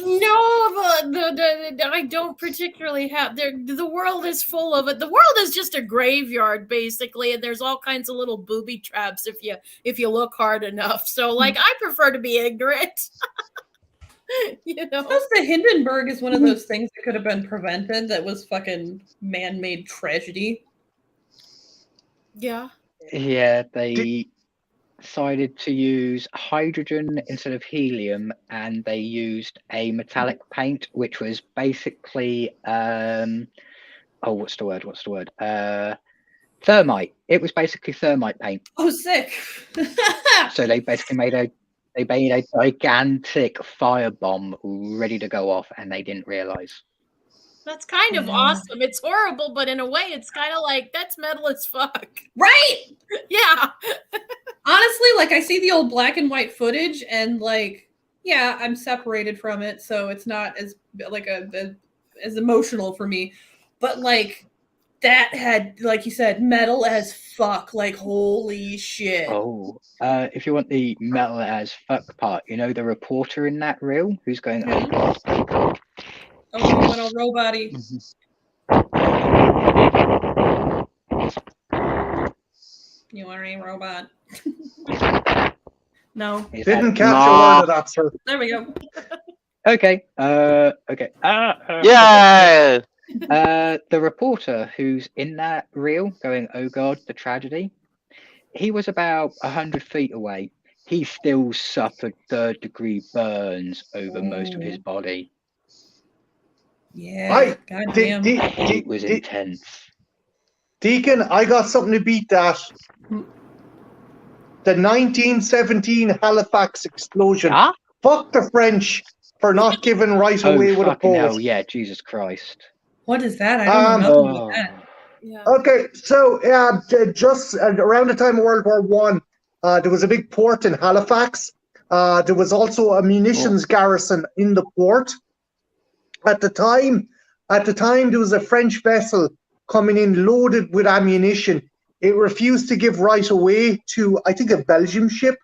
No, I don't particularly have. The world is full of it. The world is just a graveyard, basically, and there's all kinds of little booby traps if you look hard enough. So, like, I prefer to be ignorant. You know, Suppose the Hindenburg is one of those things that could have been prevented. That was fucking man-made tragedy. yeah. Yeah, they decided to use hydrogen instead of helium, and they used a metallic paint, which was basically what's the word? Thermite. It was basically thermite paint. Oh, sick. So they basically made a gigantic firebomb ready to go off, and they didn't realize. That's kind of awesome. It's horrible, but in a way, it's kind of like that's metal as fuck. Right? Yeah. Honestly, like I see the old black and white footage, and like, yeah, I'm separated from it, so it's not as like as emotional for me. But like that had, like you said, metal as fuck. Like holy shit. Oh, if you want the metal as fuck part, you know the reporter in that reel who's going, "Oh God, oh God." Oh, you went all robot-y. You are a robot. No. Didn't catch a word of that, sir. There we go. Okay. Okay. Yeah. The reporter who's in that reel going, "Oh God, the tragedy." He was about 100 feet away. He still suffered third-degree burns over most of his body. Yeah. Goddamn. It was intense. Deacon, I got something to beat that. the 1917 Halifax explosion. Ah? Fuck the French for not giving right Oh, away with a fucking hell, boat. yeah, Jesus Christ. What is that? I don't know nothing about that. Yeah. Okay, so just around the time of World War One, there was a big port in Halifax. There was also a munitions garrison in the port. At the time, there was a French vessel coming in loaded with ammunition. It refused to give right away to, I think, a Belgian ship.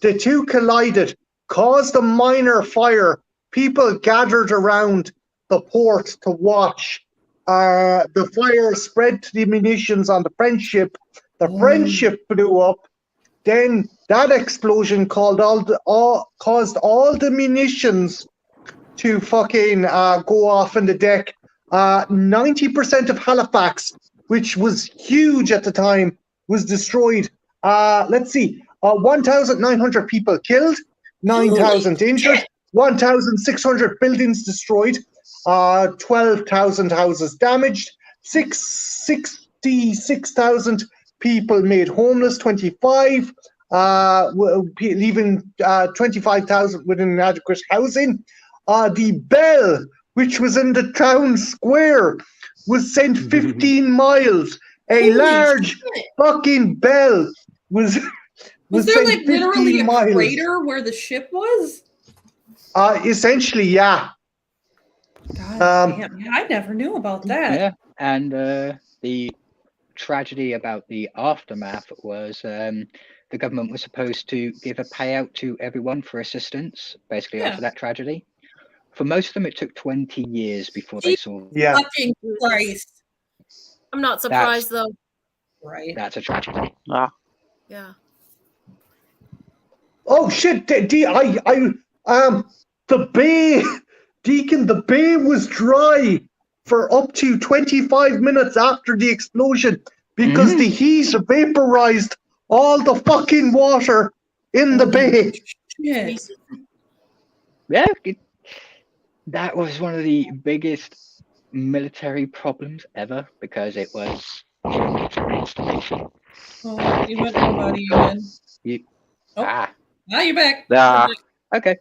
The two collided, caused a minor fire. People gathered around the port to watch. The fire spread to the munitions on the French ship. The French ship blew up. Then that explosion caused all the munitions to fucking go off in the deck. 90% of Halifax, which was huge at the time, was destroyed. Let's see, 1,900 people killed, 9,000 injured, 1,600 buildings destroyed, 12,000 houses damaged, 66,000 people made homeless, 25, leaving 25,000 with inadequate housing. The bell, which was in the town square, was sent 15 miles. A Holy large shit. fucking bell was Was there sent like literally 15 a miles. crater where the ship was? Essentially, yeah. God damn. Yeah, I never knew about that. Yeah, and the tragedy about the aftermath was the government was supposed to give a payout to everyone for assistance, basically Yeah. after that tragedy. For most of them, it took 20 years before they saw. Yeah. Fucking Christ. I'm not surprised though. Right. That's a tragedy. Yeah. Oh shit! The bay, Deacon, the bay was dry for up to 25 minutes after the explosion because the heat vaporized all the fucking water in the bay. Shit. Jesus. Yeah, that was one of the biggest military problems ever because it was a military installation. Oh, you went nobody again. Ah, Now you're back. Yeah. okay.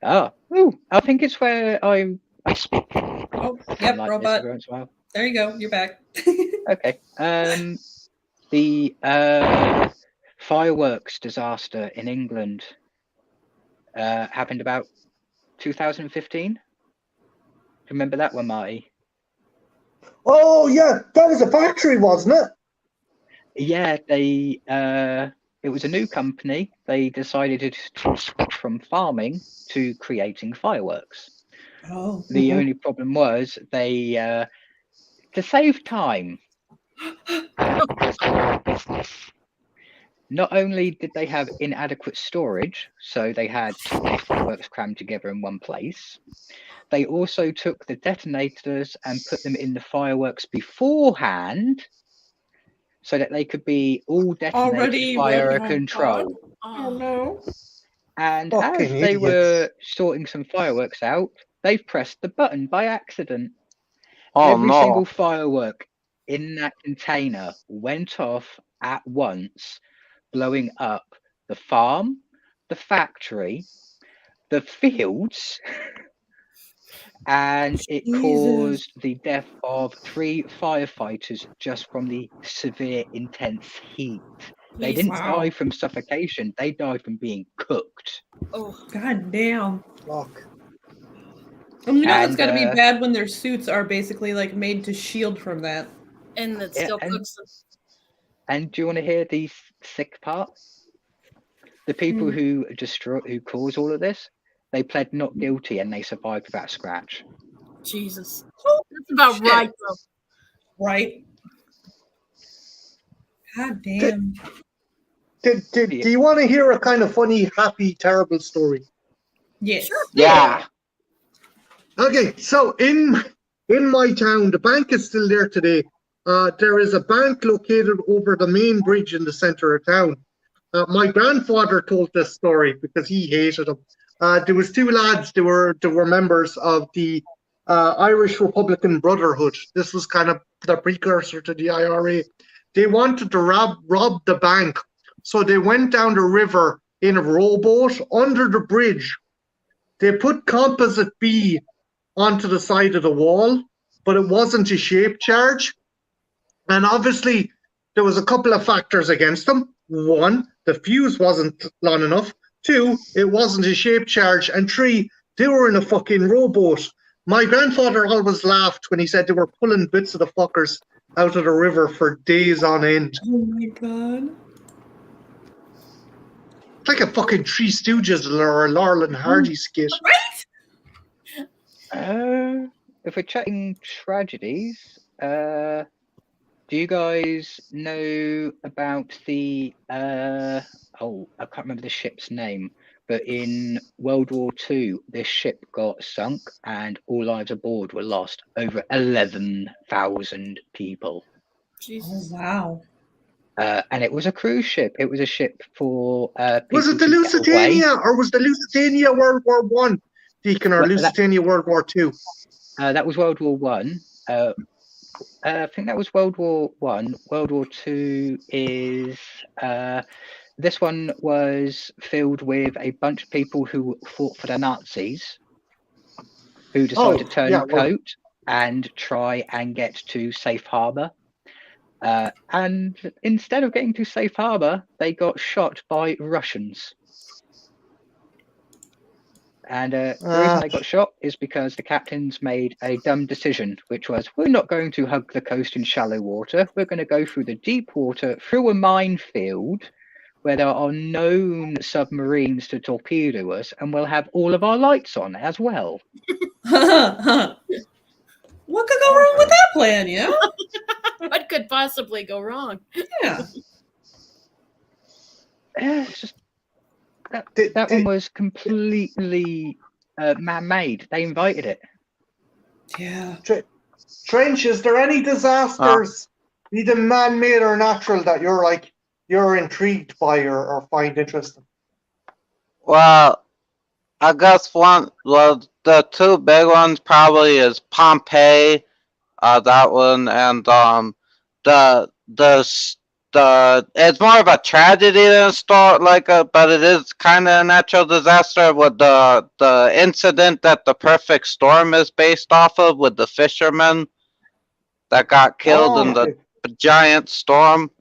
Oh, ooh, I think it's where I speak. Oh, yep, like robot. this every once in a while. There you go. You're back. Okay. The fireworks disaster in England happened about 2015. Remember that one, Marty? Oh yeah, that was a factory, wasn't it? Yeah, they. It was a new company. They decided to switch from farming to creating fireworks. Oh. The only problem was they, to save time, not only did they have inadequate storage, so they had too many fireworks crammed together in one place, they also took the detonators and put them in the fireworks beforehand so that they could be all detonated Already via a ready. Oh, control. Oh no. And Fucking as they idiots. were sorting some fireworks out, they've pressed the button by accident. Oh Every no. single firework in that container went off at once, blowing up the farm, the factory, the fields, and it Jesus. caused the death of 3 firefighters just from the severe, intense heat. They didn't Wow. die from suffocation, they died from being cooked. Oh. God damn. Fuck. And you know that's And, got to be bad when their suits are basically like made to shield from that. And it Yeah, still and- cooks them. And do you want to hear the sick part? The people who caused all of this, they pled not guilty and they survived without a scratch. Jesus. That's about Shit. right though. Right. God damn. Do you want to hear a kind of funny, happy, terrible story? Yes. Yeah. Okay, so in my town, the bank is still there today. There is a bank located over the main bridge in the center of town. My grandfather told this story because he hated them. There was 2 lads. They were members of the Irish Republican Brotherhood. This was kind of the precursor to the IRA. They wanted to rob the bank, So they went down the river in a rowboat under the bridge. They put composite B onto the side of the wall, but it wasn't a shape charge. And obviously, there was a couple of factors against them. One, the fuse wasn't long enough. Two, it wasn't a shape charge. And three, they were in a fucking rowboat. My grandfather always laughed when he said they were pulling bits of the fuckers out of the river for days on end. Oh my god. It's like a fucking Three Stooges or a Laurel and Hardy skit. If we're chatting tragedies, do you guys know about the oh, I can't remember the ship's name, but in World War II, this ship got sunk and all lives aboard were lost. Over 11,000 people. Oh Jesus. wow. And it was a cruise ship. It was a ship for Was it the people to get away. Lusitania, or was the Lusitania World War One, Deacon, or Well, Lusitania World War Two? That was World War One. I think that was World War One. World War Two is this one was filled with a bunch of people who fought for the Nazis, who decided to turn coat and try and get to safe harbor. And instead of getting to safe harbor, they got shot by Russians. And the reason they got shot is because the captains made a dumb decision, which was, we're not going to hug the coast in shallow water. We're going to go through the deep water, through a minefield where there are known submarines to torpedo us, and we'll have all of our lights on as well. What could go wrong with that plan, yeah? What could possibly go wrong? Yeah. It's just that one was completely man-made. They invited it. Yeah. Trench, is there any disasters, either man-made or natural, that you're intrigued by or find interesting? Well, I guess the two big ones probably is Pompeii, that one, and it's more of a tragedy than a story, but it is kind of a natural disaster with the incident that the perfect storm is based off of, with the fishermen that got killed in the giant storm.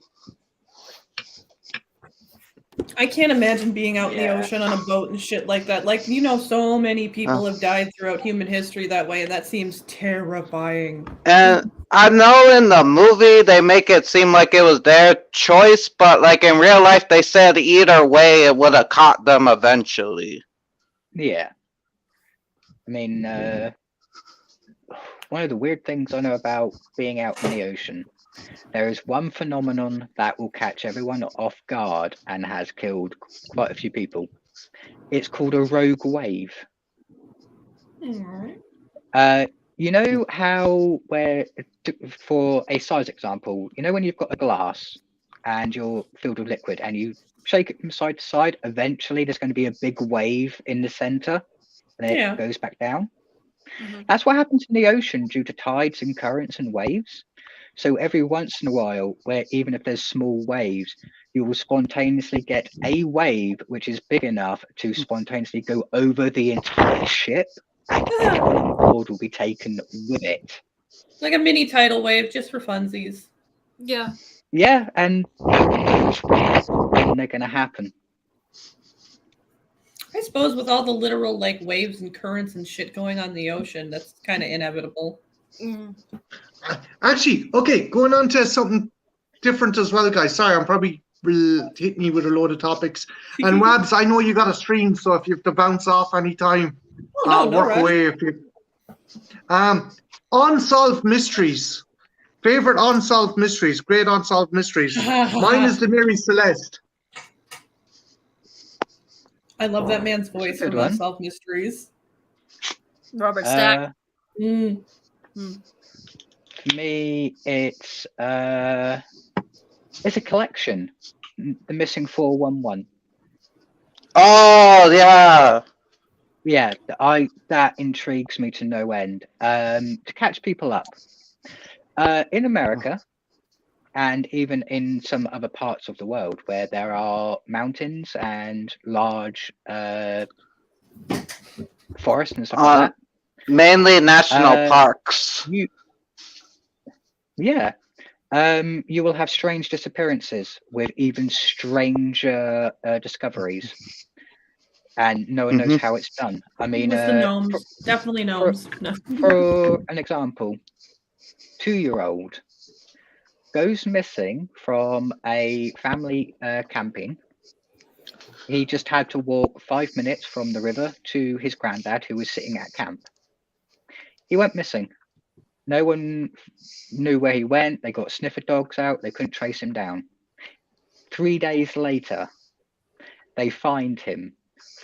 I can't imagine being out in the ocean on a boat and shit like that. Like, so many people have died throughout human history that way, and that seems terrifying. And I know in the movie they make it seem like it was their choice, but in real life they said either way it would have caught them eventually. Yeah. I mean, one of the weird things I know about being out in the ocean, there is one phenomenon that will catch everyone off guard and has killed quite a few people. It's called a rogue wave. You know how, for a size example, when you've got a glass and you're filled with liquid and you shake it from side to side, eventually there's going to be a big wave in the center and then it goes back down. Mm-hmm. That's what happens in the ocean due to tides and currents and waves. So every once in a while, where even if there's small waves, you will spontaneously get a wave which is big enough to spontaneously go over the entire ship, and everyone on board will be taken with it. Like a mini tidal wave, just for funsies. Yeah. Yeah, and they're going to happen. I suppose with all the literal waves and currents and shit going on in the ocean, that's kind of inevitable. Mm. Actually, okay, going on to something different as well, guys. Sorry, I'm probably hitting you with a load of topics. And Wabs, I know you got a stream, so if you have to bounce off anytime, work away. If you unsolved mysteries, favorite unsolved mysteries, great unsolved mysteries. Mine is the Mary Celeste. I love that man's voice from Unsolved Mysteries. Robert Stack. For me, it's a collection. The Missing 411. Oh yeah. Yeah, that intrigues me to no end. To catch people up. In America, and even in some other parts of the world where there are mountains and large forests and stuff like that. Mainly national parks. You will have strange disappearances with even stranger discoveries, and no one knows how it's done. I mean, With the gnomes, definitely gnomes. For an example, 2-year-old goes missing from a family camping. He just had to walk 5 minutes from the river to his granddad, who was sitting at camp. He went missing. No one knew where he went. They got sniffer dogs out. They couldn't trace him down. 3 days later, they find him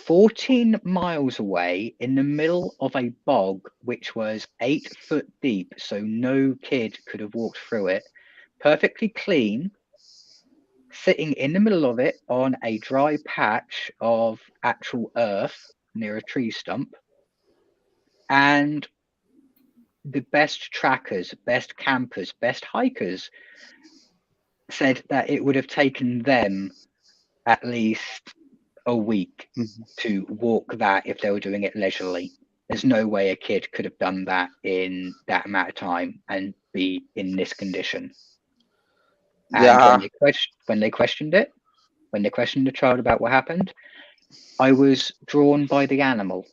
14 miles away in the middle of a bog, which was 8 foot deep, so no kid could have walked through it. Perfectly clean, sitting in the middle of it on a dry patch of actual earth near a tree stump. And the best trackers, best campers, best hikers said that it would have taken them at least a week to walk that if they were doing it leisurely. There's no way a kid could have done that in that amount of time and be in this condition. And when they questioned it, when they questioned the child about what happened, I was drawn by the animal.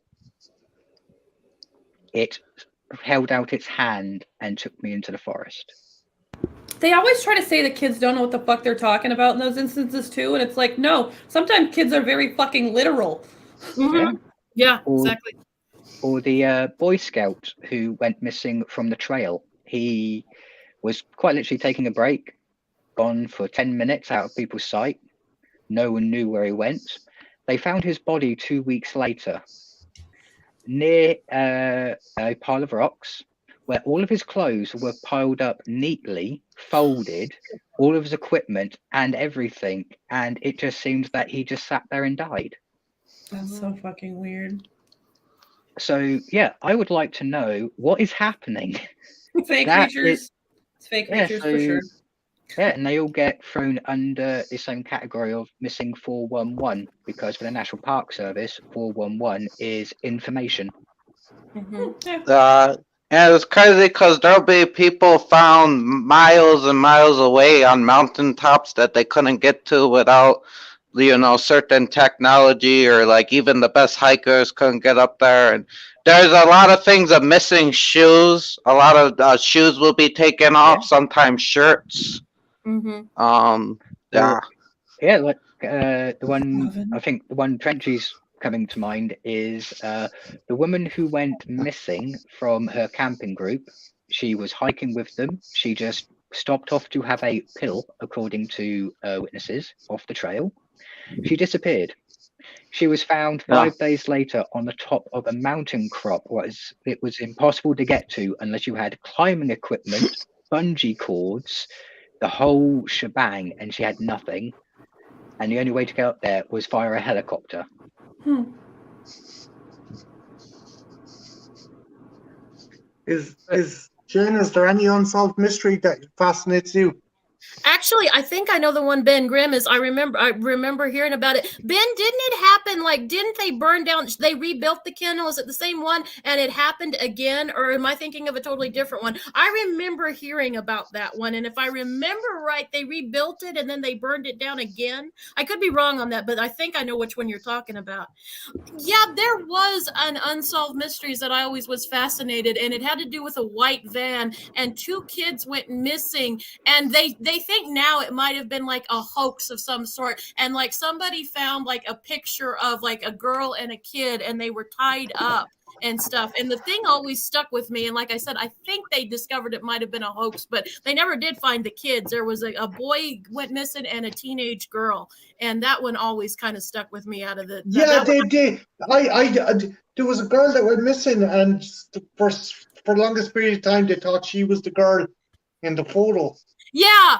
It held out its hand and took me into the forest. They always try to say that kids don't know what the fuck they're talking about in those instances too, and it's like, no, sometimes kids are very fucking literal. Yeah, exactly. Or the Boy Scout who went missing from the trail. He was quite literally taking a break, gone for 10 minutes out of people's sight. No one knew where he went. They found his body 2 weeks later near a pile of rocks where all of his clothes were piled up neatly, folded, all of his equipment and everything. And it just seems that he just sat there and died. That's so fucking weird. So, yeah, I would like to know what is happening. Fake creatures. It's fake creatures for sure. Yeah, and they all get thrown under the same category of missing 411 because for the National Park Service, 411 is information. And it's crazy because there'll be people found miles and miles away on mountaintops that they couldn't get to without, certain technology, or like even the best hikers couldn't get up there. And there's a lot of things of missing shoes. A lot of shoes will be taken off. Sometimes shirts. Like the one, I think the one Trenchy's coming to mind is the woman who went missing from her camping group. She was hiking with them. She just stopped off to have a pill, according to witnesses, off the trail. She disappeared. She was found 5 days later on the top of a mountain crop. It was impossible to get to unless you had climbing equipment, bungee cords, the whole shebang, and she had nothing. And the only way to get up there was via a helicopter. Jen, is there any unsolved mystery that fascinates you? Actually, I think I know the one Ben Grimm is. I remember hearing about it. Ben, didn't it happen? Like, didn't they burn down? They rebuilt the kennel. Is it the same one? And it happened again, or am I thinking of a totally different one? I remember hearing about that one, and if I remember right, they rebuilt it and then they burned it down again. I could be wrong on that, but I think I know which one you're talking about. Yeah, there was an unsolved mysteries that I always was fascinated, and it had to do with a white van, and 2 kids went missing, and they think now it might have been like a hoax of some sort, and like somebody found like a picture of like a girl and a kid, and they were tied up and stuff, and the thing always stuck with me. And like I said, I think they discovered it might have been a hoax, but they never did find the kids. There was a boy went missing and a teenage girl, and that one always kind of stuck with me out of the they did. There was a girl that went missing, and for the longest period of time they thought she was the girl in the photo. Yeah,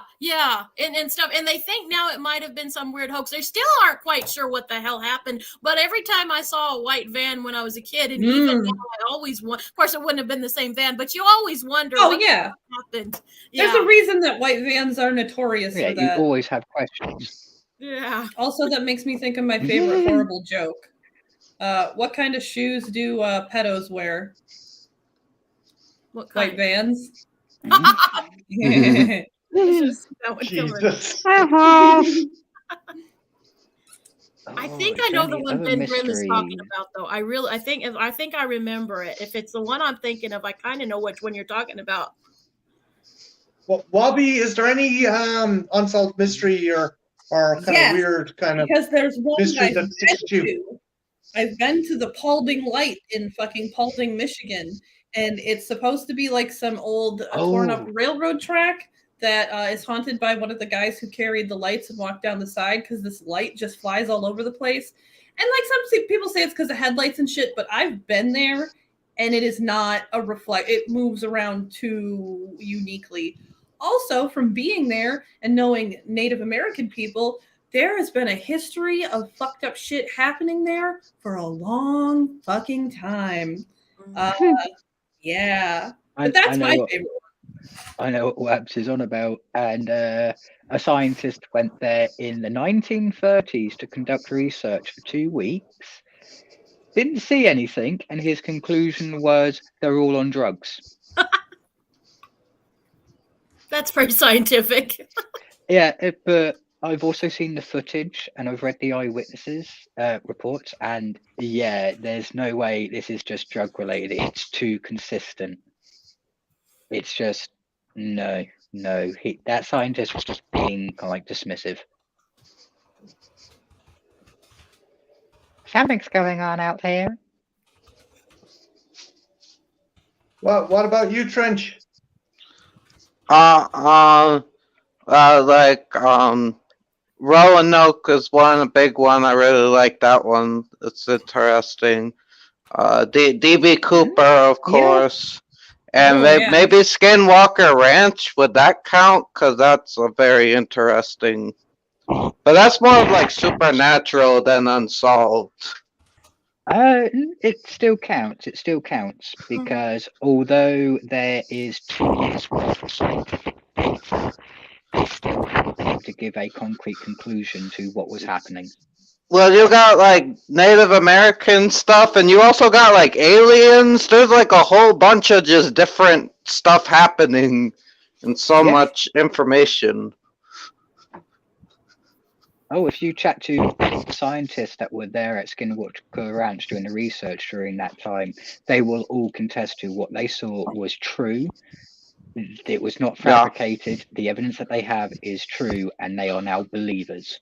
and stuff. And they think now it might have been some weird hoax. They still aren't quite sure what the hell happened. But every time I saw a white van when I was a kid, and even now, I always want. Of course, it wouldn't have been the same van, but you always wonder what happened. There's a reason that white vans are notorious for that. You always have questions. Yeah. Also, that makes me think of my favorite horrible joke. What kind of shoes do pedos wear? What kind? White vans. Jesus. I think I know the one Ben Grimm is talking about, though. I think I remember it. If it's the one I'm thinking of, I kind of know which one you're talking about. Well, Wobby, is there any unsolved mystery or kind of weird kind of because there's one mystery that sticks to you? I've been to the Paulding Light in fucking Paulding, Michigan, and it's supposed to be like some old torn up railroad track that is haunted by one of the guys who carried the lights and walked down the side because this light just flies all over the place. And like some people say it's because of headlights and shit, but I've been there and it is not a reflect. It moves around too uniquely. Also, from being there and knowing Native American people, there has been a history of fucked up shit happening there for a long fucking time. Yeah. But that's my favorite one. I know what Wabs is on about. And a scientist went there in the 1930s to conduct research for 2 weeks. Didn't see anything, and his conclusion was they're all on drugs. That's pretty scientific. Yeah, but I've also seen the footage and I've read the eyewitnesses reports, and yeah, there's no way this is just drug related. It's too consistent. It's just no. That scientist was just being like dismissive. Something's going on out there. What about you, Trench? Roanoke is one, a big one. I really like that one. It's interesting. D.B. Cooper, of course. And maybe Skinwalker Ranch, would that count? Because that's a very interesting. But that's more of like supernatural than unsolved. It still counts. It still counts because although there is 2 years worth of scientific data, they still haven't been able to give a concrete conclusion to what was happening. Well, you got like Native American stuff, and you also got like aliens. There's like a whole bunch of just different stuff happening, and so much information. Oh, if you chat to scientists that were there at Skinwalker Ranch doing the research during that time, they will all contest to what they saw was true. It was not fabricated. The evidence that they have is true, and they are now believers.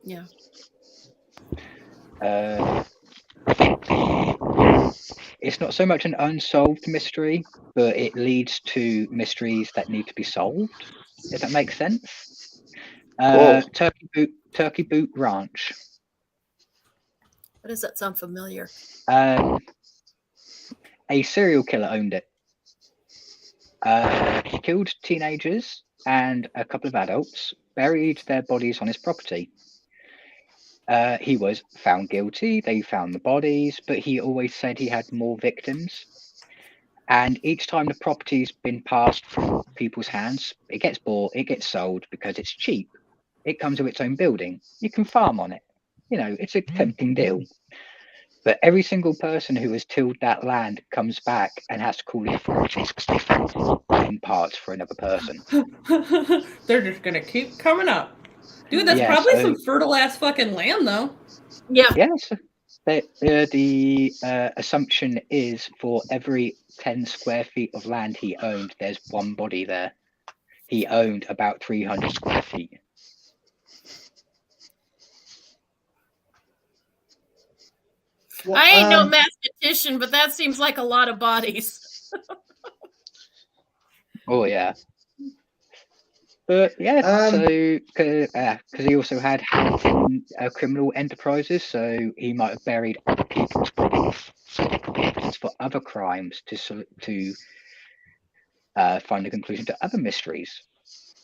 Yeah. It's not so much an unsolved mystery, but it leads to mysteries that need to be solved, if that makes sense. Turkey Boot Ranch. Why does that sound familiar? A serial killer owned it. He killed teenagers and a couple of adults, buried their bodies on his property. He was found guilty. They found the bodies, but he always said he had more victims. And each time the property's been passed through people's hands, it gets bought, it gets sold because it's cheap. It comes with its own building. You can farm on it. You know, it's a tempting deal. But every single person who has tilled that land comes back and has to call the authorities because they found in parts for another person. They're just going to keep coming up. Dude, that's probably some fertile ass fucking land, though. Yeah. Yes. The assumption is for every 10 square feet of land he owned, there's one body there. He owned about 300 square feet. Well, I ain't no mathematician, but that seems like a lot of bodies. Oh, yeah. But yeah, so because he also had criminal enterprises, so he might have buried other people's bodies, so there could be evidence for other crimes to find a conclusion to other mysteries.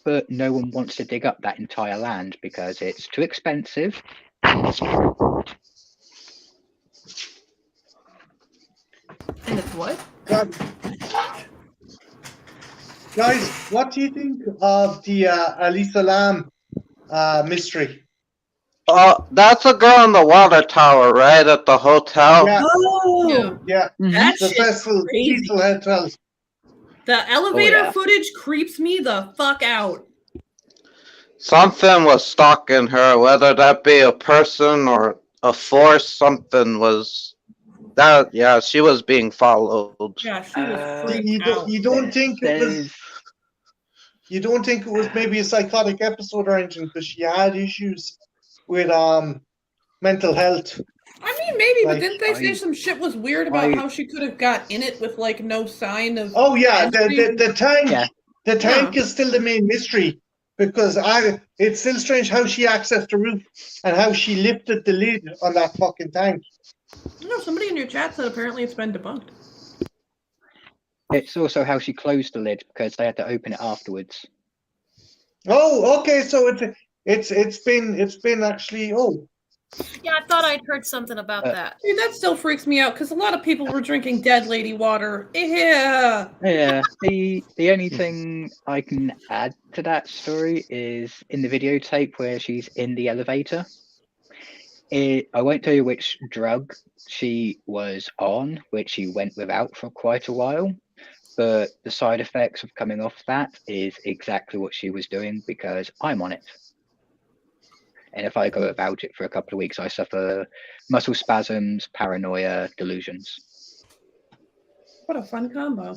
But no one wants to dig up that entire land because it's too expensive. And it's what? Guys, what do you think of the Elisa Lam mystery? That's a girl in the water tower, right? At the hotel. Yeah. Oh, Yeah. that The shit's Cecil crazy. Hotel. The elevator yeah. footage creeps me the fuck out. Something was stalking her, whether that be a person or a force. Something was that. Yeah, she was being followed. Yeah, she was Uh, freaked out. You don't think it was? There's You don't think it was maybe a psychotic episode or anything because she had issues with mental health. I mean, maybe, Like, but didn't they say some shit was weird about how she could have got in it with like no sign of? Oh yeah, entry? the tank. Yeah. The tank is still the main mystery because it's still strange how she accessed the roof and how she lifted the lid on that fucking tank. No, somebody in your chat said apparently it's been debunked. It's also how she closed the lid because they had to open it afterwards. Oh, okay. So it's been actually. Oh, Yeah, I thought I'd heard something about that. Dude, that still freaks me out because a lot of people were drinking dead lady water. Yeah. Yeah. The only thing I can add to that story is in the videotape where she's in the elevator. I won't tell you which drug she was on, which she went without for quite a while. But the side effects of coming off that is exactly what she was doing because I'm on it. And if I go without it for a couple of weeks, I suffer muscle spasms, paranoia, delusions. What a fun combo.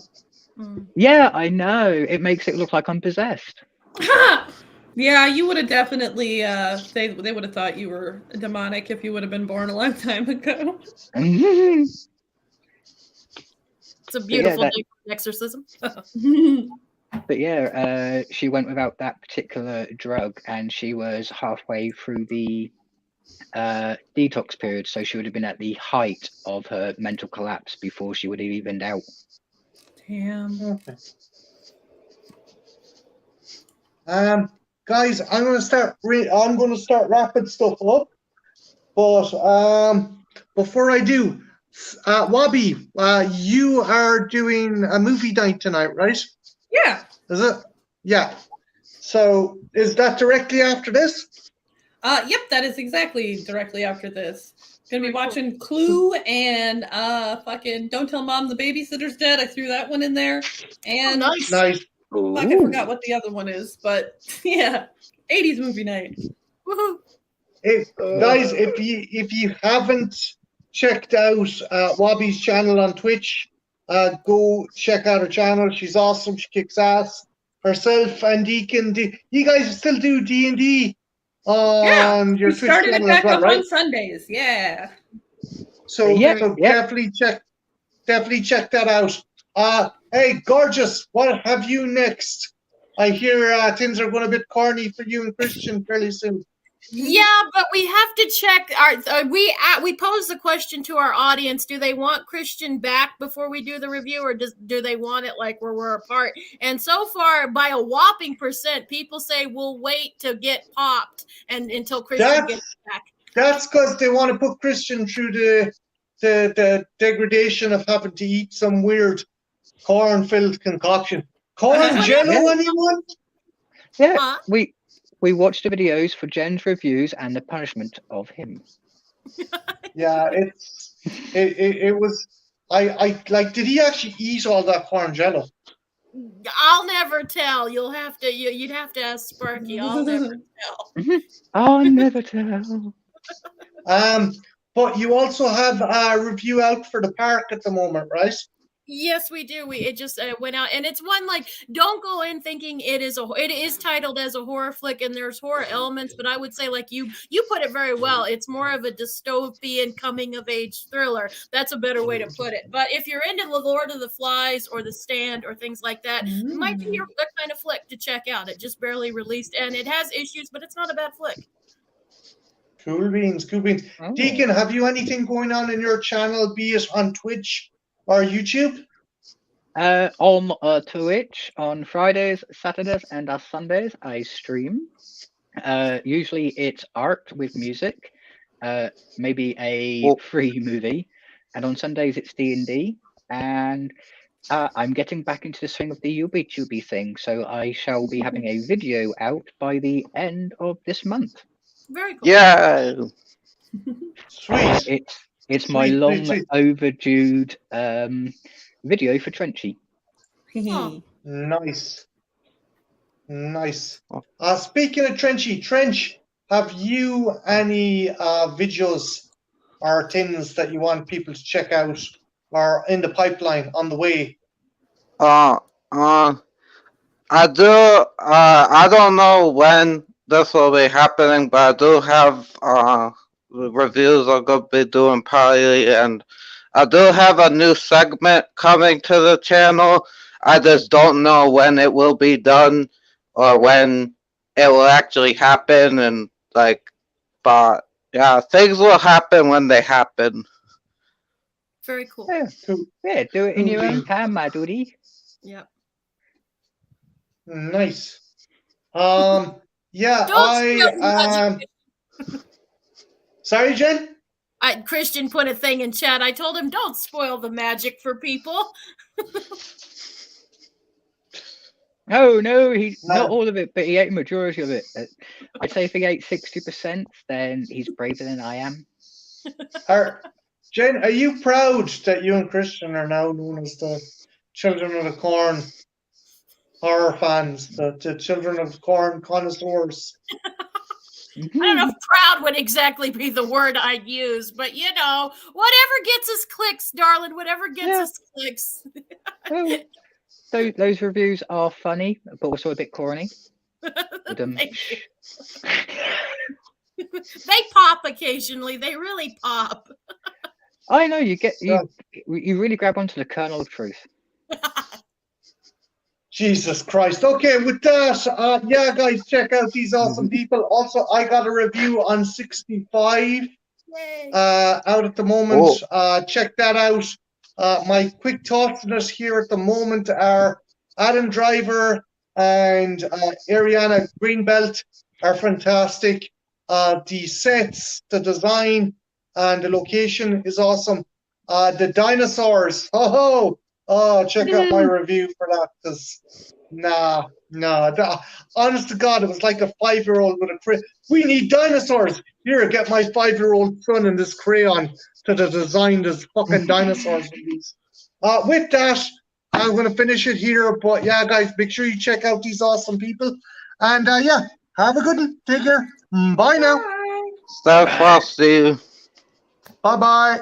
Yeah, I know. It makes it look like I'm possessed. Yeah, you would have definitely, they would have thought you were demonic if you would have been born a long time ago. It's a beautiful day for exorcism. But yeah, she went without that particular drug and she was halfway through the detox period. So she would have been at the height of her mental collapse before she would have evened out. Damn. okay. Guys, I'm gonna start wrapping stuff up, but before I do, Wabi, you are doing a movie night tonight, right? Yeah. Is it? Yeah. So is that directly after this? Yep, that is exactly directly after this. Gonna be watching Clue and fucking Don't Tell Mom the Babysitter's Dead. I threw that one in there. And Nice. Nice. fuck, I forgot what the other one is, but yeah, 80s movie night. Woohoo. Guys, if you haven't checked out Wabi's channel on Twitch, go check out her channel. She's awesome. She kicks ass. Herself and Deacon, you guys still do D&D on your We Twitch started it channel as back well, up right? on Sundays. Yeah. So, Yeah. definitely check that out. Hey, gorgeous, what have you next? I hear things are going a bit corny for you and Christian fairly soon. Yeah, but we have to check. We posed the question to our audience: do they want Christian back before we do the review, or do they want it like where we're apart? And so far, by a whopping percent, people say we'll wait to get popped and until Christian gets back. That's because they want to put Christian through the degradation of having to eat some weird corn-filled concoction. Corn jello, anyone? Yeah, we watched the videos for Jen's reviews and the punishment of him. Yeah, it was. I like. Did he actually eat all that corn jello? I'll never tell. You'd have to ask Sparky. I'll never tell. I'll never tell. But you also have a review out for the park at the moment, right? Yes, we do. It just went out, and it's one like don't go in thinking it is titled as a horror flick, and there's horror elements, but I would say like you put it very well. It's more of a dystopian coming of age thriller. That's a better way to put it. But if you're into the Lord of the Flies or The Stand or things like that, it might be the kind of flick to check out. It just barely released, and it has issues, but it's not a bad flick. Cool beans, cool beans. Oh. Deacon, have you anything going on in your channel, be it on Twitch or YouTube? On Twitch on Fridays, Saturdays, and Sundays, I stream. Usually it's art with music, maybe a free movie, and on Sundays it's D&D. And I'm getting back into the swing of the YouTube thing, so I shall be having a video out by the end of this month. Very cool. Yeah. Sweet. It's my long overdue video for Trenchy. Oh. Nice. Speaking of Trenchy, Trench, have you any videos or things that you want people to check out or in the pipeline on the way? I do. I don't know when this will be happening, but I do have reviews I'm gonna be doing probably, and I do have a new segment coming to the channel. I just don't know when it will be done or when it will actually happen, and but yeah, things will happen when they happen. Very cool. Yeah, do it in your own time, my duty. Yep. Nice. Yeah, sorry, Jen? Christian put a thing in chat. I told him, don't spoil the magic for people. No, not all of it, but he ate a majority of it. I'd say if he ate 60%, then he's braver than I am. Jen, are you proud that you and Christian are now known as the Children of the Corn horror fans, the Children of the Corn connoisseurs? I don't know if proud would exactly be the word I'd use, but whatever gets us clicks, darling, whatever gets us clicks. Those reviews are funny, but also a bit corny. They pop occasionally. They really pop. I know you really grab onto the kernel of truth. Jesus Christ. Okay, with that, yeah, guys, check out these awesome people. Also, I got a review on 65 out at the moment. Check that out. My quick thoughts on it here at the moment are Adam Driver and Ariana Greenbelt are fantastic. The sets, the design, and the location is awesome. The dinosaurs, check out my review for that, because honest to God, it was like a 5-year-old with a crayon. We need dinosaurs. Here, get my 5-year-old son in this crayon to design this fucking dinosaurs with these. With that, I'm going to finish it here. But yeah, guys, make sure you check out these awesome people. And yeah, have a good one. Take care. Bye now. Stay frosty. Bye-bye.